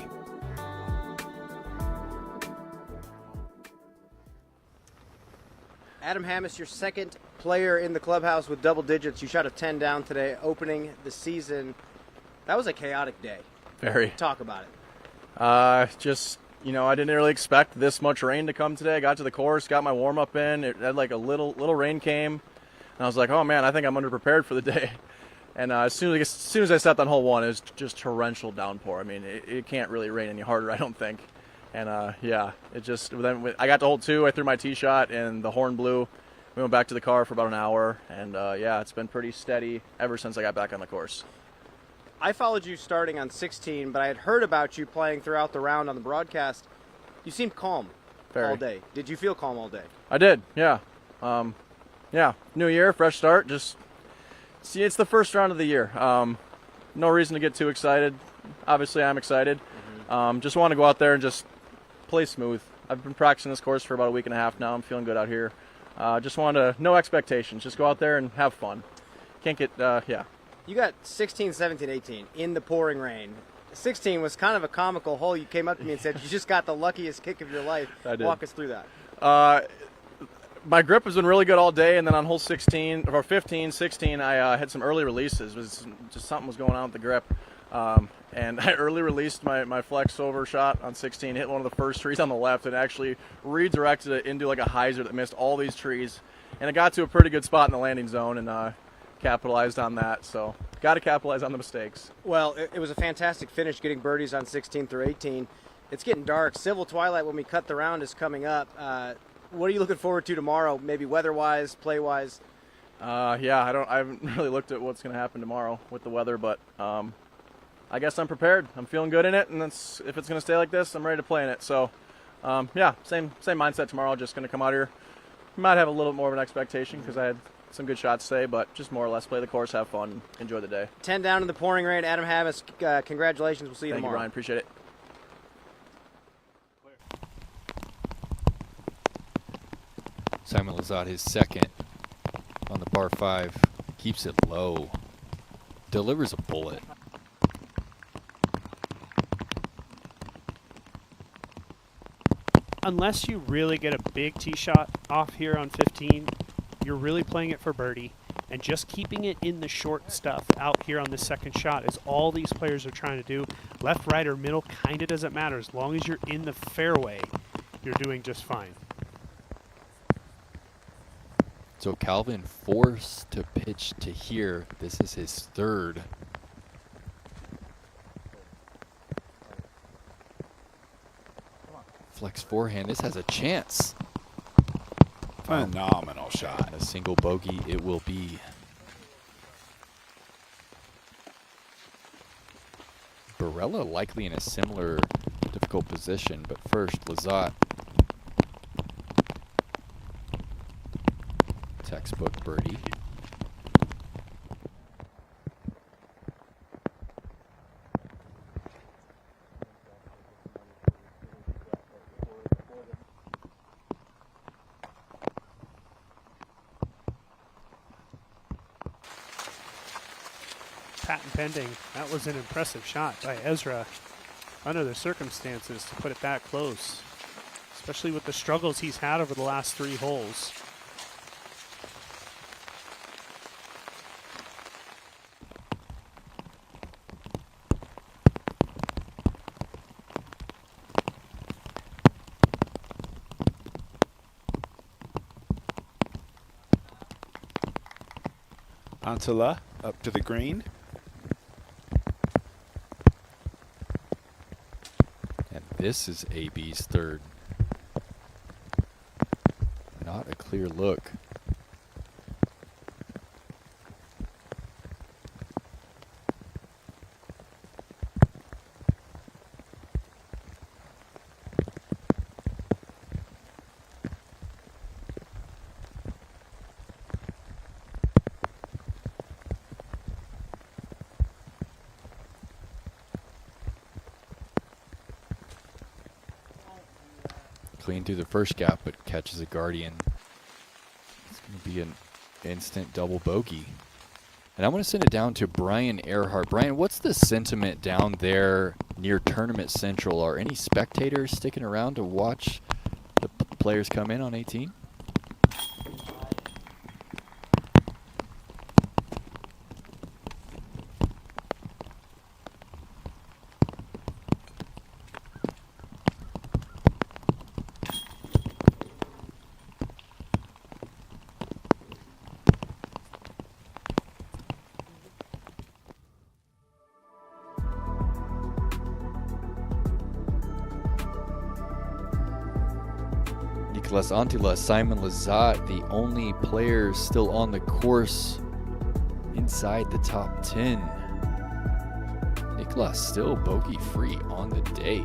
Adam Hammis, your second player in the clubhouse with double digits. You shot a 10 down today, opening the season. That was a chaotic day. Very. Talk about it. Just, I didn't really expect this much rain to come today. I got to the course, got my warm-up in. It had like a little rain came. And I was like, oh, man, I think I'm underprepared for the day. And as soon as I stepped on hole 1, it was just torrential downpour. I mean, it can't really rain any harder, I don't think. And, then I got to hole 2. I threw my tee shot, and the horn blew. We went back to the car for about an hour. And, it's been pretty steady ever since I got back on the course. I followed you starting on 16, but I had heard about you playing throughout the round on the broadcast. You seemed calm all day. Did you feel calm all day? I did, yeah. New year, fresh start. Just see, it's the first round of the year. No reason to get too excited. Obviously, I'm excited. Just want to go out there and just play smooth. I've been practicing this course for about a week and a half now. I'm feeling good out here. Just want to, no expectations. Just go out there and have fun. Can't get, You got 16, 17, 18 in the pouring rain. 16 was kind of a comical hole. You came up to me and said, you just got the luckiest kick of your life. I did. Walk us through that. My grip has been really good all day, and then on hole 16 or 15, 16, I had some early releases. It was just something was going on with the grip, and I early released my flex over shot on 16, hit one of the first trees on the left, and actually redirected it into like a hyzer that missed all these trees, and it got to a pretty good spot in the landing zone, and capitalized on that. So got to capitalize on the mistakes. Well, it was a fantastic finish getting birdies on 16 through 18. It's getting dark. Civil twilight when we cut the round is coming up. What are you looking forward to tomorrow? Maybe weather-wise, play-wise? I haven't really looked at what's going to happen tomorrow with the weather, but I guess I'm prepared. I'm feeling good in it, and if it's going to stay like this, I'm ready to play in it. So, same mindset tomorrow. Just going to come out here. Might have a little bit more of an expectation because I had some good shots today, but just more or less play the course, have fun, enjoy the day. 10 down in the pouring rain. Adam Hammis, congratulations. We'll see you tomorrow. Thank you, Ryan. Appreciate it. Simon Lizotte, his second on the par 5, keeps it low, delivers a bullet. Unless you really get a big tee shot off here on 15, you're really playing it for birdie. And just keeping it in the short stuff out here on the second shot is all these players are trying to do. Left, right, or middle kind of doesn't matter. As long as you're in the fairway, you're doing just fine. So Calvin forced to pitch to here. This is his third. Flex forehand. This has a chance. Phenomenal shot. A single bogey it will be. Barella likely in a similar difficult position, but first Lizotte. Textbook birdie. patent pending. That was an impressive shot by Ezra under the circumstances to put it that close, especially with the struggles he's had over the last 3 holes. Antela up to the green. And this is AB's third. Not a clear look. Clean through the first gap, but catches a Guardian. It's going to be an instant double bogey. And I'm going to send it down to Brian Earhart. Brian, what's the sentiment down there near Tournament Central? Are any spectators sticking around to watch the players come in on 18? Nicolas Antila, Simon Lazat, the only players still on the course inside the top 10. Nicolas still bogey free on the day.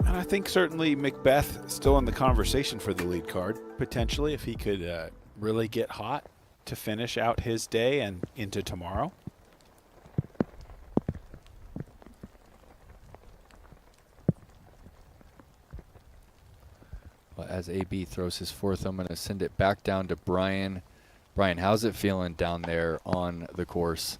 And I think certainly Macbeth still in the conversation for the lead card, potentially, if he could really get hot to finish out his day and into tomorrow. Well, as AB throws his fourth, I'm going to send it back down to Brian. Brian, how's it feeling down there on the course?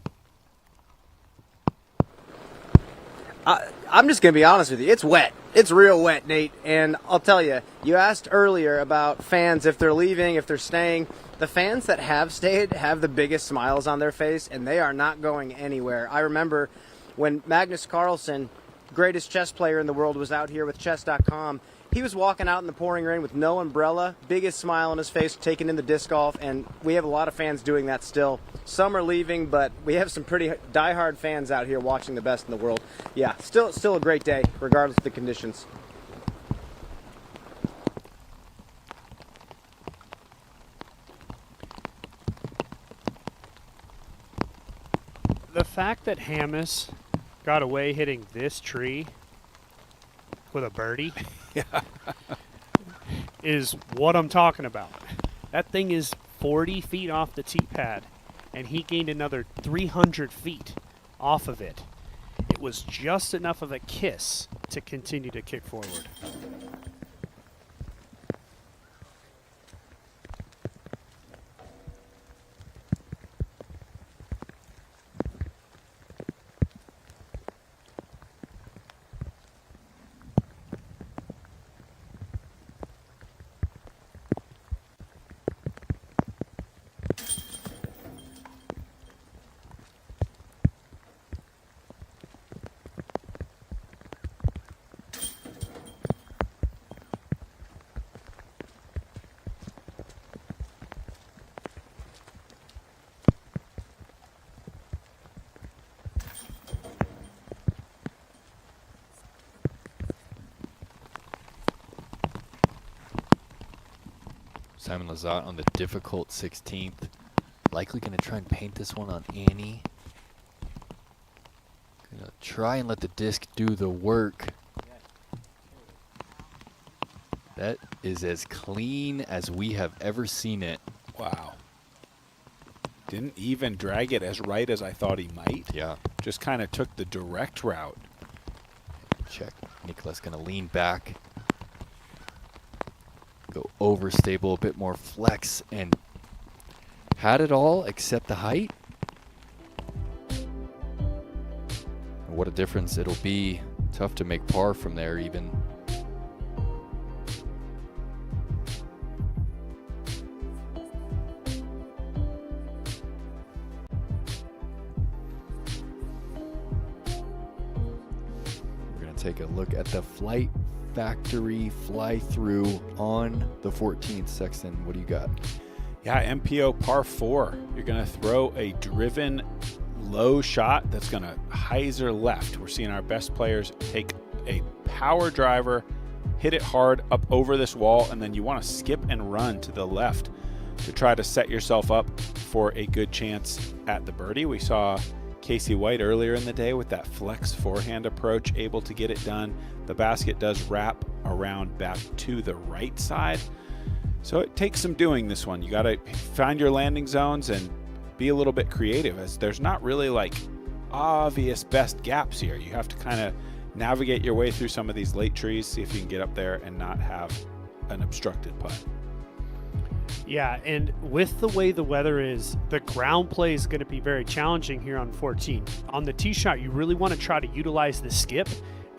I'm just going to be honest with you. It's wet. It's real wet, Nate. And I'll tell you, you asked earlier about fans, if they're leaving, if they're staying. The fans that have stayed have the biggest smiles on their face, and they are not going anywhere. I remember when Magnus Carlsen, greatest chess player in the world, was out here with chess.com. He was walking out in the pouring rain with no umbrella, biggest smile on his face, taking in the disc golf, and we have a lot of fans doing that still. Some are leaving, but we have some pretty diehard fans out here watching the best in the world. Yeah, still a great day, regardless of the conditions. The fact that Hammes got away hitting this tree with a birdie is what I'm talking about. That thing is 40 feet off the tee pad, and he gained another 300 feet off of it. It was just enough of a kiss to continue to kick forward. Simon Lazat on the difficult 16th. Likely going to try and paint this one on Annie. Going to try and let the disc do the work. That is as clean as we have ever seen it. Wow. Didn't even drag it as right as I thought he might. Yeah. Just kind of took the direct route. Check. Nicolas going to lean back. Go overstable, a bit more flex, and Had it all except the height. And what a difference it'll be. Tough to make par from there even. We're going to take a look at the Flight Factory fly-through on the 14th. Sexton, what do you got? Yeah, MPO par 4. You're going to throw a driven low shot that's going to hyzer left. We're seeing our best players take a power driver, hit it hard up over this wall, and then you want to skip and run to the left to try to set yourself up for a good chance at the birdie. We saw Casey White earlier in the day with that flex forehand approach, able to get it done. The basket does wrap around back to the right side. So it takes some doing this one. You got to find your landing zones and be a little bit creative, as there's not really like obvious best gaps here. You have to kind of navigate your way through some of these late trees, see if you can get up there and not have an obstructed putt. Yeah, and with the way the weather is, the ground play is going to be very challenging here on 14. On the tee shot, you really want to try to utilize the skip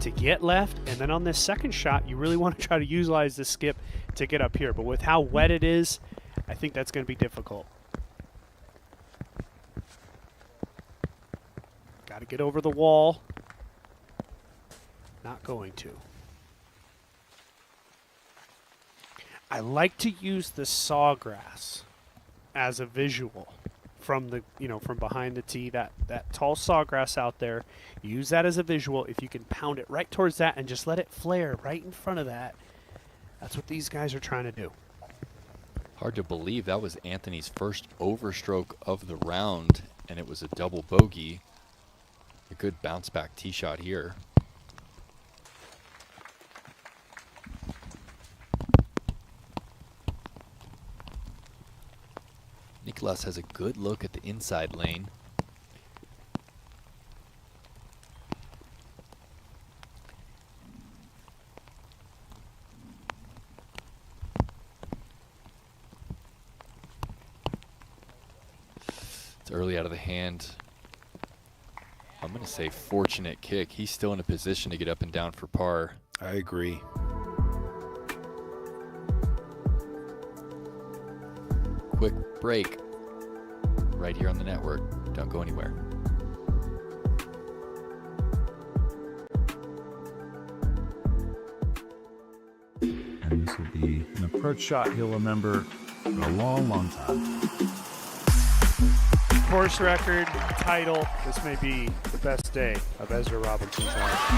to get left, and then on this second shot, you really want to try to utilize the skip to get up here. But with how wet it is, I think that's going to be difficult. Got to get over the wall. Not going to. I like to use the sawgrass as a visual from the, from behind the tee, that tall sawgrass out there. Use that as a visual. If you can pound it right towards that and just let it flare right in front of that, that's what these guys are trying to do. Hard to believe that was Anthony's first overstroke of the round, and it was a double bogey. A good bounce back tee shot here. Nicholas has a good look at the inside lane. It's early out of the hand. I'm going to say fortunate kick. He's still in a position to get up and down for par. I agree. Quick break right here on the network. Don't go anywhere. And this will be an approach shot he'll remember for a long, long time. Course record, title. This may be the best day of Ezra Robinson's life.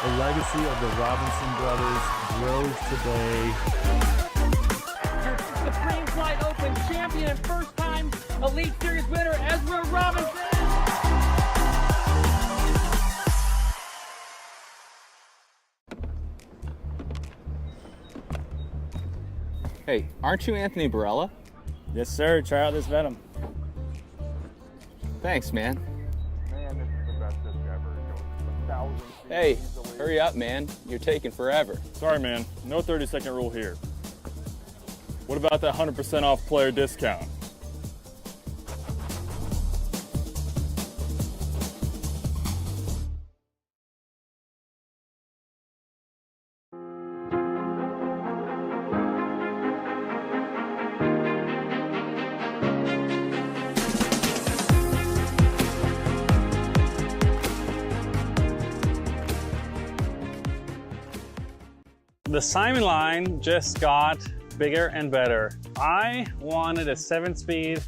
The legacy of the Robinson brothers grows today. Supreme Flight Open champion and first-time Elite Series winner, Ezra Robinson. Hey, aren't you Anthony Barella? Yes, sir. Try out this Venom. Thanks, man. Man, this is the best disc ever. It goes 1,000 feet Hey, easily. hurry up, man. You're taking forever. Sorry, man. No 30-second rule here. What about that 100% off player discount? The Simon line just got bigger and better. I wanted a 7-speed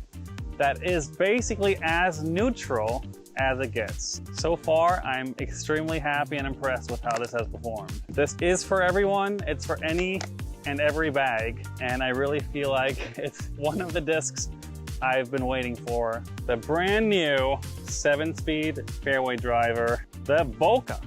that is basically as neutral as it gets. So far, I'm extremely happy and impressed with how this has performed. This is for everyone. It's for any and every bag, and I really feel like it's one of the discs I've been waiting for. The brand new 7-speed fairway driver, the Boca.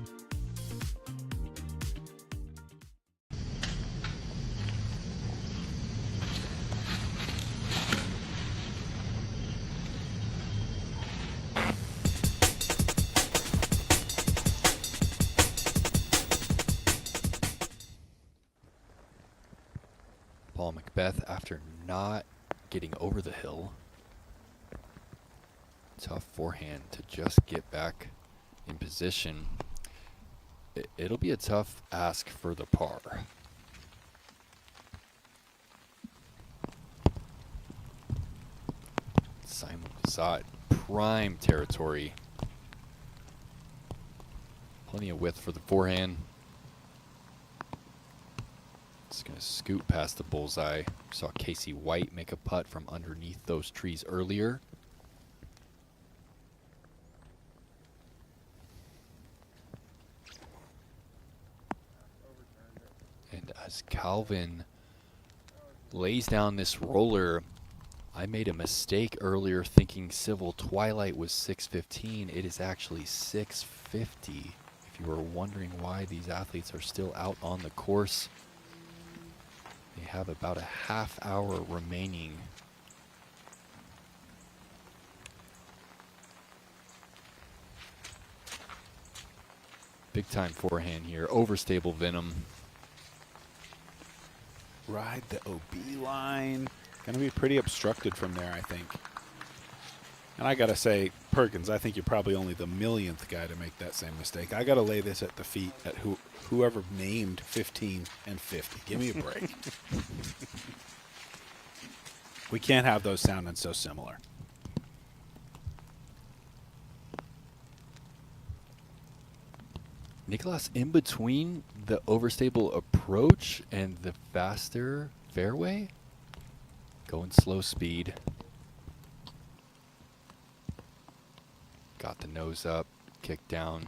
Beth after not getting over the hill. Tough forehand to just get back in position. It'll be a tough ask for the par. Simon Lizotte, prime territory. Plenty of width for the forehand. It's going to scoot past the bullseye. Saw Casey White make a putt from underneath those trees earlier. And as Calvin lays down this roller, I made a mistake earlier thinking Civil Twilight was 6:15. It is actually 6:50. If you were wondering why these athletes are still out on the course, they have about a half hour remaining. Big time forehand here, overstable Venom. Ride the OB line. Going to be pretty obstructed from there, I think. And I got to say, Perkins, I think you're probably only the millionth guy to make that same mistake. I got to lay this at the feet at whoever named 15 and 50. Give me a break. We can't have those sounding so similar. Nicholas in between the overstable approach and the faster fairway. Going slow speed. Got the nose up, kick down.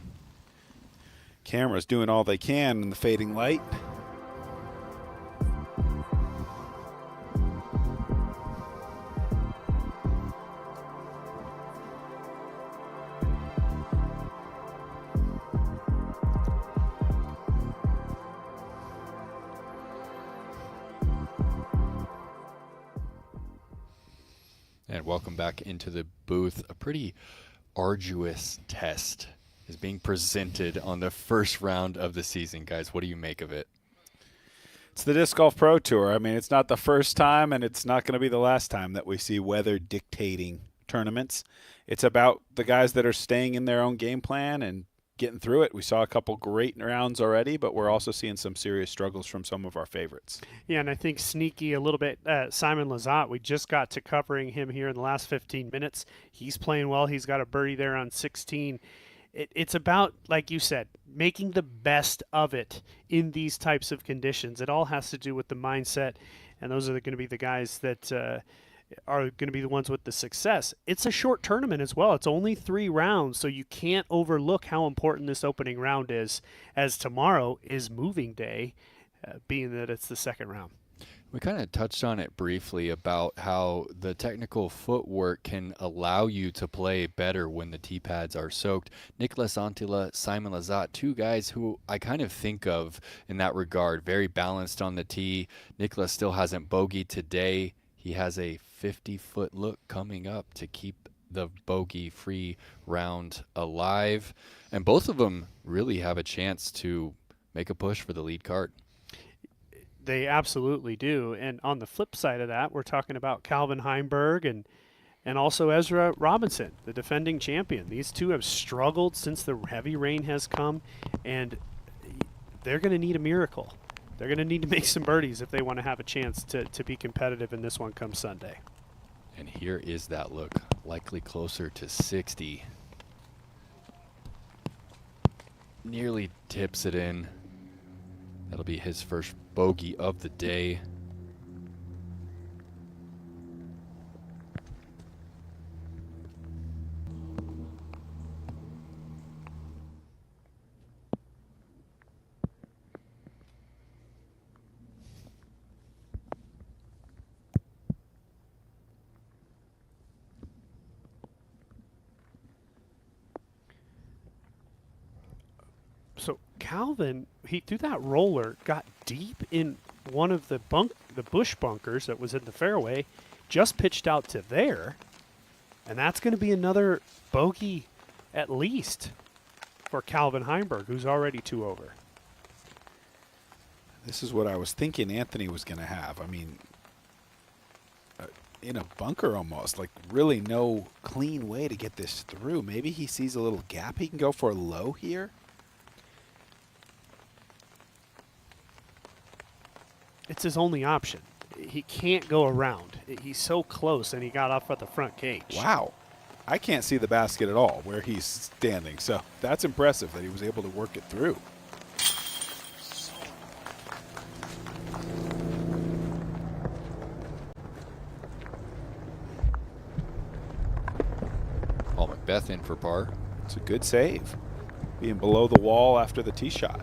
Camera's doing all they can in the fading light. And welcome back into the booth. A pretty arduous test is being presented on the first round of the season. Guys, what do you make of it? It's the Disc Golf Pro Tour. I mean, it's not the first time, and it's not going to be the last time that we see weather dictating tournaments. It's about the guys that are staying in their own game plan and getting through it. We saw a couple great rounds already, but we're also seeing some serious struggles from some of our favorites. Yeah, and I think sneaky a little bit, Simon Lizotte, we just got to covering him here in the last 15 minutes. He's playing well. He's got a birdie there on 16. It's about, like you said, making the best of it in these types of conditions. It all has to do with the mindset, and those are going to be the guys that are going to be the ones with the success. It's a short tournament as well. It's only 3 rounds, so you can't overlook how important this opening round is, as tomorrow is moving day, being that it's the second round. We kind of touched on it briefly about how the technical footwork can allow you to play better when the tee pads are soaked. Nicholas Antila, Simon Lizotte, 2 guys who I kind of think of in that regard, very balanced on the tee. Nicholas still hasn't bogeyed today. He has a 50-foot look coming up to keep the bogey-free round alive. And both of them really have a chance to make a push for the lead card. They absolutely do. And on the flip side of that, we're talking about Calvin Heimberg and also Ezra Robinson, the defending champion. These two have struggled since the heavy rain has come, and they're going to need a miracle. They're going to need to make some birdies if they want to have a chance to be competitive in this one come Sunday. And here is that look, likely closer to 60. Nearly tips it in. That'll be his first bogey of the day. So Calvin, he threw that roller, got deep in one of the bush bunkers that was in the fairway, just pitched out to there, and that's going to be another bogey at least for Calvin Heimberg, who's already 2 over. This is what I was thinking Anthony was going to have. I mean, in a bunker almost, like really no clean way to get this through. Maybe he sees a little gap. He can go for a low here. It's his only option. He can't go around. He's so close, and he got off at the front cage. Wow. I can't see the basket at all where he's standing, so that's impressive that he was able to work it through. Paul Macbeth in for par. It's a good save, being below the wall after the tee shot.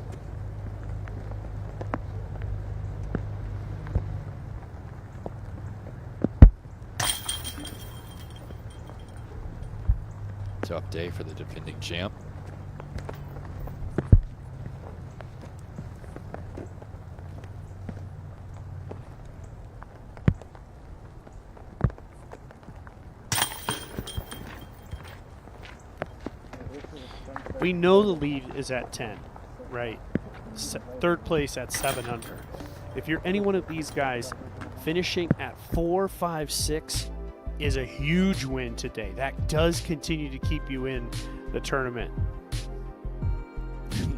Tough day for the defending champ. We know the lead is at 10, right? Third place at 7 under. If you're any one of these guys, finishing at 4, 5, 6 is a huge win today. That does continue to keep you in the tournament.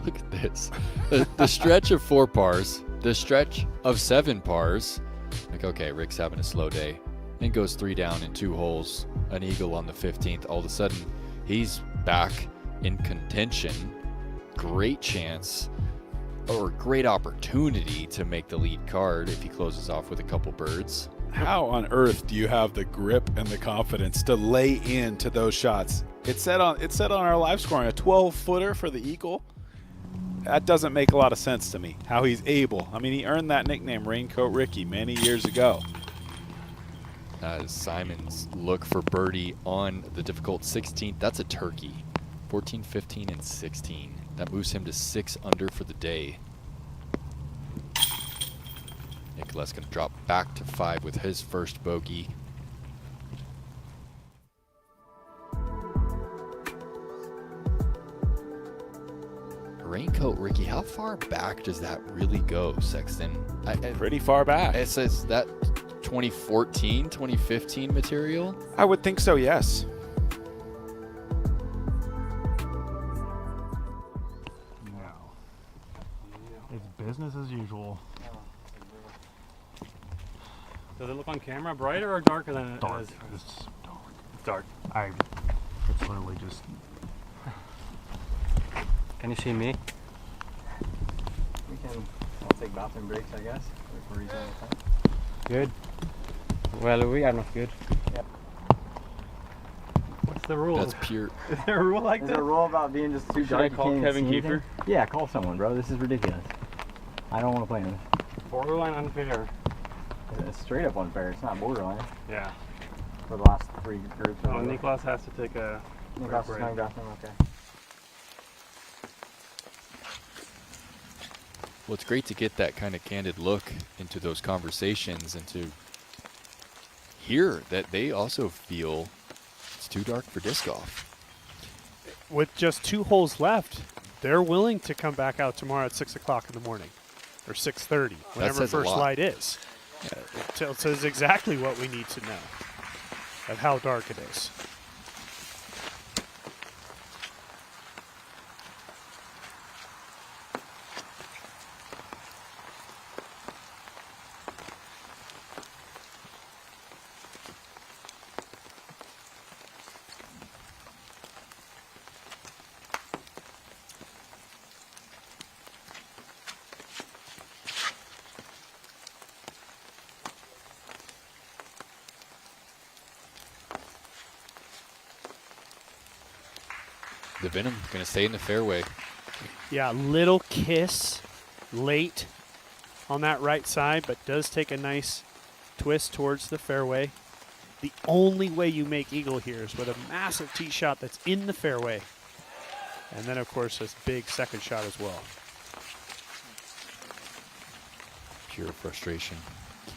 Look at this. The stretch of 4 pars, the stretch of 7 pars. Like, okay, Rick's having a slow day. And goes 3 down in 2 holes, an eagle on the 15th. All of a sudden, he's back in contention. Great chance or great opportunity to make the lead card if he closes off with a couple birds. How on earth do you have the grip and the confidence to lay into those shots? It said on our live scoring a 12-footer for the eagle. That doesn't make a lot of sense to me. How he's able. I mean, he earned that nickname Raincoat Ricky many years ago. That is Simon's look for birdie on the difficult 16th. That's a turkey. 14, 15, and 16. That moves him to 6 under for the day. Nicholas going to drop back to 5 with his first bogey. Raincoat Ricky, how far back does that really go, Sexton? Pretty far back. It says that 2014, 2015 material? I would think so, yes. It's business as usual. Does it look on camera brighter or darker than it Dark. is? It's dark. It's dark. It's literally just. Can you see me? We can take bathroom breaks, I guess. For reasonable time. Good. Well, we are not good. Yeah. What's the rule? That's pure. Is there a rule like Is that? there a rule about being just too Should dark? I you call can't even Kevin see Kiefer? anything? Yeah, call someone, bro. This is ridiculous. I don't want to play in this. Borderline unfair. It's straight up unfair. It's not borderline. Yeah. For the last 3 groups. Oh, Nicholas has to take a Nicholas is break. going bathroom, okay. Well, it's great to get that kind of candid look into those conversations and to hear that they also feel it's too dark for disc golf. With just 2 holes left, they're willing to come back out tomorrow at 6 o'clock in the morning or 6:30, whenever first light is. It says exactly what we need to know of how dark it is. The Venom going to stay in the fairway. Yeah, little kiss late on that right side, but does take a nice twist towards the fairway. The only way you make eagle here is with a massive tee shot that's in the fairway. And then, of course, this big second shot as well. Pure frustration.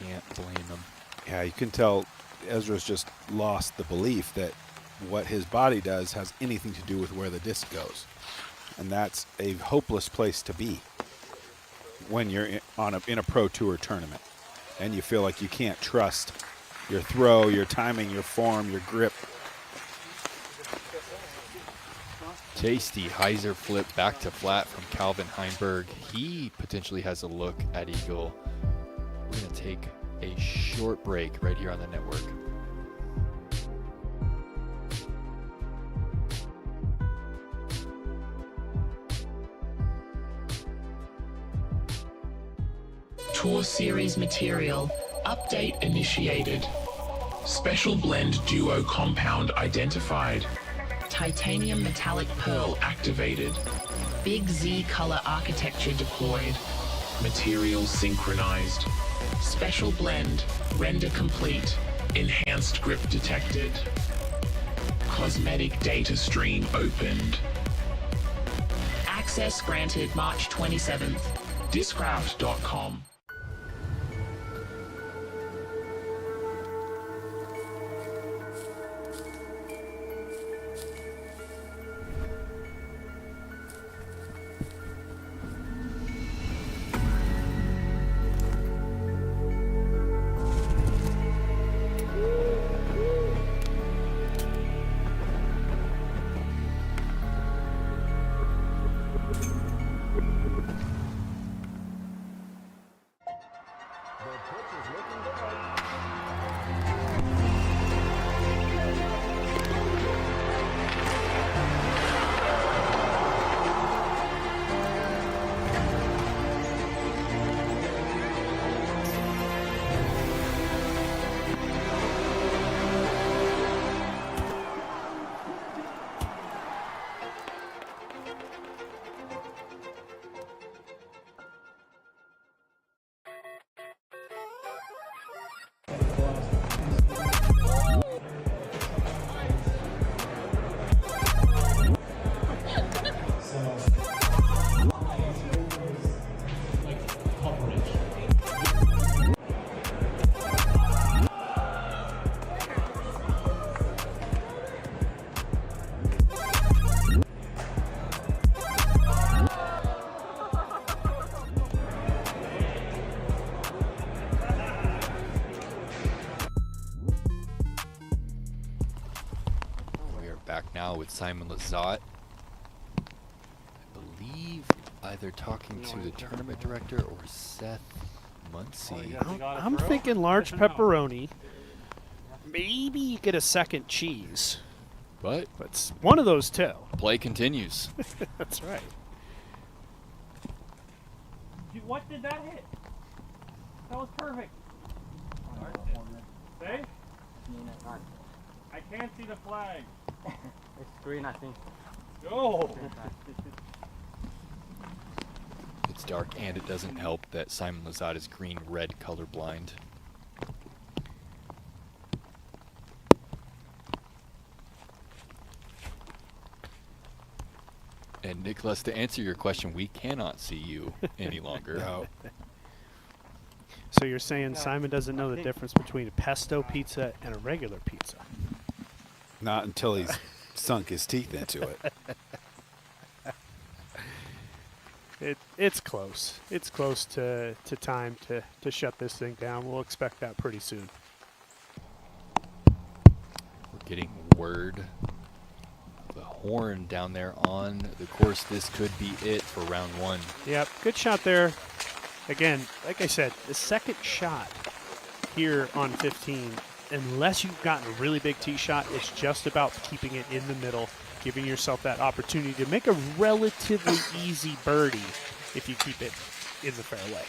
Can't blame him. Yeah, you can tell Ezra's just lost the belief that what his body does has anything to do with where the disc goes. And that's a hopeless place to be when you're in a pro tour tournament and you feel like you can't trust your throw, your timing, your form, your grip. Tasty hyzer flip back to flat from Calvin Heimberg. He potentially has a look at eagle. We're going to take a short break right here on the network. Tour Series material. Update initiated. Special blend duo compound identified. Titanium metallic pearl activated. Big Z color architecture deployed. Material synchronized. Special blend. Render complete. Enhanced grip detected. Cosmetic data stream opened. Access granted March 27th. Discraft.com. Now with Simon Lazat. I believe either talking to the tournament director or Seth Muncie. I'm thinking large pepperoni. Maybe you get a second cheese. But it's one of those two. Play continues. That's right. What did that hit? That was perfect. Say? I can't see the flag. It's green, I think. Go! It's dark, and it doesn't help that Simon Lazat is green-red colorblind. And Nicholas, to answer your question, we cannot see you any longer. No. So you're saying Simon doesn't know the difference between a pesto pizza and a regular pizza? Not until he's sunk his teeth into it. It's close. It's close to time to shut this thing down. We'll expect that pretty soon. We're getting word of a horn down there on the course. This could be it for round one. Yep, good shot there. Again, like I said, the second shot here on 15, unless you've gotten a really big tee shot, it's just about keeping it in the middle, giving yourself that opportunity to make a relatively easy birdie if you keep it in the fairway.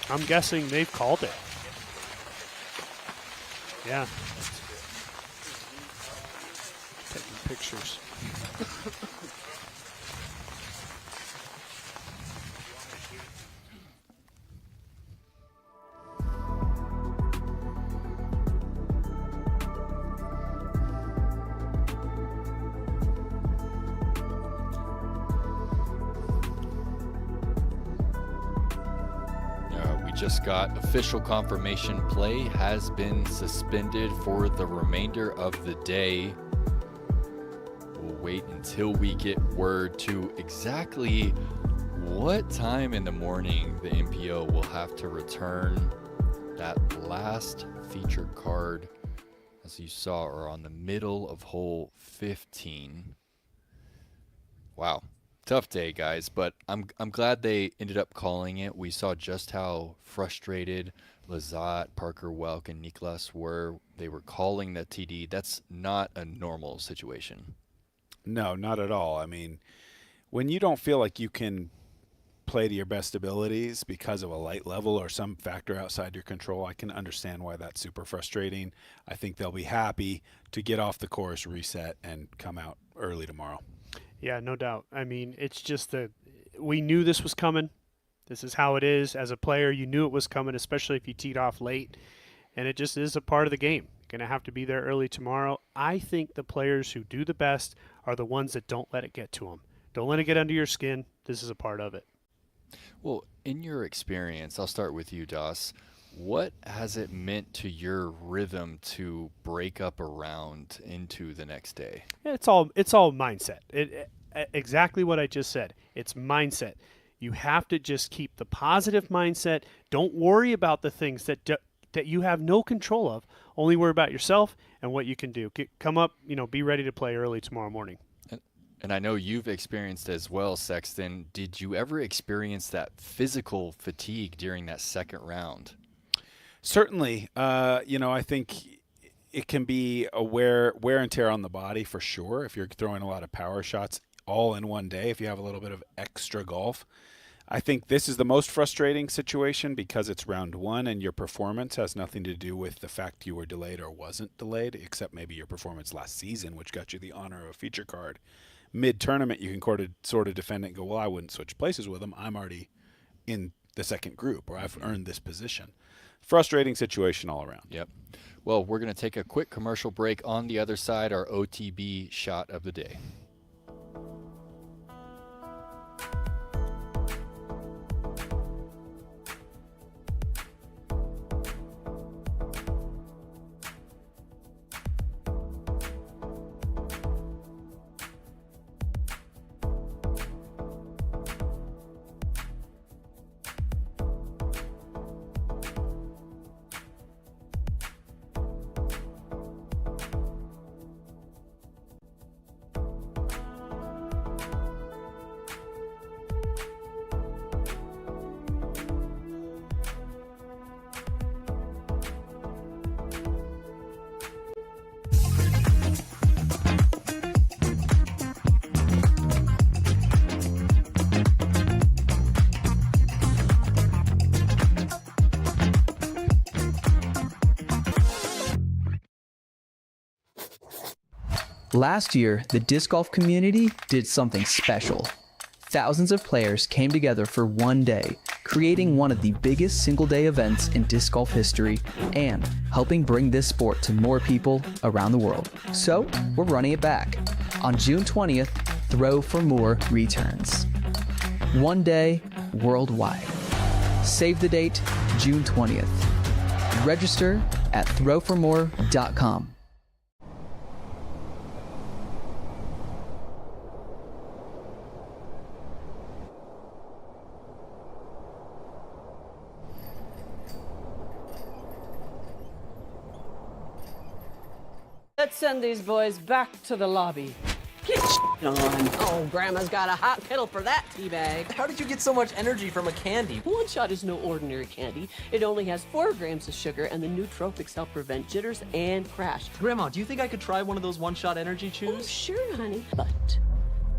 I'm guessing they've called it. Yeah. Taking pictures. Just got official confirmation play has been suspended for the remainder of the day. We'll wait until we get word to exactly what time in the morning the MPO will have to return that last feature card, as you saw, are on the middle of hole 15. Wow, tough day, guys, but I'm glad they ended up calling it. We saw just how frustrated Lazat, Parker Welk, and Niklas were. They were calling the TD. That's not a normal situation. No, not at all. I mean, when you don't feel like you can play to your best abilities because of a light level or some factor outside your control, I can understand why that's super frustrating. I think they'll be happy to get off the course, reset, and come out early tomorrow. Yeah, no doubt. I mean, it's just that we knew this was coming. This is how it is. As a player, you knew it was coming, especially if you teed off late. And it just is a part of the game. You're going to have to be there early tomorrow. I think the players who do the best are the ones that don't let it get to them. Don't let it get under your skin. This is a part of it. Well, in your experience, I'll start with you, Das. What has it meant to your rhythm to break up a round into the next day? It's all mindset. Exactly what I just said. It's mindset. You have to just keep the positive mindset. Don't worry about the things that you have no control of. Only worry about yourself and what you can do. Come up, be ready to play early tomorrow morning. And I know you've experienced as well, Sexton. Did you ever experience that physical fatigue during that second round? Certainly. I think it can be a wear and tear on the body for sure if you're throwing a lot of power shots all in one day, if you have a little bit of extra golf. I think this is the most frustrating situation because it's round one and your performance has nothing to do with the fact you were delayed or wasn't delayed, except maybe your performance last season, which got you the honor of a feature card. Mid-tournament, you can sort of defend it and go, well, I wouldn't switch places with them. I'm already in the second group, or I've earned this position. Frustrating situation all around. Yep. Well, we're going to take a quick commercial break. On the other side, our OTB shot of the day. Last year, the disc golf community did something special. Thousands of players came together for one day, creating one of the biggest single-day events in disc golf history and helping bring this sport to more people around the world. So, we're running it back. On June 20th, Throw for More returns. One day, worldwide. Save the date, June 20th. Register at throwformore.com. Let's send these boys back to the lobby. Get on. Oh, Grandma's got a hot kettle for that teabag. How did you get so much energy from a candy? One Shot is no ordinary candy. It only has 4 grams of sugar, and the nootropics help prevent jitters and crash. Grandma, do you think I could try one of those One Shot energy chews? Oh, sure, honey. But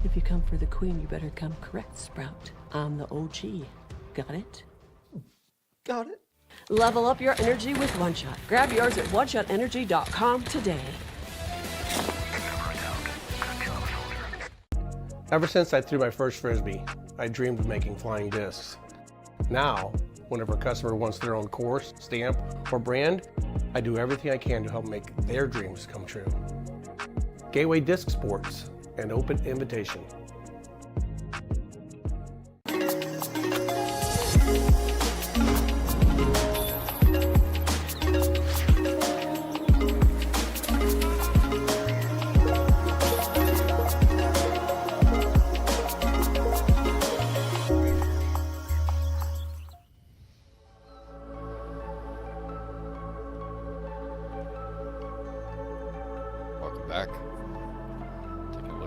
if you come for the queen, you better come correct, Sprout. I'm the OG. Got it? Got it. Level up your energy with One Shot. Grab yours at oneshotenergy.com today. Ever since I threw my first Frisbee, I dreamed of making flying discs. Now, whenever a customer wants their own course, stamp, or brand, I do everything I can to help make their dreams come true. Gateway Disc Sports, an open invitation.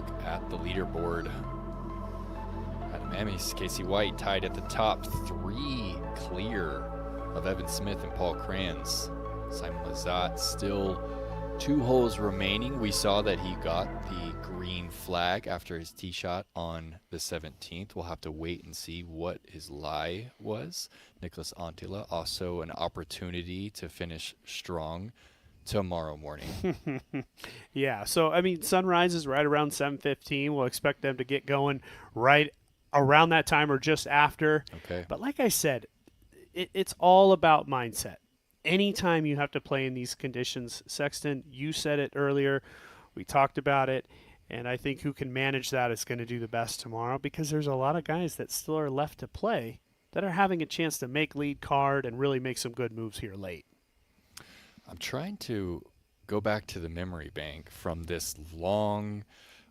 look at the leaderboard. Adam Hemmings, Casey White tied at the top, 3 clear of Evan Smith and Paul Kranz. Simon Lizotte still 2 holes remaining. We saw that he got the green flag after his tee shot on the 17th. We'll have to wait and see what his lie was. Nicholas Antila, also an opportunity to finish strong tomorrow morning. Yeah, so, I mean, sunrise is right around 7:15. We'll expect them to get going right around that time or just after. Okay. But like I said, it's all about mindset. Anytime you have to play in these conditions, Sexton, you said it earlier, we talked about it, and I think who can manage that is going to do the best tomorrow, because there's a lot of guys that still are left to play that are having a chance to make lead card and really make some good moves here late. I'm trying to go back to the memory bank from this long,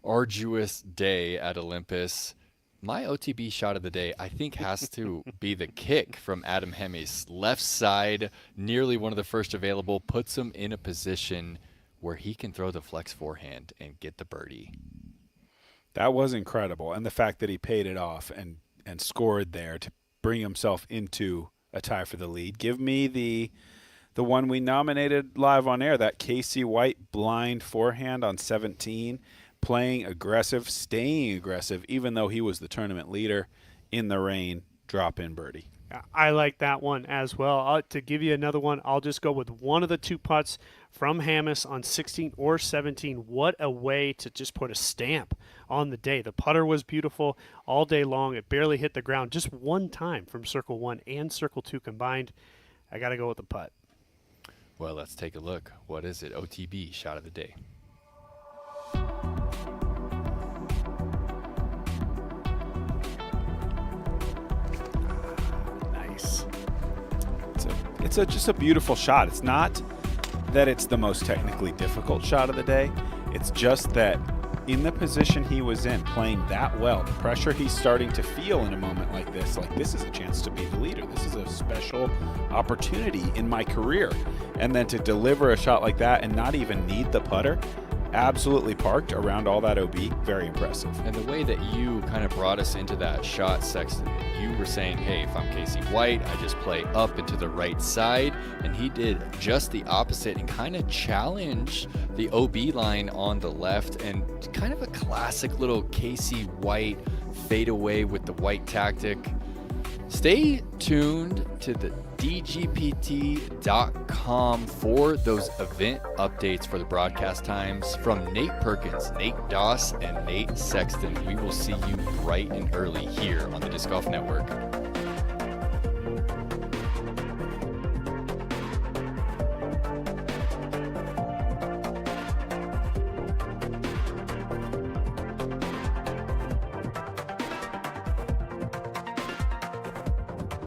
arduous day at Olympus. My OTB shot of the day, I think, has to be the kick from Adam Hemmings. Left side, nearly one of the first available, puts him in a position where he can throw the flex forehand and get the birdie. That was incredible. And the fact that he paid it off and scored there to bring himself into a tie for the lead. Give me the one we nominated live on air, that Casey White blind forehand on 17, playing aggressive, staying aggressive, even though he was the tournament leader in the rain, drop-in birdie. I like that one as well. To give you another one, I'll just go with one of the 2 putts from Hemmings on 16 or 17. What a way to just put a stamp on the day. The putter was beautiful all day long. It barely hit the ground just one time from Circle 1 and Circle 2 combined. I got to go with the putt. Well, let's take a look. What is it? OTB shot of the day. Nice. It's just a beautiful shot. It's not that it's the most technically difficult shot of the day. It's just that in the position he was in, playing that well, the pressure he's starting to feel in a moment like this is a chance to be the leader. This is a special opportunity in my career. And then to deliver a shot like that and not even need the putter, absolutely parked around all that OB, very impressive. And the way that you kind of brought us into that shot, Sexton, you were saying, hey, if I'm Casey White, I just play up and to the right side. And he did just the opposite and kind of challenged the OB line on the left, and kind of a classic little Casey White fade away with the white tactic. Stay tuned to the dgpt.com for those event updates for the broadcast times from Nate Perkins, Nate Doss, and Nate Sexton. We will see you bright and early here on the Disc Golf Network.